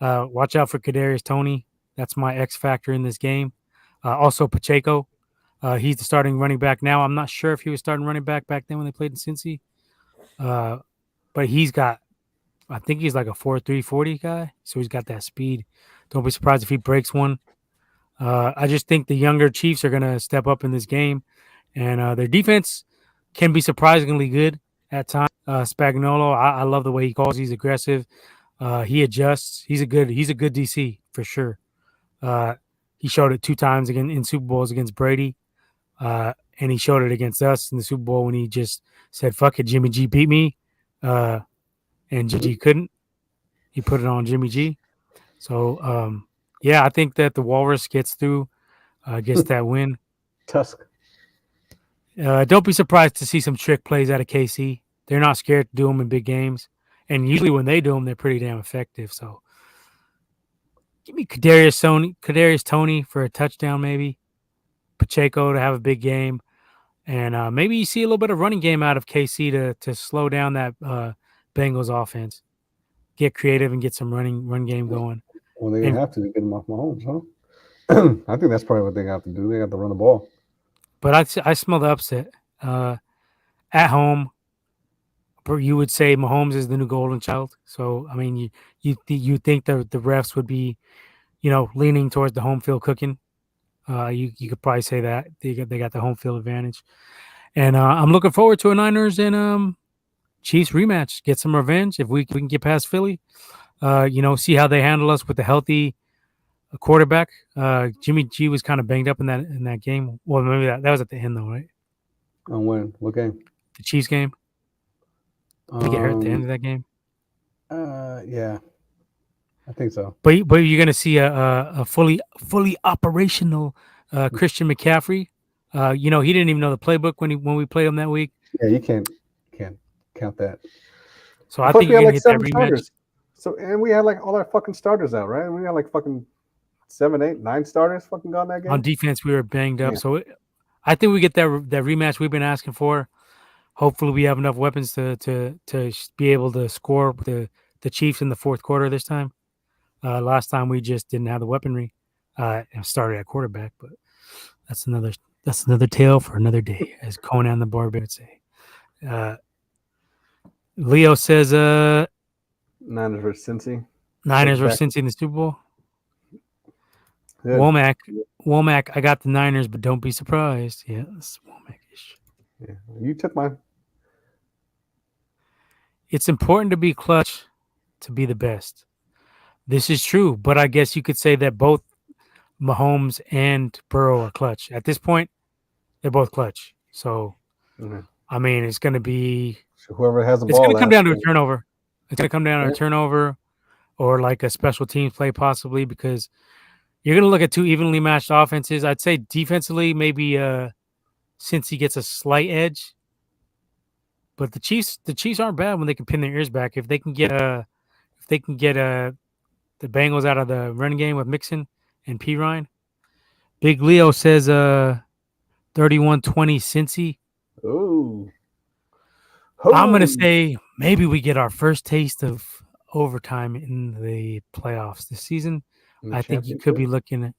Watch out for Kadarius Toney. That's my X factor in this game. Also, Pacheco. He's the starting running back now. I'm not sure if he was starting running back then when they played in Cincy. But I think he's like a 4.3 40 guy. So he's got that speed. Don't be surprised if he breaks one. I just think the younger Chiefs are going to step up in this game. And their defense can be surprisingly good at times. Spagnuolo, I love the way he calls. He's aggressive. He adjusts. He's a good DC for sure. He showed it 2 times again in Super Bowls against Brady. And he showed it against us in the Super Bowl when he just said, "Fuck it, Jimmy G beat me." And Jimmy G couldn't. He put it on Jimmy G. So, I think that the Walrus gets through, gets that win. Tusk. Don't be surprised to see some trick plays out of KC. They're not scared to do them in big games. And usually when they do them, they're pretty damn effective. So give me Kadarius Toney for a touchdown, maybe. Pacheco to have a big game. And maybe you see a little bit of running game out of KC to slow down that Bengals offense. Get creative and get some run game going. Well, they're going to have to get them off Mahomes, huh? I think that's probably what they have to do. They have to run the ball. But I smell the upset. At home, you would say Mahomes is the new golden child. So, I mean, you think the refs would be, leaning towards the home field cooking. You could probably say that. They got the home field advantage. And I'm looking forward to a Niners and Chiefs rematch. Get some revenge if we can get past Philly. See how they handle us with the healthy quarterback. Jimmy G was kind of banged up in that game. Well, maybe that was at the end though, right? On when? What game? The Chiefs game. Did he get hurt at the end of that game? Yeah, I think so. But you're gonna see a fully operational Christian McCaffrey. He didn't even know the playbook when we played him that week. Yeah, you can't count that. So I think you're gonna get that rematch. Starters. So and we had like all our fucking starters out, right? We had like fucking 7, 8, 9 starters fucking gone that game. On defense, we were banged up. Yeah. So I think we get that rematch we've been asking for. Hopefully, we have enough weapons to be able to score the Chiefs in the fourth quarter this time. Last time we just didn't have the weaponry. Started at quarterback, but that's another tale for another day, as Conan the Barbarian would say. Leo says, Niners versus Cincy. Niners versus Cincy in the Super Bowl. Womack, I got the Niners, but don't be surprised. Yeah, it's Womack-ish. Yeah, you took mine. It's important to be clutch to be the best. This is true, but I guess you could say that both Mahomes and Burrow are clutch. At this point, they're both clutch. So, I mean, it's going to be whoever has the ball. It's going to come down to a turnover. It's going to come down to a turnover or like a special teams play possibly because you're going to look at 2 evenly matched offenses. I'd say defensively, maybe since he gets a slight edge. But the Chiefs aren't bad when they can pin their ears back. If they can get the Bengals out of the run game with Mixon and P. Ryan. Big Leo says 31-20 Cincy. Ooh. I'm going to say maybe we get our first taste of overtime in the playoffs this season. I think you could be looking at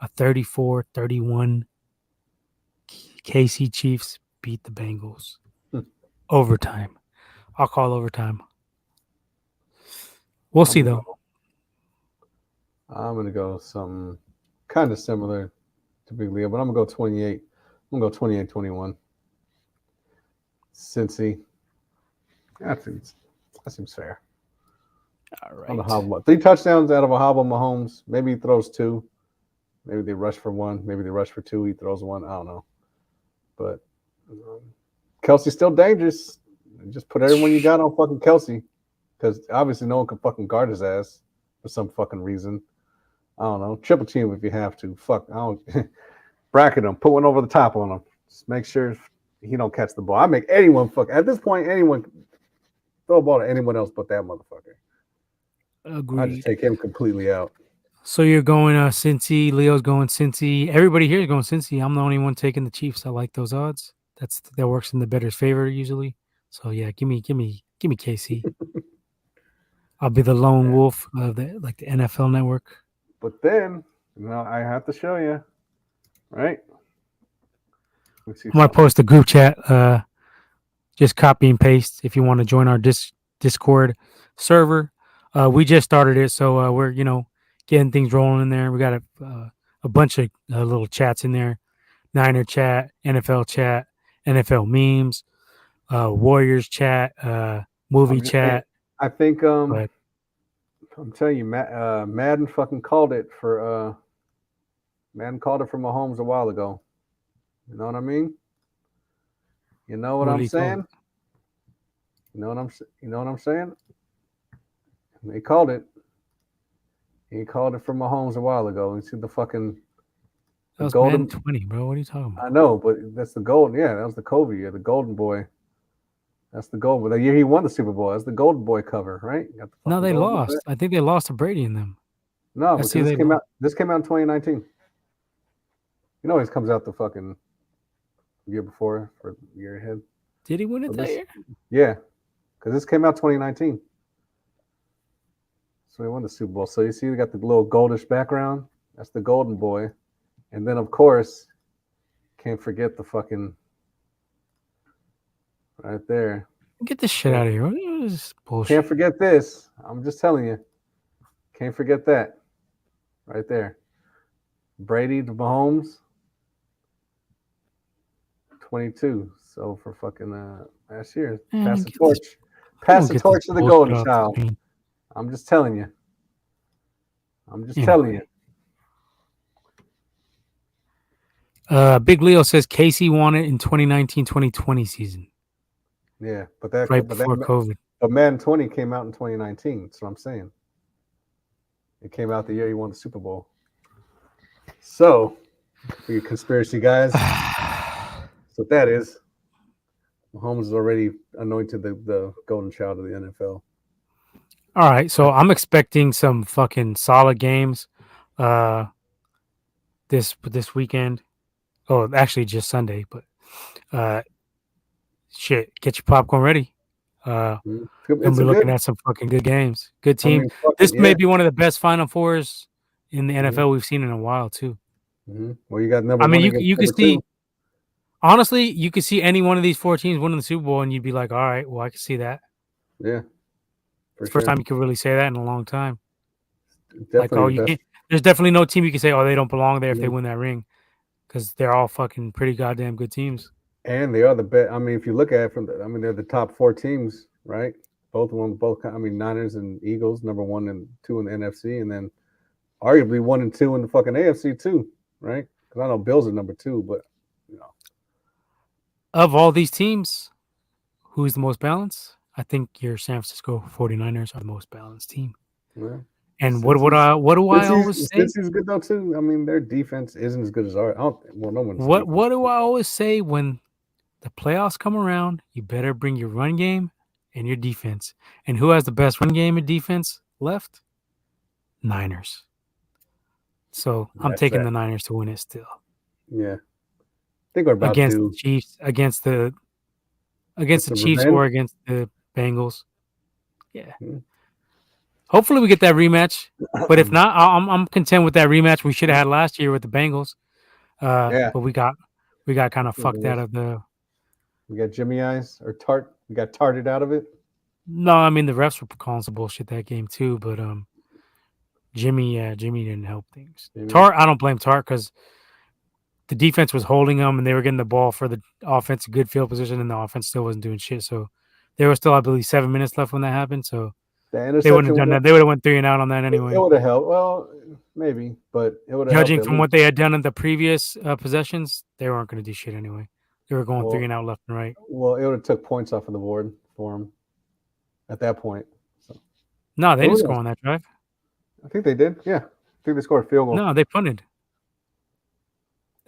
a 34-31 KC Chiefs beat the Bengals. Overtime. I'll call overtime. We'll see, though. I'm going to go something kind of similar to Big Leo, but I'm going to go 28. I'm going to go 28-21. Cincy. That seems fair. All On the right. hobble, 3 touchdowns out of a hobble. Mahomes. Maybe he throws 2. Maybe they rush for 1. Maybe they rush for 2. He throws 1. I don't know. But Kelsey's still dangerous. Just put everyone you got on fucking Kelsey, because obviously no one can fucking guard his ass for some fucking reason. I don't know. Triple team if you have to. Fuck. I don't bracket him. Put one over the top on him. Just make sure he don't catch the ball. I make anyone fuck. At this point, anyone throw a ball to anyone else but that motherfucker. Agreed. I just take him completely out. So you're going Cincy. Leo's going Cincy. Everybody here is going Cincy. I'm the only one taking the Chiefs. I like those odds. That works in the bettor's favor usually. So yeah, give me KC. I'll be the lone wolf of the NFL Network. But then, I have to show you, right? I'm gonna post a group chat. Just copy and paste if you want to join our Discord server. We just started it, so we're getting things rolling in there. We got a bunch of little chats in there: Niner chat, NFL chat, NFL memes, Warriors chat, movie chat. I think I'm telling you, Madden fucking called it for Mahomes a while ago. You know what I mean? You know what I'm saying? You know what I'm saying? They called it. He called it for Mahomes a while ago. You see the fucking that was golden 20, bro. What are you talking about? I know, but that's the golden. Yeah, that was the Kobe year, the Golden Boy. That's the gold. The year he won the Super Bowl. That's the Golden Boy cover, right? No, they lost. I think they lost to Brady in them. No, because this came out in 2019. He always comes out the fucking year before or the year ahead. Did he win it that year? Yeah, because this came out 2019. So he won the Super Bowl. So you see, we got the little goldish background. That's the Golden Boy, and then of course, can't forget the fucking. Right there. Get this shit out of here. What is this bullshit? Can't forget this. I'm just telling you. Can't forget that. Right there. Brady to Mahomes. 22. So for fucking last year. Pass the torch. Pass the torch to the golden child. I'm just telling you. Telling you. Big Leo says Casey won it in 2019-2020 season. Yeah, but before COVID. But Madden 20 came out in 2019. That's what I'm saying. It came out the year he won the Super Bowl. So, for you conspiracy guys, that's what that is. Mahomes is already anointed the golden child of the NFL. All right, so I'm expecting some fucking solid games this weekend. Oh, actually just Sunday, but shit, get your popcorn ready. We'll be looking at some fucking good games. Good team. This may be one of the best Final Fours in the NFL we've seen in a while, too. Mm-hmm. Well, you got number one. I mean, you could see, honestly, you could see any one of these 4 teams winning the Super Bowl, and you'd be like, all right, well, I can see that. Yeah. It's the first time you could really say that in a long time. Definitely you can't. There's definitely no team you can say, oh, they don't belong there if they win that ring, because they're all fucking pretty goddamn good teams. And they are the best. I mean, if you look at it they're the top 4 teams, right? Both. I mean, Niners and Eagles, number 1 and 2 in the NFC, and then arguably 1 and 2 in the fucking AFC too, right? Because I know Bills are number 2, but of all these teams, who's the most balanced? I think your San Francisco 49ers are the most balanced team. Yeah. And what do I always say? This is good though too. I mean, their defense isn't as good as ours. No one's. What do I always say when the playoffs come around? You better bring your run game and your defense. And who has the best run game and defense left? Niners. So I'm taking the Niners to win it still. Yeah, I think we're about against to the Chiefs, against the Chiefs or against the Bengals. Yeah. Mm-hmm. Hopefully we get that rematch, but if not, I'm content with that rematch we should have had last year with the Bengals. But we got kind of fucked out of the. We got Jimmy eyes or tart. We got tarted out of it. No, I mean the refs were calling some bullshit that game too, but Jimmy didn't help things. Tart, I don't blame Tart because the defense was holding them and they were getting the ball for the offense, good field position, and the offense still wasn't doing shit. So There was still, I believe, 7 minutes left when that happened. So The they interception wouldn't have done that. They would have went 3 and out on that anyway. It would have helped. Well, maybe, but it would have helped. Judging from what they had done in the previous possessions, they weren't going to do shit anyway. They were going 3 and out left and right. Well, it would have took points off of the board for them at that point. So. No, they didn't score on that drive. I think they did. Yeah, I think they scored a field goal. No, they punted.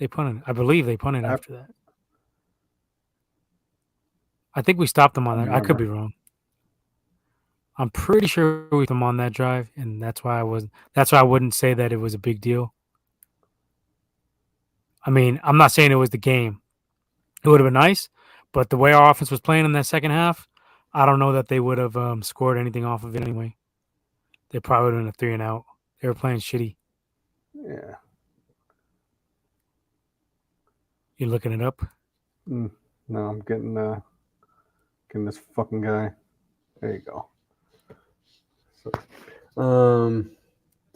I believe they punted after that. I think we stopped them on that. I could be wrong. I'm pretty sure we stopped them on that drive, and that's why I wouldn't say that it was a big deal. I mean, I'm not saying it was the game. It would have been nice, but the way our offense was playing in that second half, I don't know that they would have scored anything off of it anyway. They probably would have been a 3 and out. They were playing shitty. Yeah. You looking it up? No, I'm getting this fucking guy. There you go. So,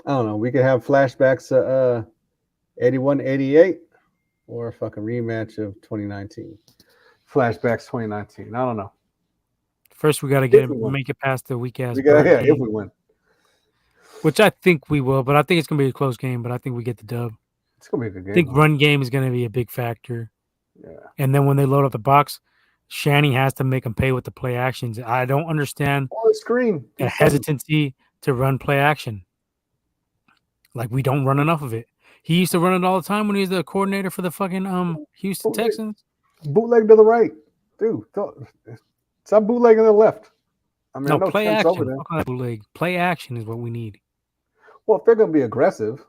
I don't know. We could have flashbacks 81-88 or a fucking rematch of 2019. Flashbacks 2019. I don't know. First, we got to make it past the weak ass. If we win. Which I think we will, but I think it's gonna be a close game. But I think we get the dub. It's gonna be a good game. I think run game is gonna be a big factor. Yeah. And then when they load up the box, Shanny has to make them pay with the play actions. I don't understand on the screen the hesitancy to run play action. Like we don't run enough of it. He used to run it all the time when he was the coordinator for the fucking Houston Texans. Bootleg to the right, dude. Stop bootlegging to the left. I mean, no play action. Bootleg. Play action is what we need. Well, if they're gonna be aggressive,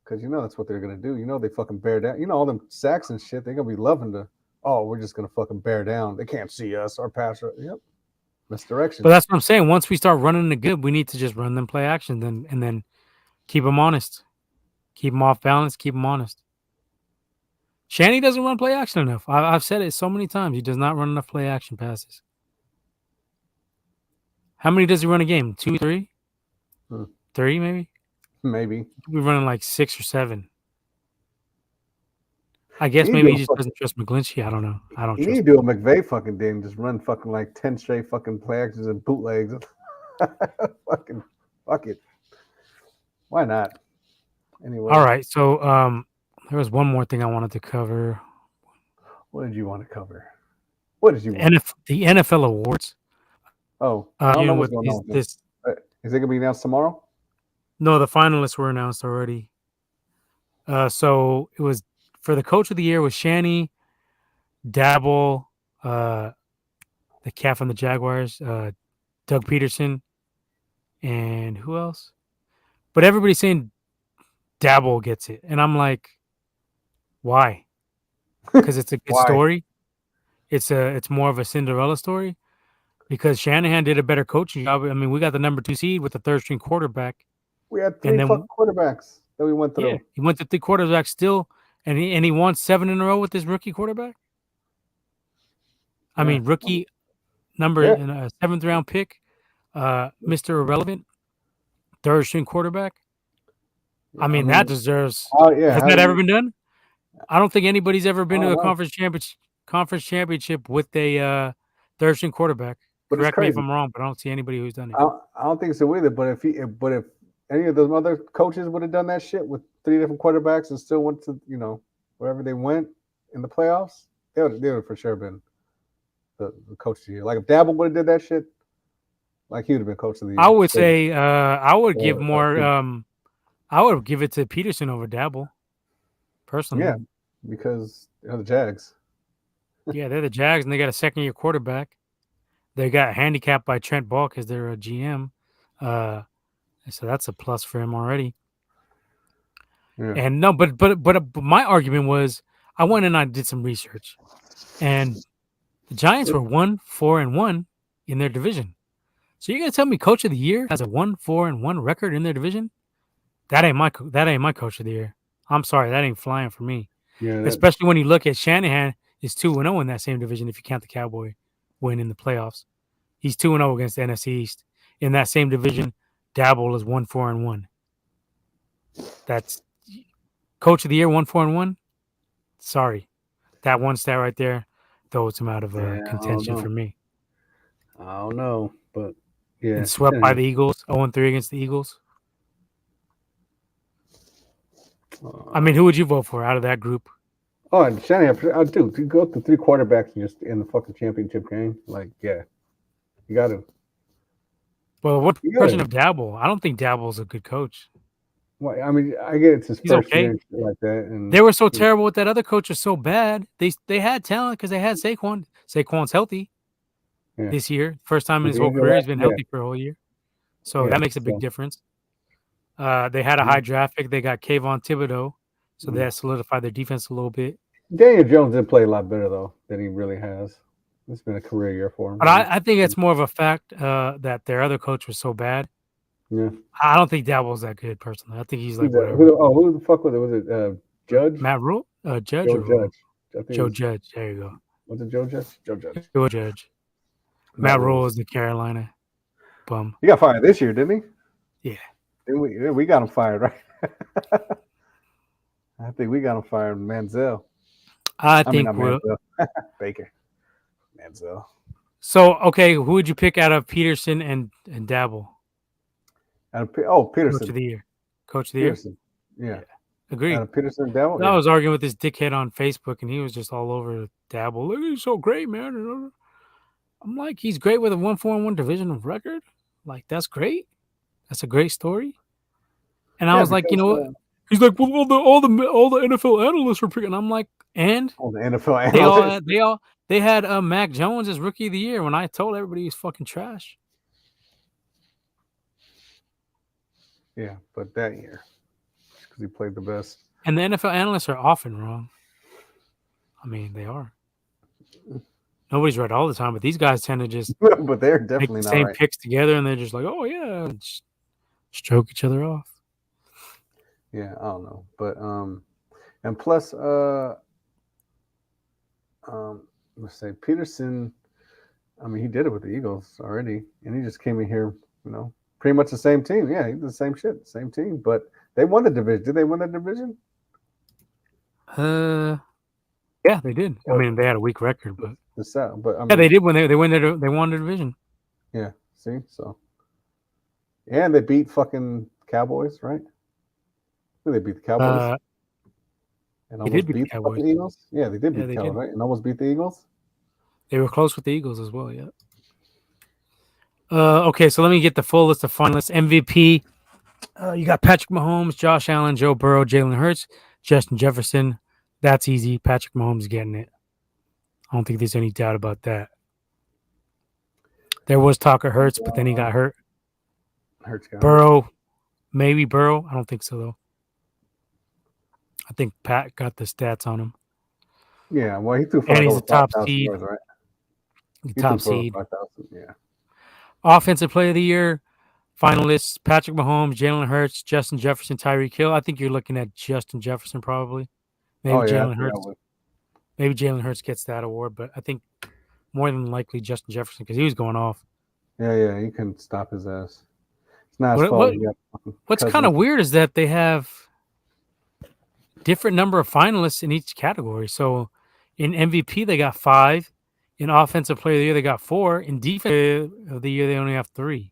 because that's what they're gonna do. They fucking bear down. All them sacks and shit. They're gonna be loving to. Oh, we're just gonna fucking bear down. They can't see us. Our passer. Yep. Misdirection. But that's what I'm saying. Once we start running the good, we need to just run them play action, and then keep them honest, keep them off balance, keep them honest. Shanny doesn't run play action enough. I've said it so many times. He does not run enough play action passes. How many does he run a game? 2, 3? 3 maybe? Maybe. We're running like 6 or 7. I guess maybe he just doesn't trust McGlinchey. I don't know. I don't trust him. You need to do a McVay fucking thing. Just run fucking like 10 straight fucking play actions and bootlegs. Fucking fuck it. Why not? Anyway. All right. So there was one more thing I wanted to cover. What did you want to cover? What did you want? The NFL awards. Oh, I don't know what's going on. Is it going to be announced tomorrow? No, the finalists were announced already. So it was for the coach of the year was Shanny, Dabble, the cat from the Jaguars, Doug Peterson, and who else? But everybody's saying Dabble gets it, and I'm like, why? Because it's a good story. It's more of a Cinderella story. Because Shanahan did a better coaching job. I mean, we got the number 2 seed with the 3rd-string quarterback. We had 3 fucking quarterbacks that we went through. Yeah, he went to 3 quarterbacks still, and he won 7 in a row with his rookie quarterback. I mean, rookie number in a 7th round pick, Mr. Irrelevant, 3rd-string quarterback. I mean, that deserves. Has that ever been done? I don't think anybody's ever been to a conference championship with a 3rd-string quarterback. But correct me if I'm wrong, but I don't see anybody who's done it. I don't think so either. But if any of those other coaches would have done that shit with 3 different quarterbacks and still went to wherever they went in the playoffs, they would for sure been the coach of the year. Like if Dabble would have did that shit, like he would have been coach of the year. I would say I would give more. I would give it to Peterson over Dabble, personally. Yeah, because they're the Jags. Yeah, they're the Jags, and they got a 2nd-year quarterback. They got handicapped by Trent Ball because they're a GM. So that's a plus for him already. Yeah. And no, but my argument was I went and I did some research, and the Giants were 1-4-1 in their division. So you're gonna tell me Coach of the Year has a 1-4-1 record in their division? That ain't my Coach of the Year. I'm sorry, that ain't flying for me. Yeah, especially when you look at Shanahan is 2-0 in that same division if you count the Cowboy win in the playoffs. He's 2-0 against the NFC East. In that same division, Dabble is 1-4-1. That's Coach of the Year, 1-4-1. Sorry, that one stat right there throws him out of contention for me. I don't know, but yeah. And swept by the Eagles, 0-3 against the Eagles. I mean, who would you vote for out of that group? Oh, and Shanahan, dude, you go to 3 quarterbacks just in the fucking championship game. Like, yeah, you got to. Well, what version of Dabble? I don't think Dabble's a good coach. Well, I mean, I get it's his first okay. year and shit like that. And they were so terrible with that other coach was so bad. They had talent because they had Saquon. Saquon's healthy this year. First time in his whole career he's been healthy for a whole year. So that makes a big difference. They had a high draft pick. They got Kayvon Thibodeau. So that solidified their defense a little bit. Daniel Jones did play a lot better, though, than he really has. It's been a career year for him. But I think it's more of a fact that their other coach was so bad. Yeah. I don't think Dabble's that good, personally. I think he's like whatever. Who the fuck was it? Was it Judge? Matt Rule? Judge? Joe Judge. Joe Judge. There you go. Was it Joe Judge? Joe Judge. Joe Judge. Matt Rule is the Carolina bum. He got fired this year, didn't he? Yeah. We got him fired, right? I think we got him fired, Manziel. I think Manziel. Baker. Manziel. So, okay, who would you pick out of Peterson and Dabble? Peterson. Coach of the year. Peterson. Yeah. Agreed. Peterson and Dabble. I was arguing with this dickhead on Facebook, and he was just all over Dabble. Look, he's so great, man. I'm like, he's great with a 1-4-1 division record. Like, that's great. That's a great story. And I was like, you know what? He's like, well, all the NFL analysts were picking. I'm like, and all the NFL analysts. They had Mac Jones as rookie of the year when I told everybody he was fucking trash. Yeah, but that year, because he played the best. And the NFL analysts are often wrong. I mean, they are. Nobody's right all the time, but these guys tend to just but they're definitely make the not same right. picks together, and they're just like, oh yeah, just stroke each other off. Yeah, I don't know, but and plus, let's say Peterson. I mean, he did it with the Eagles already, and he just came in here, pretty much the same team. Yeah, he did the same shit, same team, but they won the division. Did they win the division? Yeah, they did. I mean, they had a weak record, but I mean, yeah, they did when they won the division. Yeah, see, so and they beat fucking Cowboys, right? They beat the Cowboys. And almost beat the Cowboys. Eagles. Yeah, they did beat the Cowboys, right? And almost beat the Eagles. They were close with the Eagles as well. Yeah. Okay, so let me get the full list of finalists. MVP. You got Patrick Mahomes, Josh Allen, Joe Burrow, Jalen Hurts, Justin Jefferson. That's easy. Patrick Mahomes getting it. I don't think there's any doubt about that. There was talk of Hurts, but then he got hurt. Hurts got Burrow, maybe Burrow. I don't think so though. I think Pat got the stats on him. Yeah, well, he threw for and he's a top seed. Yards, right? Top seed. 5,000, yeah. Offensive Player of the Year finalists: Patrick Mahomes, Jalen Hurts, Justin Jefferson, Tyreek Hill. I think you're looking at Justin Jefferson probably. Maybe Jalen Hurts. Maybe Jalen Hurts gets that award, but I think more than likely Justin Jefferson because he was going off. Yeah, he couldn't stop his ass. It's not his fault. What's kind of weird is that they have different number of finalists in each category. So in MVP, they got 5. In Offensive Player of the Year, they got 4. In Defensive of the Year, they only have 3.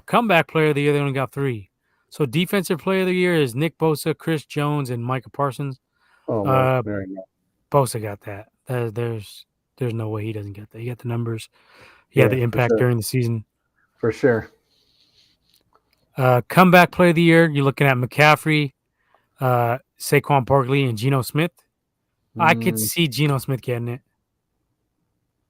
Comeback Player of the Year, they only got 3. So Defensive Player of the Year is Nick Bosa, Chris Jones, and Micah Parsons. Oh, well, there you go. Bosa got that. There's no way he doesn't get that. He got the numbers. He had the impact during the season. For sure. Comeback Player of the Year, you're looking at McCaffrey, Saquon Barkley, and Geno Smith. I could see Geno Smith getting it.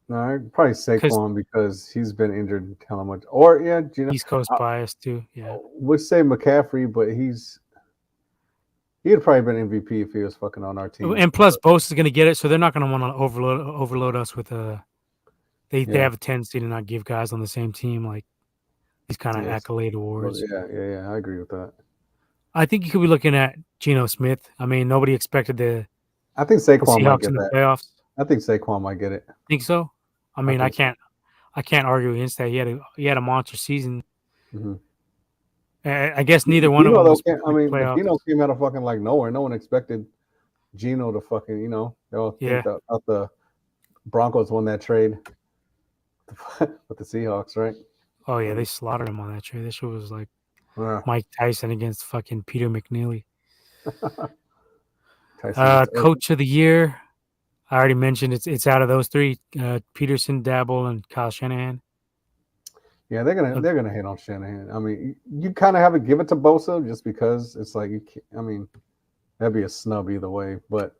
No, probably Saquon because he's been injured hella much. Or Geno. East Coast bias too. Yeah, would say McCaffrey, but he'd probably been MVP if he was fucking on our team. And plus, Bosa is going to get it, so they're not going to want to overload us with a. They have a tendency to not give guys on the same team like these kind of accolade awards. Yeah, I agree with that. I think you could be looking at Geno Smith. I mean, nobody expected the. I think Saquon might get in the that. Playoffs. I think Saquon might get it. Think so? I mean, I can't argue against that. He had a monster season. Mm-hmm. I guess neither one of them. Geno came out of fucking like nowhere. No one expected Geno to fucking they all think that the Broncos won that trade. with the Seahawks, right? Oh yeah, they slaughtered him on that trade. That shit was like Yeah. Mike Tyson against fucking Peter McNeely. Tyson Coach of the year. I already mentioned it's out of those three: Peterson, Dabble, and Kyle Shanahan. Yeah, they're gonna hit on Shanahan. I mean, you kind of have to give it to Bosa just because it's like you can't, I mean, that'd be a snub either way. But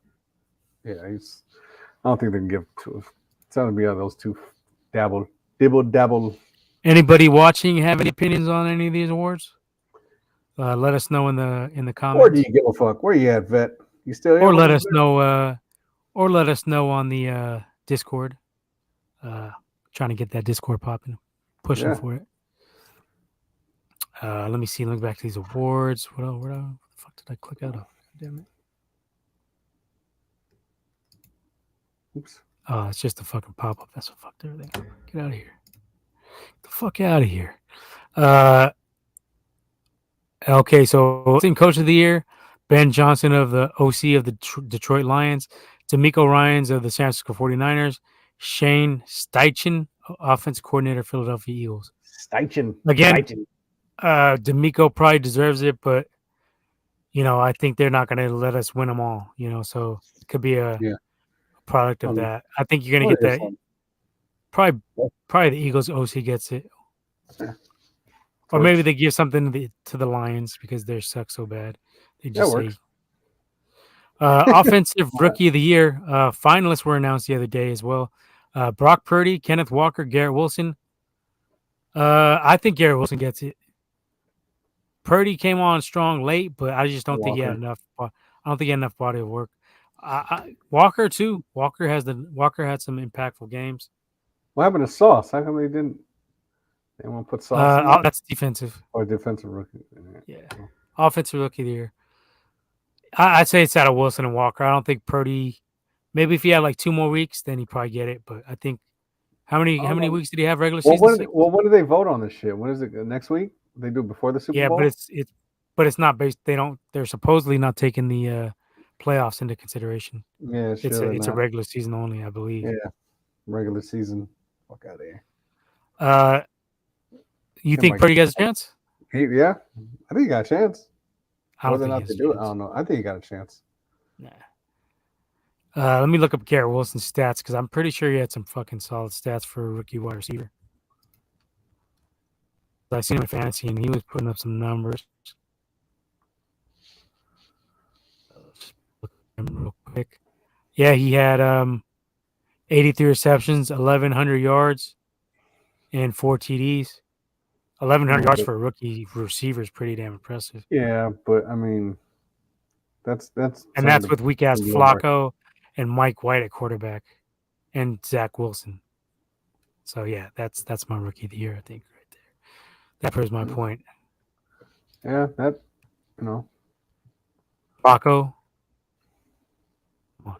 yeah, I don't think they can give to. It's gonna be out of those two. Dabble. Anybody watching have any opinions on any of these awards? Let us know in the comments. Or do you give a fuck? Where you at, Vet? You still here? Or let us know. Or let us know on the Discord. Trying to get that Discord popping, pushing for it. Let me see. Look back to these awards. What the fuck did I click out of? Damn it. Oops. Oh, it's just a fucking pop up. That's what fucked everything. Get out of here. Get the fuck out of here. Okay, so Coach of the Year, Ben Johnson of the OC of the Detroit Lions, D'Amico Ryans of the San Francisco 49ers, Shane Steichen, offensive coordinator, Philadelphia Eagles. Steichen. Again, D'Amico probably deserves it, but, I think they're not going to let us win them all, so it could be a product of that. I think you're going to get that. Probably the Eagles OC gets it. Yeah. Or maybe they give something to the Lions because they suck so bad. They just say. Offensive Rookie of the Year. Finalists were announced the other day as well. Brock Purdy, Kenneth Walker, Garrett Wilson. I think Garrett Wilson gets it. Purdy came on strong late, but I just don't think he had enough. I don't think he had enough body of work. Walker too. Walker had some impactful games. What happened to Sauce? How come they didn't? They want to put Sauce in that's defensive. Or defensive rookie. Yeah. Offensive Rookie of the Year. I'd say it's out of Wilson and Walker. I don't think Purdy. Maybe if he had like 2 more weeks, then he'd probably get it. But I think how many weeks did he have regular season? When do they vote on this shit? When is it? Next week? They do before the Super Bowl? Yeah, but it's not based. They're supposedly not taking the playoffs into consideration. Yeah, it's a regular season only, I believe. Yeah, regular season. Fuck out of here. You think Purdy has a chance? Yeah, I think he got a chance. Whether or not they do it, I don't know. I think he got a chance. Nah. Let me look up Garrett Wilson's stats because I'm pretty sure he had some fucking solid stats for a rookie wide receiver. I seen him in fantasy and he was putting up some numbers. Just look at him real quick. Yeah, he had 83 receptions, 1,100 yards, and 4 TDs. 1,100 yards for a rookie receiver is pretty damn impressive. Yeah, but I mean, that's with weak ass Flacco and Mike White at quarterback, and Zach Wilson. So yeah, that's my Rookie of the Year, I think, right there. That proves my point. Yeah, Flacco. Come on.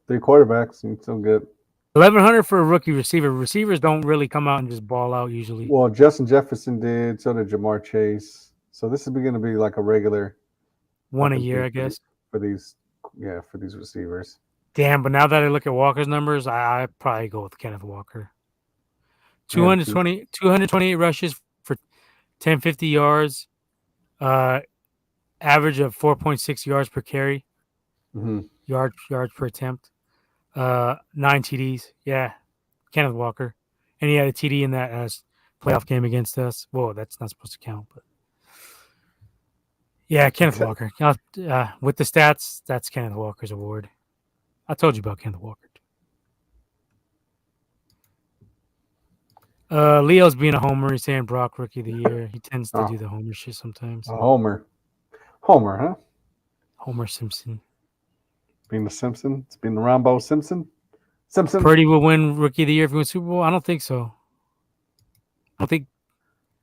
3 quarterbacks, and still good. 1,100 for a rookie receiver. Receivers don't really come out and just ball out usually. Well, Justin Jefferson did. So did Jamar Chase. So this is going to be like a regular one a year, I guess. For these receivers. Damn, but now that I look at Walker's numbers, I probably go with Kenneth Walker. 228 rushes for 1,050 yards. Average of 4.6 yards per carry. Mm-hmm. Yards per attempt. 9 TDs. Yeah, Kenneth Walker. And he had a TD in that playoff game against us. Whoa, that's not supposed to count, but yeah, Kenneth Walker. With the stats, that's Kenneth Walker's award. I told you about Kenneth Walker. Leo's being a homer. He's saying Brock Rookie of the Year. He tends to do the homer shit sometimes. A homer, huh? Homer Simpson. Being the Simpson? It's being the Rambo Simpson? Purdy will win Rookie of the Year if he wins Super Bowl? I don't think so. I don't think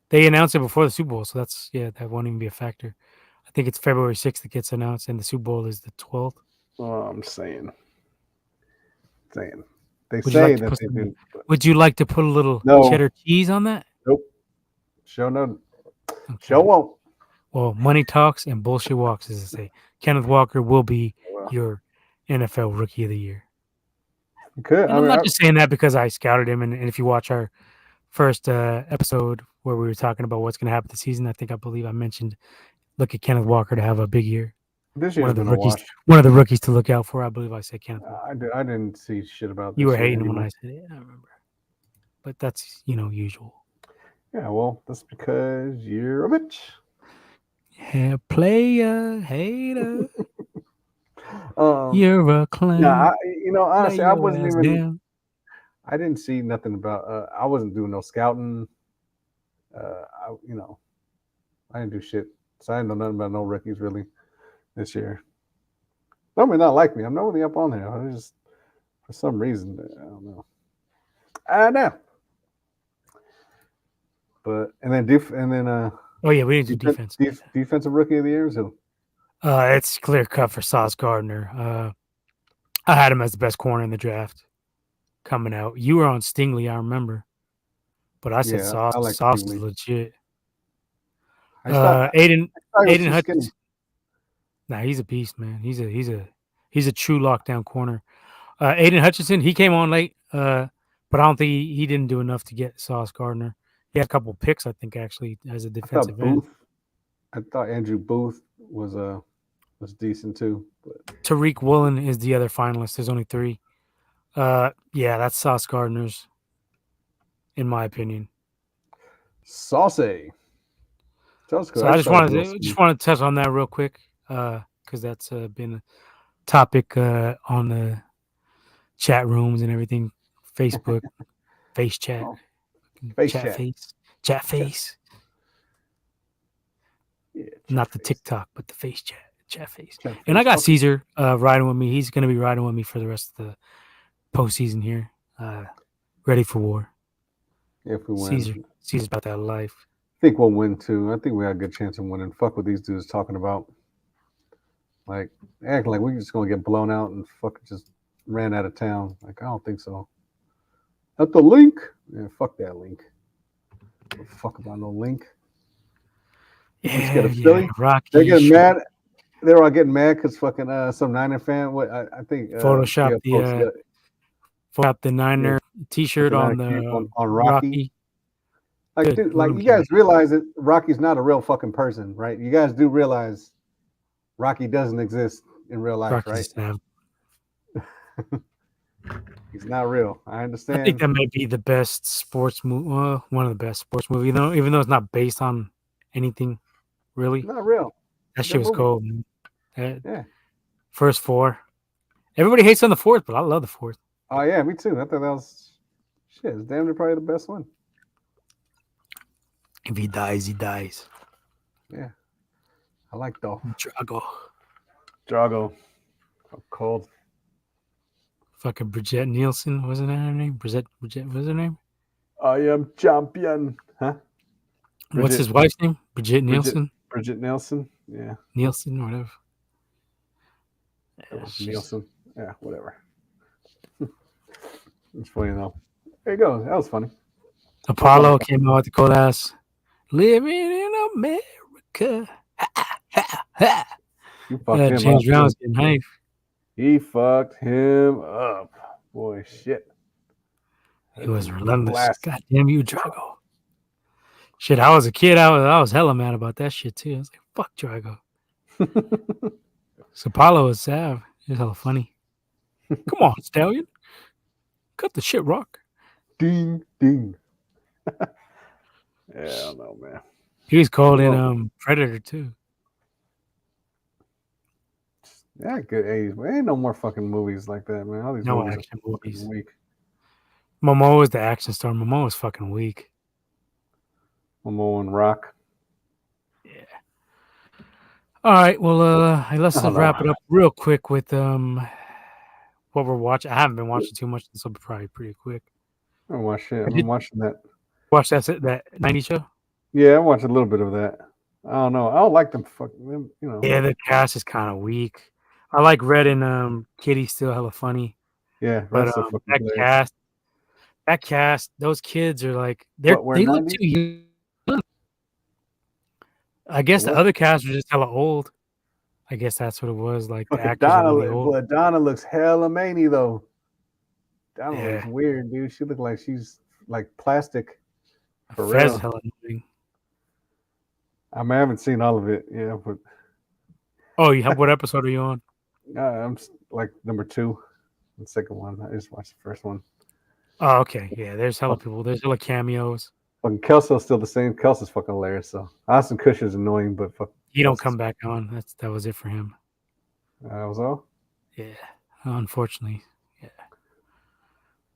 they announced it before the Super Bowl, so that won't even be a factor. I think it's February 6th that gets announced, and the Super Bowl is the 12th. Well, I'm saying. They say that they do. Would you like to put a little cheddar cheese on that? Nope. Show no. Okay. Show won't. Well, money talks and bullshit walks, as they say. Kenneth Walker will be your NFL Rookie of the Year. He could. And I'm not just saying that because I scouted him. And if you watch our first episode where we were talking about what's going to happen this season, I believe I mentioned look at Kenneth Walker to have a big year. This One year's of the been rookies. a wash. One of the rookies to look out for. I believe I said Kenneth Walker. I didn't see shit about this. You were hating him when I said it. I remember. But that's usual. Yeah, well, that's because you're a bitch. Yeah, player, hater. You're a clown. Nah, honestly, I wasn't even. Down. I didn't see nothing about. I wasn't doing no scouting. I didn't do shit. So I didn't know nothing about no rookies really this year. Normally not like me. I'm not really up on there. I just for some reason I don't know. I know. But and then oh yeah, we didn't do defense. Defensive rookie of the year. So it's clear cut for Sauce Gardner. I had him as the best corner in the draft coming out. You were on Stingley, I remember. But I said Sauce. I like Sauce Stingley. is legit. Aiden Hutchinson. Nah, he's a beast, man. He's a true lockdown corner. Aiden Hutchinson, he came on late, but I don't think he didn't do enough to get Sauce Gardner. He had a couple picks, I think, actually, as a defensive end. I thought Andrew Booth was decent too. But Tariq Woolen is the other finalist. There's only 3. Yeah, that's Sauce Gardner's, in my opinion. Saucy. So I just wanted to touch on that real quick, because that's been a topic on the chat rooms and everything, Facebook, face chat, chat face. Yeah, not the TikTok, but the face chat face. And I got Caesar riding with me. He's going to be riding with me for the rest of the postseason here. Ready for war. If we win, Caesar's about that life. I think we'll win too. I think we got a good chance of winning. Fuck what these dudes talking about. Like acting like we're just gonna get blown out and fucking just ran out of town. Like I don't think so. At the link, yeah, fuck that link. Fuck about no link. Yeah, Rocky. They're getting mad. They're all getting mad because fucking some Niner fan. What I think Photoshop the Niner T-shirt on Rocky. Like, Good. dude, like you guys realize that Rocky's not a real fucking person, right? You guys do realize Rocky doesn't exist in real life, Rocky's right? He's not real. I understand. I think that might be the best sports movie. One of the best sports movies, even though it's not based on anything really. Not real. That shit was cool, man. Yeah. First 4. Everybody hates on the 4th, but I love the 4th. Oh yeah, me too. I thought that was shit. It's damn near probably the best one. If he dies, he dies. Yeah. I like though. Drago. Cold. Fucking Bridget Nielsen, wasn't that her name? Bridget, what's her name? I am champion. Huh? What's his wife's name? Bridget Nielsen? Bridget Nielsen. Yeah. Nielsen, whatever. Nielsen. Yeah, whatever. It's funny though. There you go. That was funny. Apollo came out with the cold ass. Living in America. You fucked him James up. Brown's getting hype. He fucked him up. Boy, shit. He was relentless. God damn you, Drago. Shit, I was a kid. I was hella mad about that shit too. I was like, fuck Drago. So Apollo was sav. It was hella funny. Come on, Stallion. Cut the shit, Rock. Ding, ding. Yeah, I don't know, man. He was cold in Predator too. Yeah, good 80s. But ain't no more fucking movies like that, man. All these movies action movies. Weak. Momoa was the action star. Momoa was fucking weak. Momoa and Rock. Yeah. All right. Well, let's wrap it up real quick with what we're watching. I haven't been watching too much, so probably pretty quick. I watched it. I've been watching that. Watch that 90s show? Yeah, I watched a little bit of that. I don't know. I don't like them fucking, you know. Yeah, the cast is kind of weak. I like Red and Kitty still hella funny. Yeah, but that cast, those kids are like they look too young. I guess the other cast were just hella old. I guess that's what it was. Like the actors are really old. But Donna looks hella manly though. don't know. It's weird, dude. She looked like she's like plastic. For Fez real. hella annoying. I mean, I haven't seen all of it, yeah, but Oh, you have what episode are you on? I'm like number 2, the second one. I just watched the first one. Oh, okay. Yeah, there's hella people. There's hella cameos. Fucking Kelso's still the same. Kelso's fucking hilarious. So Austin Kutcher's annoying, but fuck. He don't come back on. That was it for him. That was all. Yeah, unfortunately. Yeah,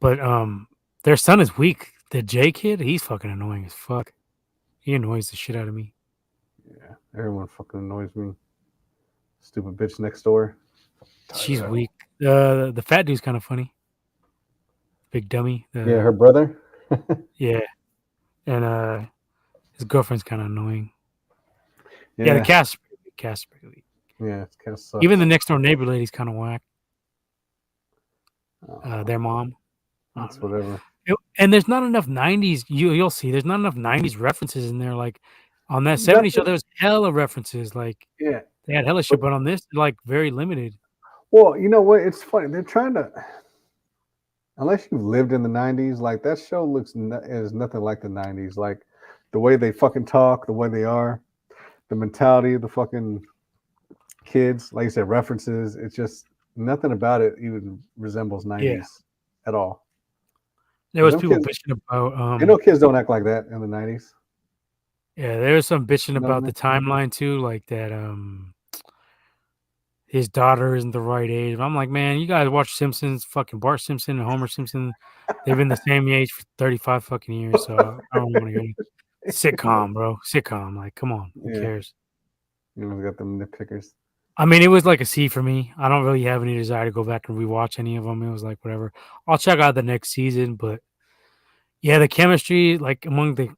but their son is weak. The J kid, he's fucking annoying as fuck. He annoys the shit out of me. Yeah, everyone fucking annoys me. Stupid bitch next door. She's weak. The fat dude's kind of funny. Big dummy. Yeah, her brother. Yeah, and his girlfriend's kind of annoying. Yeah, the cast is pretty weak. Yeah, it's kind of sucks. Even the next door neighbor lady's kind of whack. Their mom. That's whatever. And there's not enough 90s. You'll see. There's not enough 90s references in there. Like on that 70s show, there was hella references. Like they had hella shit, but on this, like very limited. Well, you know what? It's funny. They're trying to. Unless you've lived in the 90s, like that show is nothing like the 90s. Like the way they fucking talk, the way they are, the mentality of the fucking kids. Like you said, references. It's just nothing about it even resembles 90s at all. There was people bitching about. You know, kids don't act like that in the 90s. Yeah, there was some bitching about the timeline too, like that. His daughter isn't the right age. I'm like, man, you guys watch Simpsons, fucking Bart Simpson and Homer Simpson. They've been the same age for 35 fucking years. So I don't want to hear it. Sitcom, bro. Sitcom. Like, come on. Who cares? You know, got them nitpickers. I mean, it was like a C for me. I don't really have any desire to go back and rewatch any of them. It was like whatever. I'll check out the next season, but yeah, the chemistry like among the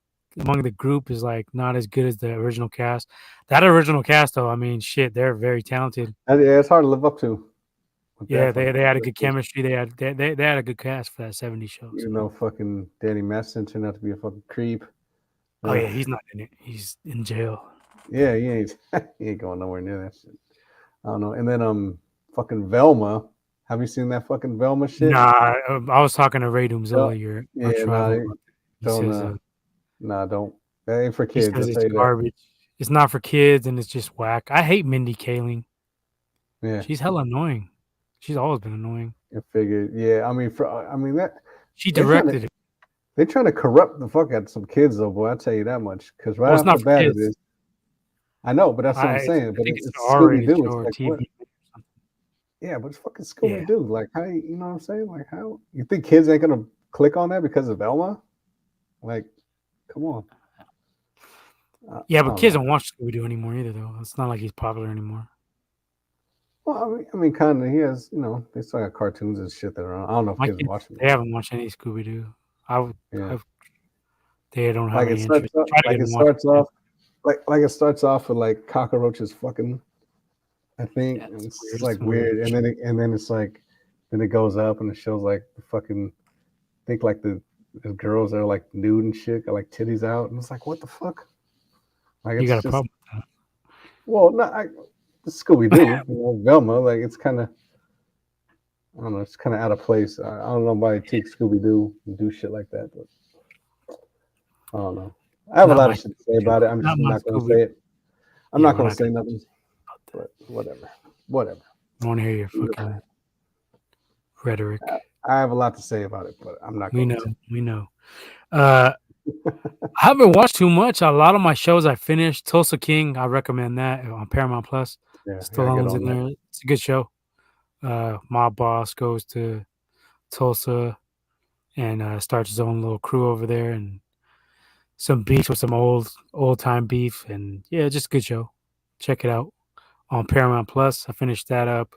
group is like not as good as the original cast. That original cast, though, I mean, shit, they're very talented. Yeah, it's hard to live up to. Yeah, they had a good chemistry. They had a good cast for that 70s show. You know, fucking Danny Masterson turned out to be a fucking creep. Oh yeah, he's not in it. He's in jail. Yeah, he ain't going nowhere near that shit. I don't know. And then fucking Velma. Have you seen that fucking Velma shit? Nah, I was talking to Ray Doomzilla. Don't. That ain't for kids. It's garbage. It's not for kids, and it's just whack. I hate Mindy Kaling. Yeah, she's hella annoying. She's always been annoying. I figured. Yeah, I mean that. She directed it. They're trying to corrupt the fuck out of some kids, though, boy. I tell you that much. Because right off the bat, it is. I know, but that's what I'm saying. But it's Scooby Doo. Yeah, but it's fucking Scooby Doo. Like, how you know what I'm saying? Like, how you think kids ain't gonna click on that because of Velma? Like, come on. Yeah, but kids don't watch Scooby Doo anymore either, though. It's not like he's popular anymore. Well, I mean, kind of. He has, you know, they still got cartoons and shit that are on. I don't know if kids watch them. They haven't watched any Scooby Doo. They don't have any interest. It starts off with like cockroaches fucking. I think it's like weird, and then it's like, then it goes up and it shows like the fucking, I think like the girls that are like nude and shit, got like titties out, and it's like, what the fuck? Like, you got a problem with that? Well, the Scooby Doo, you know, Velma, like it's kind of, I don't know, it's kind of out of place. I don't know why they take Scooby Doo and do shit like that, but I don't know. I have a lot of shit to say about it. I'm just not going to say it. I'm not going to say nothing. But whatever. I want to hear your fucking rhetoric. I have a lot to say about it, but I'm not going to. We know. I haven't watched too much. A lot of my shows I finished. Tulsa King, I recommend that on Paramount Plus. Stallone's in there. It's a good show. Mob boss goes to Tulsa and starts his own little crew over there, and some beef with some old time beef, and yeah, just a good show. Check it out on Paramount Plus. I finished that up.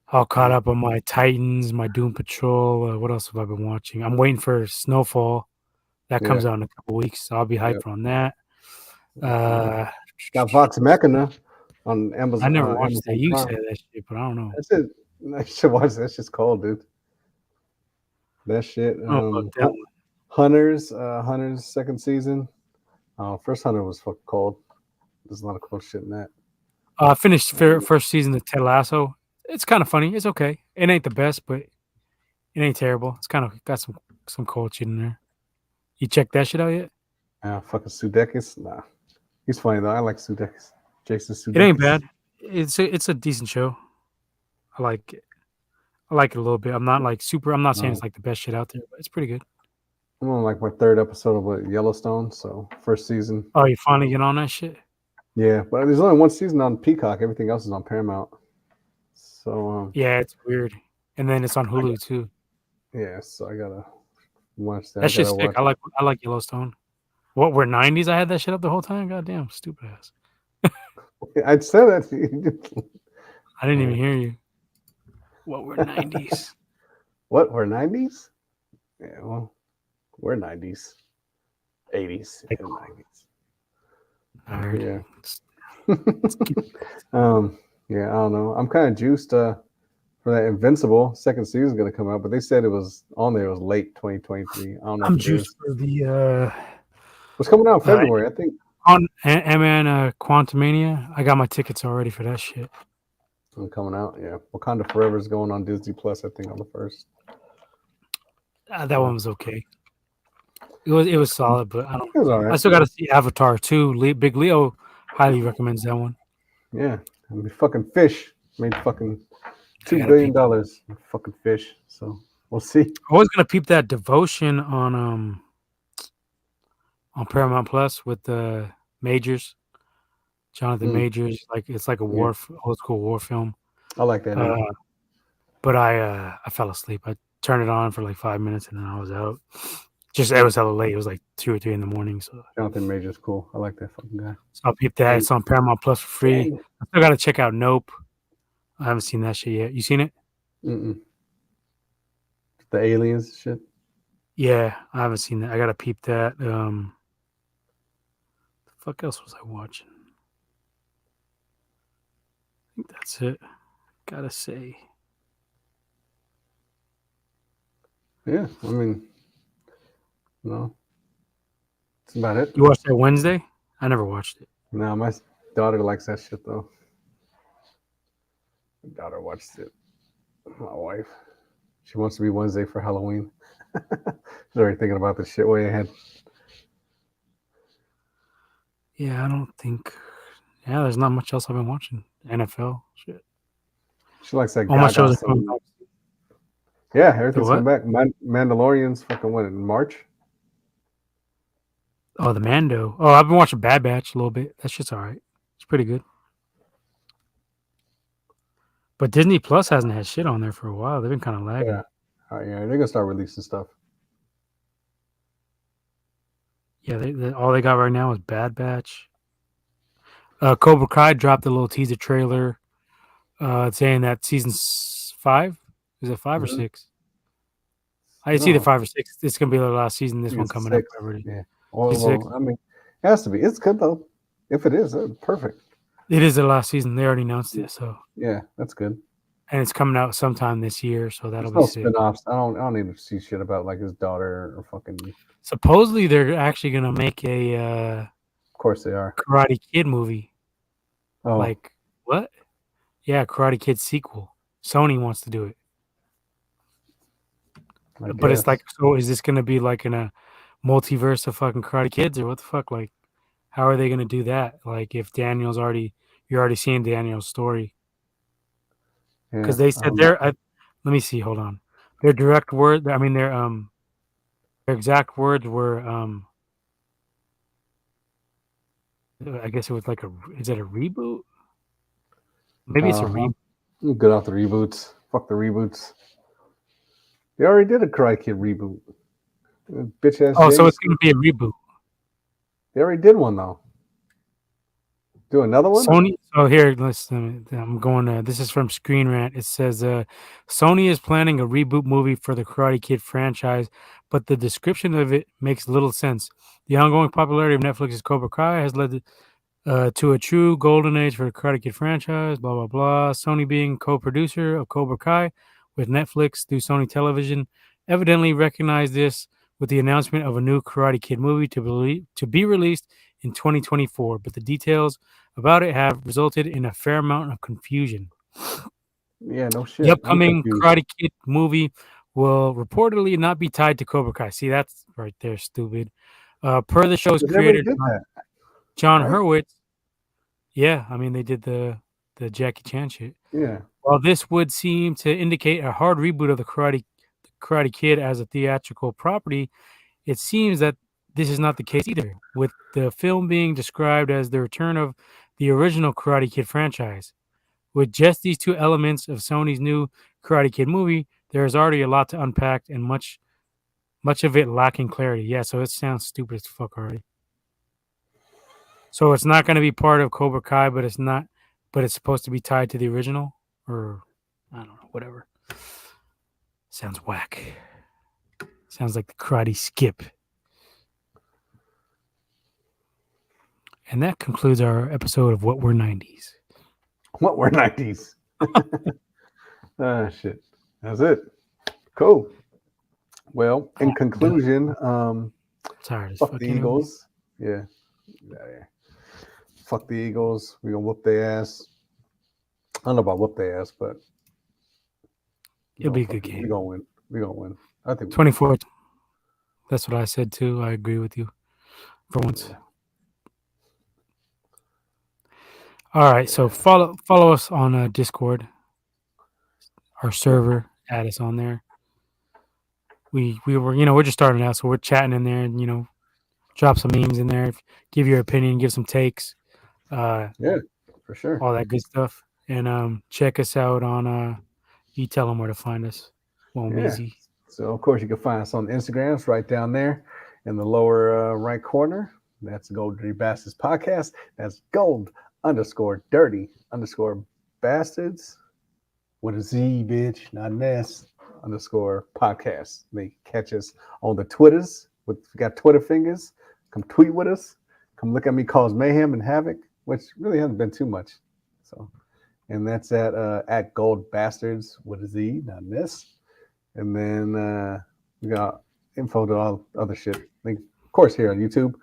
All caught up on my Titans, my Doom Patrol. What else have I been watching? I'm waiting for Snowfall. That comes out in a couple weeks, so I'll be hyped on that. Got Vox Machina on Amazon. I never watched that. You said that shit, but I don't know. That's it. I should watch that. That's just cold, dude. That shit. Hunters second season. First Hunter was fucking cold. There's a lot of cool shit in that. I finished first season of Ted Lasso. It's kind of funny. It's okay. It ain't the best, but It ain't terrible. It's kind of got some cold shit in there. You checked that shit out yet? Fucking Sudeikis. Nah, he's funny though. I like Sudeikis. Jason Sudeikis. It ain't bad. It's a decent show. I like it. I like it a little bit. I'm not like super. I'm not saying it's like the best shit out there, but it's pretty good. I'm on like my 3rd episode of Yellowstone, so 1st season. Oh, you finally get on that shit? Yeah, but there's only 1 season on Peacock. Everything else is on Paramount. So yeah, it's weird. And then it's on Hulu too. Yeah, so I gotta watch that. That shit's sick. I like Yellowstone. What, we're 90s? I had that shit up the whole time? Goddamn, stupid ass. I'd say that. I didn't even hear you. What, we're 90s? What, we're 90s? Yeah, well, we're 90s. 80s and 90s. Nerd. Yeah. Yeah, I don't know. I'm kind of juiced for that Invincible 2nd season is going to come out, but they said it was on there. It was late 2023. I don't know. I'm juiced for the what's coming out in February, I think. On Ant-Man Quantumania. I got my tickets already for that shit. I'm coming out, yeah. Wakanda Forever is going on Disney Plus, I think, on the 1st. That one was okay. It was solid, but I don't. It was all right. I still got to see Avatar 2. Big Leo highly recommends that one. Yeah, I mean, fucking Fish made fucking $2 billion. Fucking Fish. So we'll see. I was gonna peep that Devotion on Paramount Plus with the Majors, Jonathan Majors. Like it's like a old school war film. I like that. But I fell asleep. I turned it on for like 5 minutes and then I was out. It was hella late. It was like 2 or 3 in the morning. So Jonathan Major's cool. I like that fucking guy. So I'll peep that. It's on Paramount Plus for free. I still gotta check out Nope. I haven't seen that shit yet. You seen it? The aliens shit. Yeah, I haven't seen that. I gotta peep that. The fuck else was I watching? I think that's it. Gotta say. Yeah, I mean, no, that's about it. You watched that Wednesday? I never watched it. No, my daughter likes that shit though. My daughter watched it. My wife, she wants to be Wednesday for Halloween. She's already thinking about this shit way ahead. Yeah, I don't think. Yeah, there's not much else I've been watching. NFL shit. She likes that. All my shows are coming back. Yeah, everything's coming back. Mandalorian's fucking when in March. Oh, the Mando. Oh, I've been watching Bad Batch a little bit. That shit's all right. It's pretty good. But Disney Plus hasn't had shit on there for a while. They've been kind of lagging. Yeah, they're gonna start releasing stuff. Yeah, all they got right now is Bad Batch. Cobra Kai dropped a little teaser trailer saying that season 5, is it 5 or 6? It's either 5 or 6. It's gonna be the last season. This one coming 6. up already. Yeah. Well, I mean, it has to be. It's good though. If it is, it's perfect. It is the last season. They already announced it, so yeah, that's good. And it's coming out sometime this year, so that'll There's be no spin-offs. I don't need to see shit about like his daughter or fucking. Supposedly they're actually gonna make a. Of course they are. Karate Kid movie. Oh. Like what? Yeah, Karate Kid sequel. Sony wants to do it. But it's like, so is this gonna be like in a multiverse of fucking Karate Kids or what the fuck? Like, how are they gonna do that? Like, if you're already seeing Daniel's story. Because they said let me see, hold on. Their direct word, I mean their exact words were I guess it was like is it a reboot? Maybe it's a reboot. Good off the reboots. Fuck the reboots. They already did a Karate Kid reboot. Bitch ass. Oh, so it's gonna be a reboot. They already did one though. Do another one? Sony. So here, listen. I'm going to. This is from Screen Rant. It says, Sony is planning a reboot movie for the Karate Kid franchise, but the description of it makes little sense. The ongoing popularity of Netflix's Cobra Kai has led to a true golden age for the Karate Kid franchise. Blah blah blah. Sony being co-producer of Cobra Kai with Netflix through Sony Television evidently recognized this with the announcement of a new Karate Kid movie to be released in 2024, but the details about it have resulted in a fair amount of confusion. Yeah, no shit. The upcoming Karate Kid movie will reportedly not be tied to Cobra Kai. See, that's right there, stupid. Per the show's creator, John Hurwitz. Yeah, I mean, they did the Jackie Chan shit. Yeah. While this would seem to indicate a hard reboot of the Karate Kid as a theatrical property, it seems that this is not the case either, with the film being described as the return of the original Karate Kid franchise. With just these two elements of Sony's new Karate Kid movie, there is already a lot to unpack and much of it lacking clarity. Yeah, so it sounds stupid as fuck already. So it's not going to be part of Cobra Kai, but it's supposed to be tied to the original, or I don't know, whatever. Sounds whack. Sounds like the Karate Skip. And that concludes our episode of What Were 90s. What were 90s? Shit. That's it. Cool. Well, in conclusion, fuck the Eagles. Yeah. Fuck the Eagles. We're going to whoop their ass. I don't know about whoop their ass, but it'll be a good game. We're going to win. We're going to win. I think 24. That's what I said too. I agree with you for once. Yeah. All right, so follow us on Discord, our server. Add us on there. We were, we're just starting out, so we're chatting in there, and drop some memes in there, give your opinion, give some takes. Yeah, for sure. All that good stuff, and check us out on. You tell them where to find us. Won't be easy. So of course you can find us on Instagram. It's right down there in the lower right corner. That's Gold Dirty Bastards Podcast. That's Gold_Dirty_Bastards with a Z, bitch, not an S, _podcast. They catch us on the Twitters. We got Twitter fingers. Come tweet with us. Come look at me cause mayhem and havoc, which really hasn't been too much. So, and that's at Gold Bastards with a Z, not an S. And then we got info to all other shit. Of course, here on YouTube.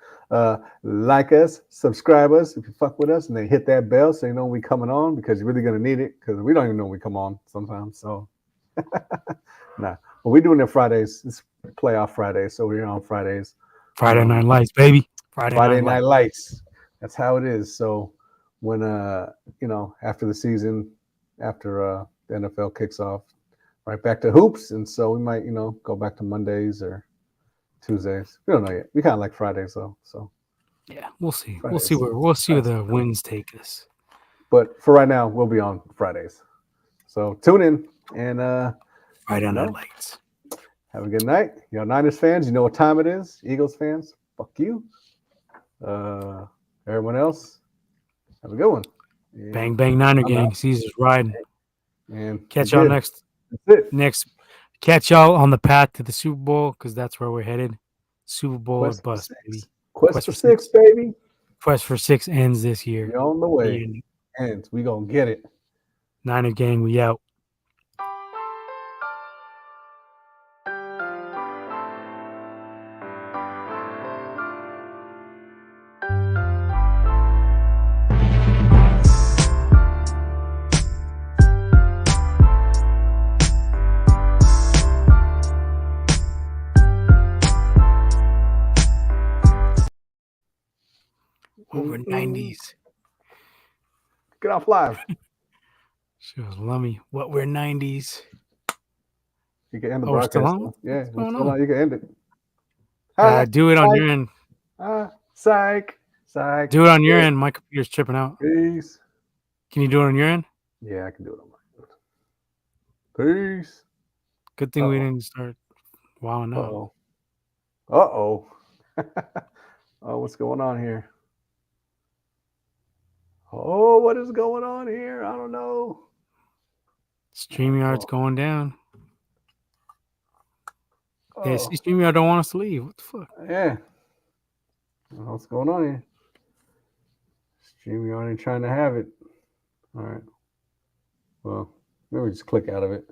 Like us, subscribe us if you fuck with us, and then hit that bell so you know when we coming on, because you're really gonna need it, because we don't even know when we come on sometimes. So nah. But we're doing it Fridays. It's playoff Fridays, so we're here on Fridays. Friday Night Lights, baby. Friday Night Lights. That's how it is. So when after the season, after the NFL kicks off, right back to hoops, and so we might, go back to Mondays or Tuesdays. We don't know yet. We kind of like Fridays though. So yeah, we'll see. Fridays. We'll see where the winds take us. But for right now, we'll be on Fridays. So tune in and Friday Night Lights. Have a good night. Niners fans, you know what time it is. Eagles fans, fuck you. Everyone else, have a good one. Yeah. Bang bang Niner gang. Caesar's riding. And catch y'all next. Catch y'all on the path to the Super Bowl, because that's where we're headed. Super Bowl or bust, baby. Quest for six, baby. Quest for 6 ends this year. You're on the way. Ends. We gonna get it. Niner gang, we out. Over 90s. Get off live. She was lummy. What we're 90s. You can end the broadcast. Still on? Yeah, still on. You can end it. Do it on your end. Psych. Do it on your end. My computer's tripping out. Peace. Can you do it on your end? Yeah, I can do it on my end. Peace. Good thing we didn't start wowing out. Oh, what's going on here? Oh, what is going on here? I don't know. StreamYard's going down. Yeah, see, StreamYard don't want us to leave. What the fuck? Yeah. What's going on here? StreamYard ain't trying to have it. All right. Well, maybe we just click out of it.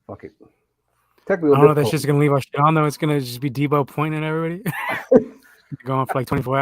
Fuck it. I don't know if that's just going to leave our shit on, though. It's going to just be Debo pointing at everybody. Going for like 24 hours.